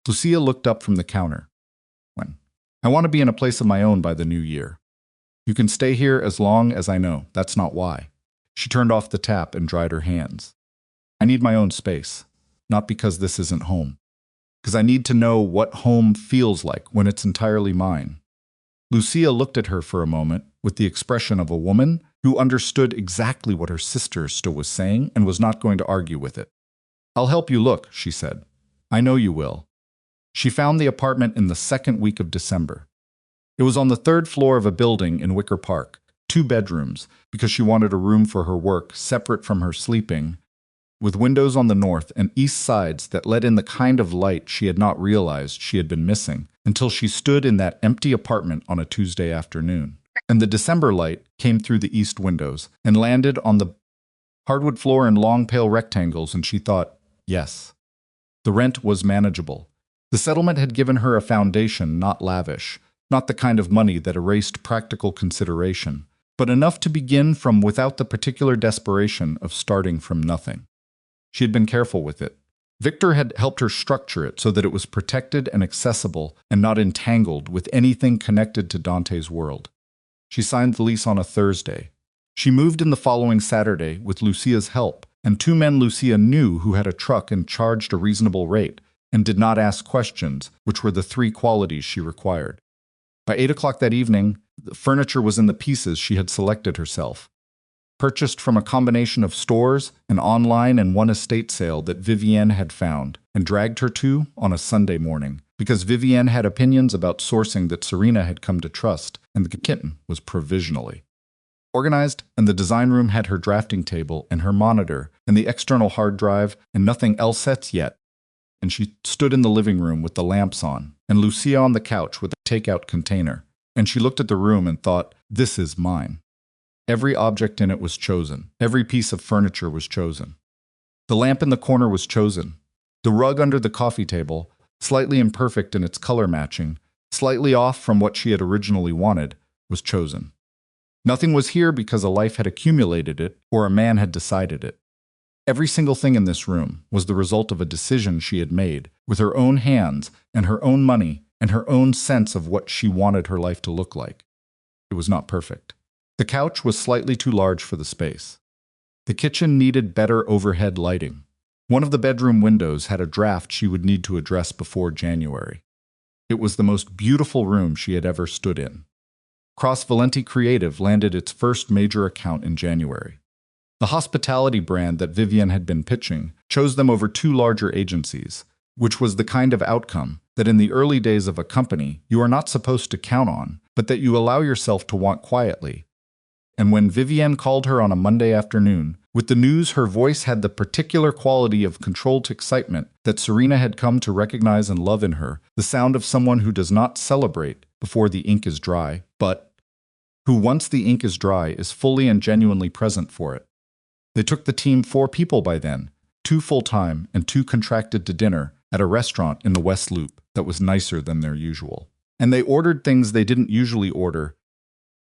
S1: Lucia looked up from the counter. "When? I want to be in a place of my own by the new year. You can stay here as long as I know. That's not why." She turned off the tap and dried her hands. "I need my own space. Not because this isn't home. Because I need to know what home feels like when it's entirely mine." Lucia looked at her for a moment with the expression of a woman who understood exactly what her sister still was saying and was not going to argue with it. "I'll help you look," she said. "I know you will." She found the apartment in the second week of December. It was on the third floor of a building in Wicker Park, 2 bedrooms, because she wanted a room for her work separate from her sleeping, with windows on the north and east sides that let in the kind of light she had not realized she had been missing until she stood in that empty apartment on a Tuesday afternoon. And the December light came through the east windows and landed on the hardwood floor in long pale rectangles, and she thought, yes. The rent was manageable. The settlement had given her a foundation not lavish, not the kind of money that erased practical consideration, but enough to begin from without the particular desperation of starting from nothing. She had been careful with it. Victor had helped her structure it so that it was protected and accessible and not entangled with anything connected to Dante's world. She signed the lease on a Thursday. She moved in the following Saturday with Lucia's help, and 2 men Lucia knew who had a truck and charged a reasonable rate and did not ask questions, which were the 3 qualities she required. By 8 o'clock that evening, the furniture was in the pieces she had selected herself. Purchased from a combination of stores, an online and one estate sale that Vivienne had found and dragged her to on a Sunday morning, because Vivienne had opinions about sourcing that Serena had come to trust, and the kitten was provisionally organized, and the design room had her drafting table and her monitor and the external hard drive and nothing else set yet. And she stood in the living room with the lamps on, and Lucia on the couch with a takeout container, and she looked at the room and thought, this is mine. Every object in it was chosen. Every piece of furniture was chosen. The lamp in the corner was chosen. The rug under the coffee table, slightly imperfect in its color matching, slightly off from what she had originally wanted, was chosen. Nothing was here because a life had accumulated it or a man had decided it. Every single thing in this room was the result of a decision she had made with her own hands and her own money and her own sense of what she wanted her life to look like. It was not perfect. The couch was slightly too large for the space. The kitchen needed better overhead lighting. One of the bedroom windows had a draft she would need to address before January. It was the most beautiful room she had ever stood in. Cross Valenti Creative landed its first major account in January. The hospitality brand that Vivienne had been pitching chose them over 2 larger agencies, which was the kind of outcome that in the early days of a company you are not supposed to count on, but that you allow yourself to want quietly. And when Vivienne called her on a Monday afternoon, with the news her voice had the particular quality of controlled excitement that Serena had come to recognize and love in her, the sound of someone who does not celebrate before the ink is dry, but who once the ink is dry is fully and genuinely present for it. They took the team 4 people by then, 2 full-time and 2 contracted to dinner at a restaurant in the West Loop that was nicer than their usual. And they ordered things they didn't usually order,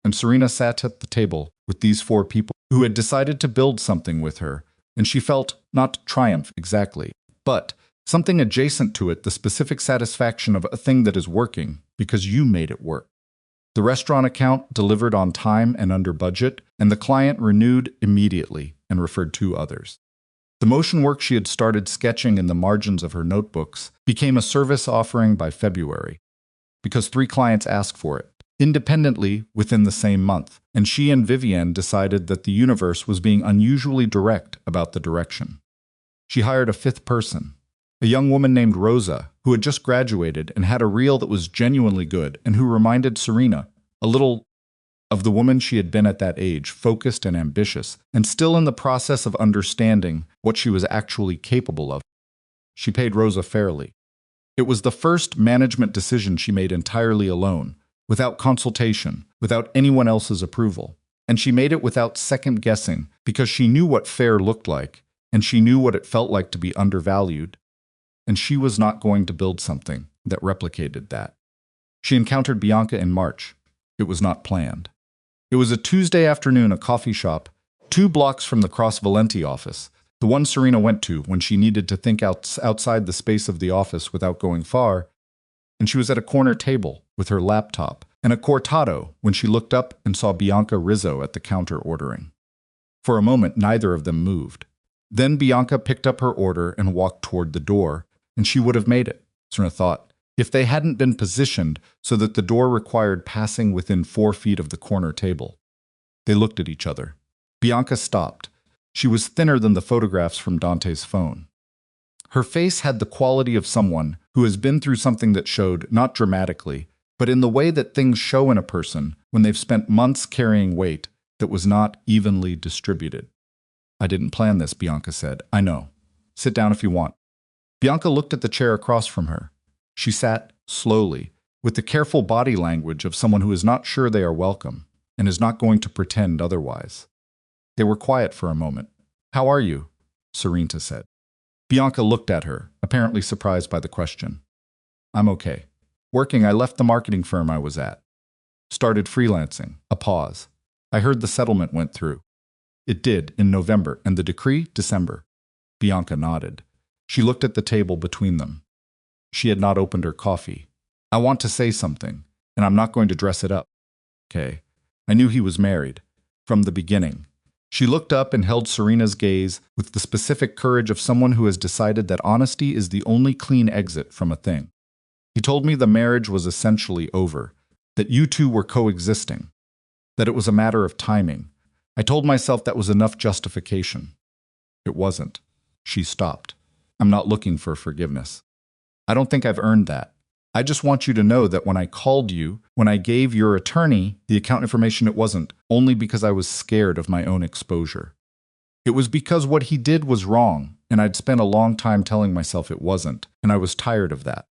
S1: and Serena sat at the table with these 4 people who had decided to build something with her, and she felt not triumph exactly, but something adjacent to it, the specific satisfaction of a thing that is working because you made it work. The restaurant account delivered on time and under budget, and the client renewed immediately and referred 2 others. The motion work she had started sketching in the margins of her notebooks became a service offering by February, because 3 clients asked for it, independently within the same month, and she and Vivienne decided that the universe was being unusually direct about the direction. She hired a 5th person, a young woman named Rosa, who had just graduated and had a reel that was genuinely good and who reminded Serena a little of the woman she had been at that age, focused and ambitious, and still in the process of understanding what she was actually capable of. She paid Rosa fairly. It was the first management decision she made entirely alone, without consultation, without anyone else's approval. And she made it without second-guessing, because she knew what fair looked like, and she knew what it felt like to be undervalued. And she was not going to build something that replicated that. She encountered Bianca in March. It was not planned. It was a Tuesday afternoon at a coffee shop, 2 blocks from the Cross Valenti office, the one Serena went to when she needed to think outside the space of the office without going far, and she was at a corner table with her laptop and a cortado when she looked up and saw Bianca Rizzo at the counter ordering. For a moment, neither of them moved. Then Bianca picked up her order and walked toward the door, and she would have made it, Serena thought, if they hadn't been positioned so that the door required passing within 4 feet of the corner table. They looked at each other. Bianca stopped. She was thinner than the photographs from Dante's phone. Her face had the quality of someone who has been through something that showed, not dramatically, but in the way that things show in a person when they've spent months carrying weight that was not evenly distributed. I didn't plan this, Bianca said. I know. Sit down if you want. Bianca looked at the chair across from her. She sat slowly, with the careful body language of someone who is not sure they are welcome and is not going to pretend otherwise. They were quiet for a moment. How are you? Serena said. Bianca looked at her, apparently surprised by the question. I'm okay. Working, I left the marketing firm I was at. Started freelancing. A pause. I heard the settlement went through. It did, in November, and the decree, December. Bianca nodded. She looked at the table between them. She had not opened her coffee. I want to say something, and I'm not going to dress it up. Okay. I knew he was married. From the beginning. She looked up and held Serena's gaze with the specific courage of someone who has decided that honesty is the only clean exit from a thing. He told me the marriage was essentially over, that you two were coexisting, that it was a matter of timing. I told myself that was enough justification. It wasn't. She stopped. I'm not looking for forgiveness. I don't think I've earned that. I just want you to know that when I called you, when I gave your attorney the account information, it wasn't only because I was scared of my own exposure. It was because what he did was wrong, and I'd spent a long time telling myself it wasn't, and I was tired of that.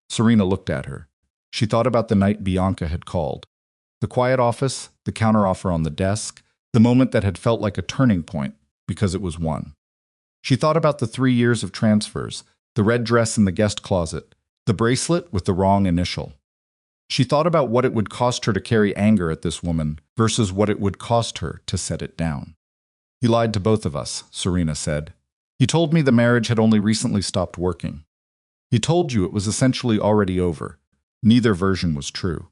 S1: Serena looked at her. She thought about the night Bianca had called. The quiet office, the counteroffer on the desk, the moment that had felt like a turning point, because it was one. She thought about the 3 years of transfers, the red dress in the guest closet, the bracelet with the wrong initial. She thought about what it would cost her to carry anger at this woman versus what it would cost her to set it down. He lied to both of us, Serena said. He told me the marriage had only recently stopped working. He told you it was essentially already over. Neither version was true.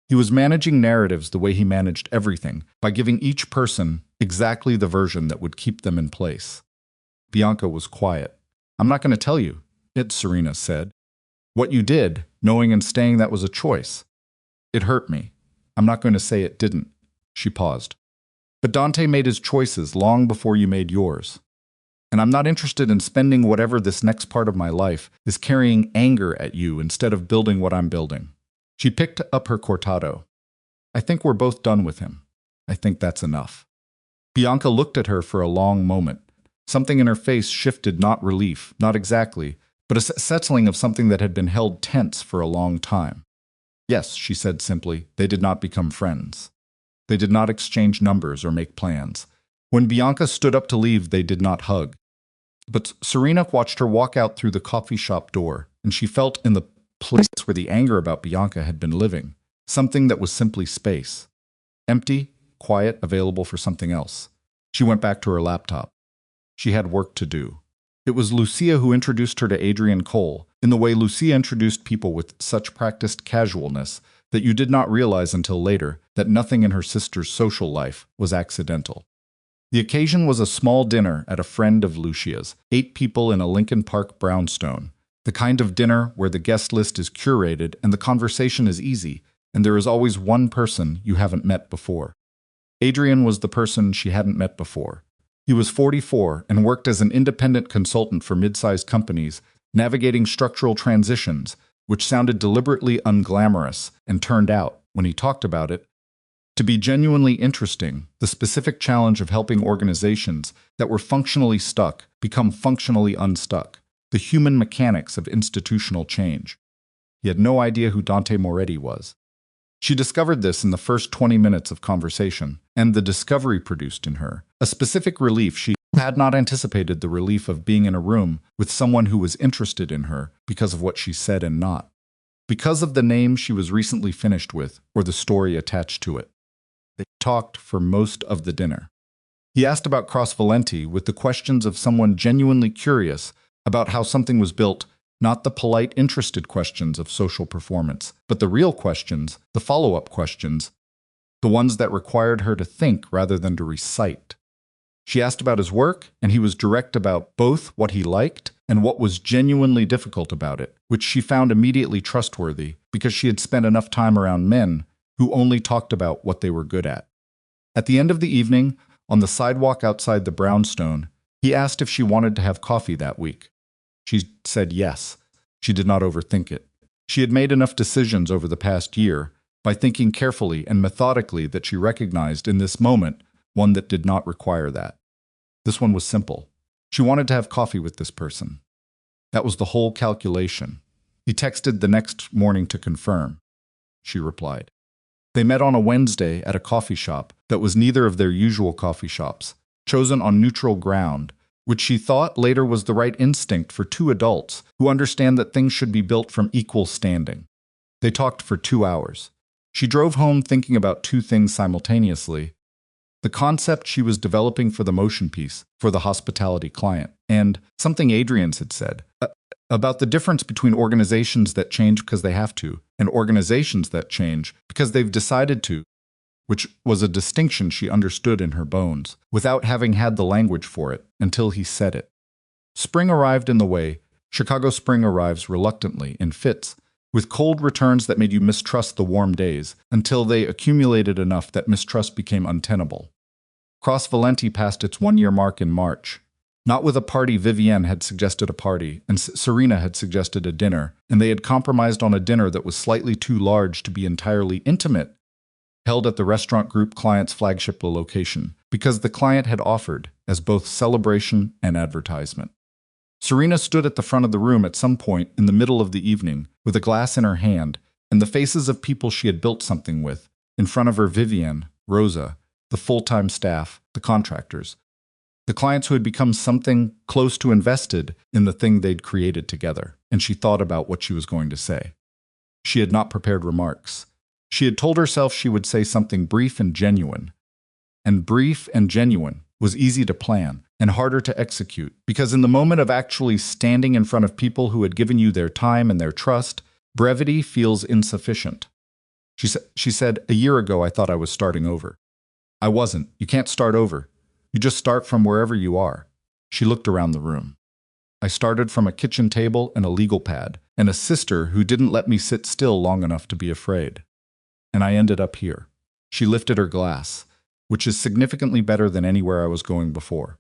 S1: He was managing narratives the way he managed everything, by giving each person exactly the version that would keep them in place. Bianca was quiet. I'm not going to tell you, Serena said. What you did, knowing and staying that was a choice. It hurt me. I'm not going to say it didn't. She paused. But Dante made his choices long before you made yours. And I'm not interested in spending whatever this next part of my life is carrying anger at you instead of building what I'm building. She picked up her cortado. I think we're both done with him. I think that's enough. Bianca looked at her for a long moment. Something in her face shifted, not relief, not exactly, but a settling of something that had been held tense for a long time. Yes, she said simply, they did not become friends. They did not exchange numbers or make plans. When Bianca stood up to leave, they did not hug. But Serena watched her walk out through the coffee shop door, and she felt in the place where the anger about Bianca had been living, something that was simply space. Empty, quiet, available for something else. She went back to her laptop. She had work to do. It was Lucia who introduced her to Adrian Cole, in the way Lucia introduced people with such practiced casualness that you did not realize until later that nothing in her sister's social life was accidental. The occasion was a small dinner at a friend of Lucia's, 8 people in a Lincoln Park brownstone, the kind of dinner where the guest list is curated and the conversation is easy, and there is always one person you haven't met before. Adrian was the person she hadn't met before. He was 44 and worked as an independent consultant for mid-sized companies, navigating structural transitions, which sounded deliberately unglamorous and turned out, when he talked about it, To be genuinely interesting, the specific challenge of helping organizations that were functionally stuck become functionally unstuck, the human mechanics of institutional change. He had no idea who Dante Moretti was. She discovered this in the first 20 minutes of conversation, and the discovery produced in her a specific relief. She had not anticipated the relief of being in a room with someone who was interested in her because of what she said and not because of the name she was recently finished with or the story attached to it. They talked for most of the dinner. He asked about Cross Valenti with the questions of someone genuinely curious about how something was built, not the polite, interested questions of social performance, but the real questions, the follow-up questions, the ones that required her to think rather than to recite. She asked about his work, and he was direct about both what he liked and what was genuinely difficult about it, which she found immediately trustworthy because she had spent enough time around men who only talked about what they were good at. At the end of the evening, on the sidewalk outside the brownstone, he asked if she wanted to have coffee that week. She said yes. She did not overthink it. She had made enough decisions over the past year by thinking carefully and methodically that she recognized in this moment one that did not require that. This one was simple. She wanted to have coffee with this person. That was the whole calculation. He texted the next morning to confirm. She replied. They met on a Wednesday at a coffee shop that was neither of their usual coffee shops, chosen on neutral ground, which she thought later was the right instinct for two adults who understand that things should be built from equal standing. They talked for 2 hours. She drove home thinking about two things simultaneously: the concept she was developing for the motion piece for the hospitality client, and something Adrian's had said about the difference between organizations that change because they have to and organizations that change because they've decided to, which was a distinction she understood in her bones, without having had the language for it until he said it. Spring arrived in the way Chicago spring arrives reluctantly, in fits, with cold returns that made you mistrust the warm days until they accumulated enough that mistrust became untenable. Cross Valenti passed its 1-year mark in March. Not with a party. Vivienne had suggested a party, and Serena had suggested a dinner, and they had compromised on a dinner that was slightly too large to be entirely intimate, held at the restaurant group client's flagship location, because the client had offered as both celebration and advertisement. Serena stood at the front of the room at some point in the middle of the evening, with a glass in her hand, and the faces of people she had built something with. In front of her, Vivienne, Rosa, the full-time staff, the contractors, the clients who had become something close to invested in the thing they'd created together, and she thought about what she was going to say. She had not prepared remarks. She had told herself she would say something brief and genuine. And brief and genuine was easy to plan and harder to execute, because in the moment of actually standing in front of people who had given you their time and their trust, brevity feels insufficient. She said, "A year ago I thought I was starting over." I wasn't. You can't start over. You just start from wherever you are. She looked around the room. I started from a kitchen table and a legal pad, and a sister who didn't let me sit still long enough to be afraid. And I ended up here. She lifted her glass, which is significantly better than anywhere I was going before.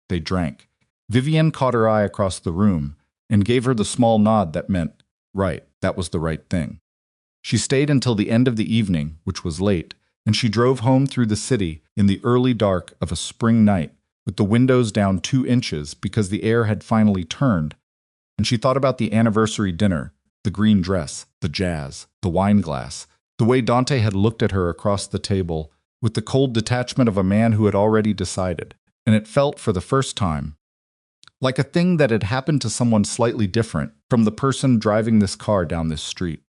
S1: They drank. Vivienne caught her eye across the room and gave her the small nod that meant, right, that was the right thing. She stayed until the end of the evening, which was late, and she drove home through the city in the early dark of a spring night, with the windows down 2 inches because the air had finally turned, and she thought about the anniversary dinner, the green dress, the jazz, the wine glass, the way Dante had looked at her across the table with the cold detachment of a man who had already decided, and it felt for the first time like a thing that had happened to someone slightly different from the person driving this car down this street.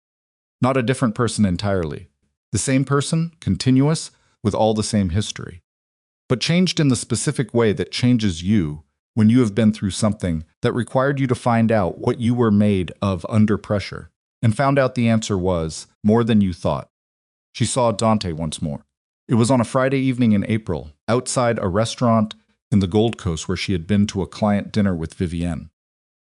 S1: Not a different person entirely. The same person, continuous, with all the same history, but changed in the specific way that changes you when you have been through something that required you to find out what you were made of under pressure, and found out the answer was more than you thought. She saw Dante once more. It was on a Friday evening in April, outside a restaurant in the Gold Coast where she had been to a client dinner with Vivienne.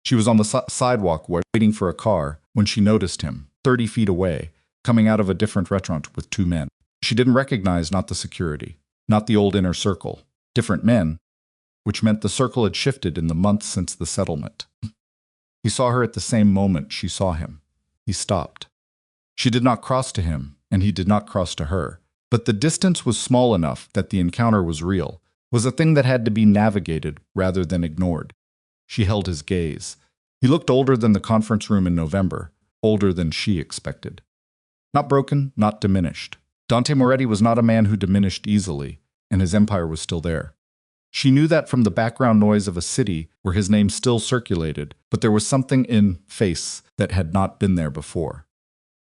S1: She was on the sidewalk waiting for a car when she noticed him, 30 feet away, coming out of a different restaurant with 2 men. She didn't recognize not the security, not the old inner circle, different men, which meant the circle had shifted in the months since the settlement. He saw her at the same moment she saw him. He stopped. She did not cross to him, and he did not cross to her. But the distance was small enough that the encounter was real, was a thing that had to be navigated rather than ignored. She held his gaze. He looked older than the conference room in November, older than she expected. Not broken, not diminished. Dante Moretti was not a man who diminished easily, and his empire was still there. She knew that from the background noise of a city where his name still circulated, but there was something in face that had not been there before.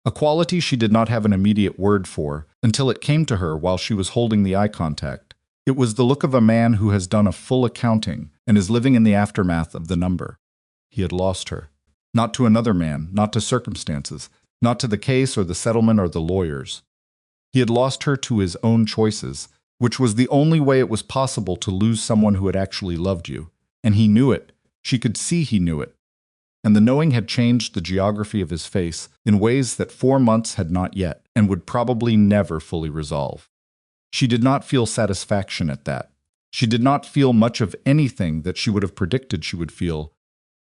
S1: A quality she did not have an immediate word for until it came to her while she was holding the eye contact. It was the look of a man who has done a full accounting and is living in the aftermath of the number. He had lost her. Not to another man, not to circumstances, not to the case or the settlement or the lawyers. He had lost her to his own choices, which was the only way it was possible to lose someone who had actually loved you. And he knew it. She could see he knew it. And the knowing had changed the geography of his face in ways that 4 months had not yet, and would probably never fully resolve. She did not feel satisfaction at that. She did not feel much of anything that she would have predicted she would feel.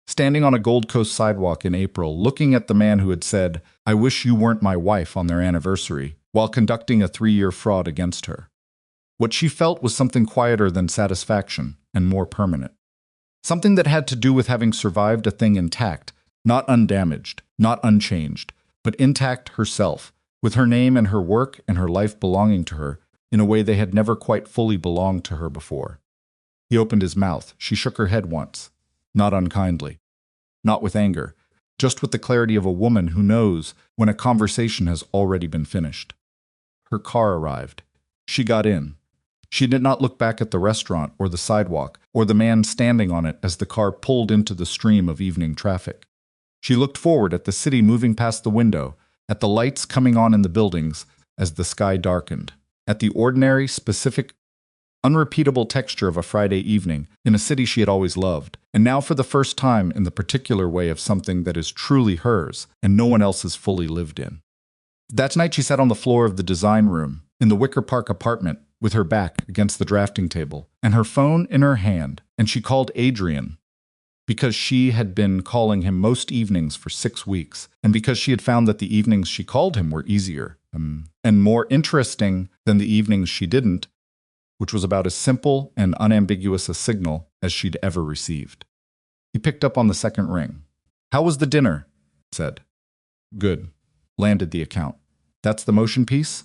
S1: Standing on a Gold Coast sidewalk in April, looking at the man who had said, "I wish you weren't my wife" on their anniversary, while conducting a 3-year fraud against her. What she felt was something quieter than satisfaction, and more permanent. Something that had to do with having survived a thing intact, not undamaged, not unchanged, but intact herself, with her name and her work and her life belonging to her in a way they had never quite fully belonged to her before. He opened his mouth. She shook her head once, not unkindly, not with anger, just with the clarity of a woman who knows when a conversation has already been finished. Her car arrived. She got in. She did not look back at the restaurant or the sidewalk or the man standing on it as the car pulled into the stream of evening traffic. She looked forward at the city moving past the window, at the lights coming on in the buildings as the sky darkened, at the ordinary, specific, unrepeatable texture of a Friday evening in a city she had always loved, and now for the first time in the particular way of something that is truly hers and no one else has fully lived in. That night she sat on the floor of the design room in the Wicker Park apartment, with her back against the drafting table, and her phone in her hand, and she called Adrian, because she had been calling him most evenings for 6 weeks, and because she had found that the evenings she called him were easier, and more interesting than the evenings she didn't, which was about as simple and unambiguous a signal as she'd ever received. He picked up on the second ring. "How was the dinner?" he said. "Good." Landed the account. "That's the motion piece?"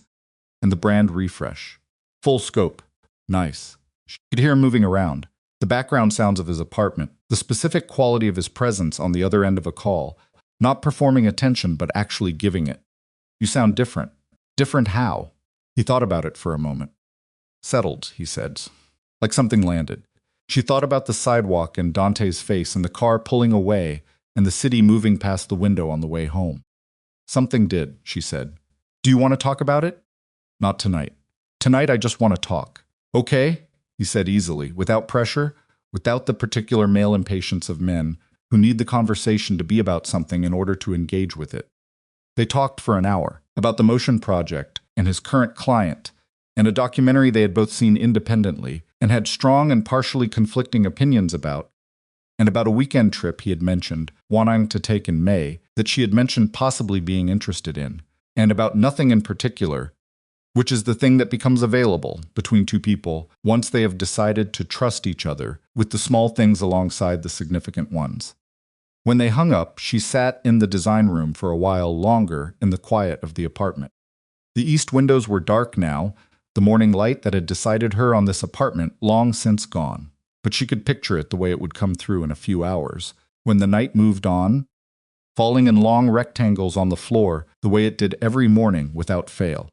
S1: And the brand refresh. "Full scope." "Nice." She could hear him moving around. The background sounds of his apartment, the specific quality of his presence on the other end of a call, not performing attention but actually giving it. "You sound different." "Different how?" He thought about it for a moment. "Settled," he said. Like something landed. She thought about the sidewalk and Dante's face and the car pulling away and the city moving past the window on the way home. "Something did," she said. "Do you want to talk about it?" "Not tonight. Tonight I just want to talk." "Okay," he said easily, without pressure, without the particular male impatience of men who need the conversation to be about something in order to engage with it. They talked for an hour about the motion project and his current client and a documentary they had both seen independently and had strong and partially conflicting opinions about, and about a weekend trip he had mentioned wanting to take in May that she had mentioned possibly being interested in, and about nothing in particular, which is the thing that becomes available between two people once they have decided to trust each other with the small things alongside the significant ones. When they hung up, she sat in the design room for a while longer in the quiet of the apartment. The east windows were dark now, the morning light that had decided her on this apartment long since gone, but she could picture it the way it would come through in a few hours, when the night moved on, falling in long rectangles on the floor the way it did every morning without fail.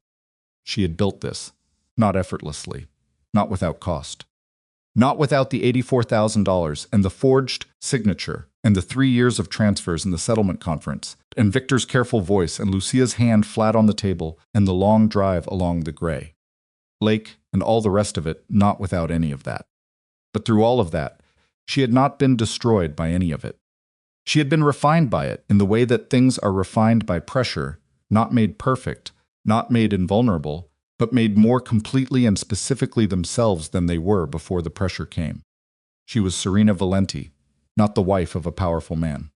S1: She had built this, not effortlessly, not without cost, not without the $84,000 and the forged signature and the 3 years of transfers in the settlement conference, and Victor's careful voice and Lucia's hand flat on the table and the long drive along the gray lake and all the rest of it, not without any of that. But through all of that, she had not been destroyed by any of it. She had been refined by it in the way that things are refined by pressure, not made perfect, not made invulnerable, but made more completely and specifically themselves than they were before the pressure came. She was Serena Valenti, not the wife of a powerful man,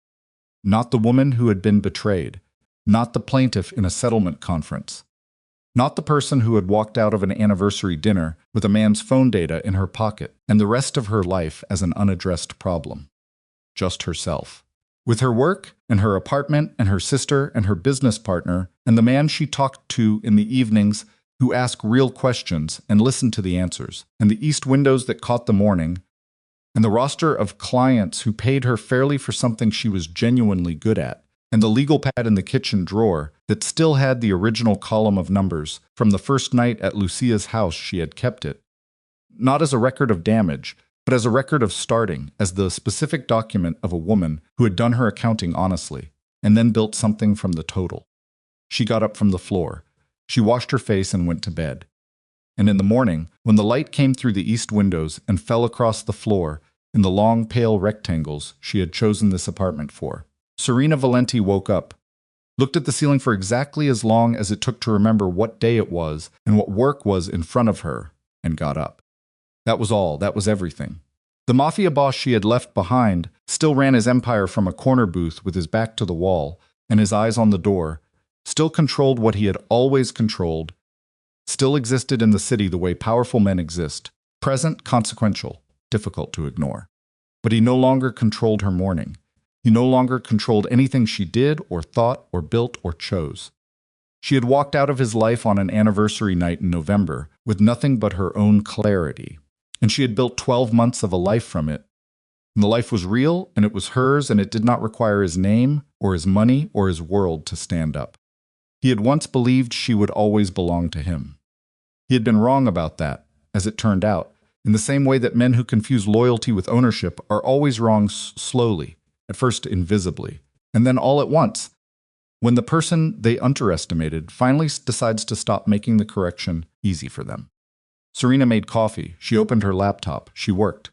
S1: not the woman who had been betrayed, not the plaintiff in a settlement conference, Not the person who had walked out of an anniversary dinner with a man's phone data in her pocket and the rest of her life as an unaddressed problem. Just herself. With her work, and her apartment, and her sister, and her business partner, and the man she talked to in the evenings who asked real questions and listened to the answers, and the east windows that caught the morning, and the roster of clients who paid her fairly for something she was genuinely good at, and the legal pad in the kitchen drawer that still had the original column of numbers from the first night at Lucia's house she had kept it. Not as a record of damage, but as a record of starting, as the specific document of a woman who had done her accounting honestly, and then built something from the total. She got up from the floor. She washed her face and went to bed. And in the morning, when the light came through the east windows and fell across the floor in the long, pale rectangles she had chosen this apartment for, Serena Valenti woke up, looked at the ceiling for exactly as long as it took to remember what day it was and what work was in front of her, and got up. That was all. That was everything. The Mafia boss she had left behind still ran his empire from a corner booth with his back to the wall and his eyes on the door, still controlled what he had always controlled, still existed in the city the way powerful men exist, present, consequential, difficult to ignore. But he no longer controlled her morning. He no longer controlled anything she did or thought or built or chose. She had walked out of his life on an anniversary night in November with nothing but her own clarity. And she had built 12 months of a life from it. And the life was real, and it was hers, and it did not require his name, or his money, or his world to stand up. He had once believed she would always belong to him. He had been wrong about that, as it turned out, in the same way that men who confuse loyalty with ownership are always wrong slowly, at first invisibly, and then all at once, when the person they underestimated finally decides to stop making the correction easy for them. Serena made coffee. She opened her laptop. She worked.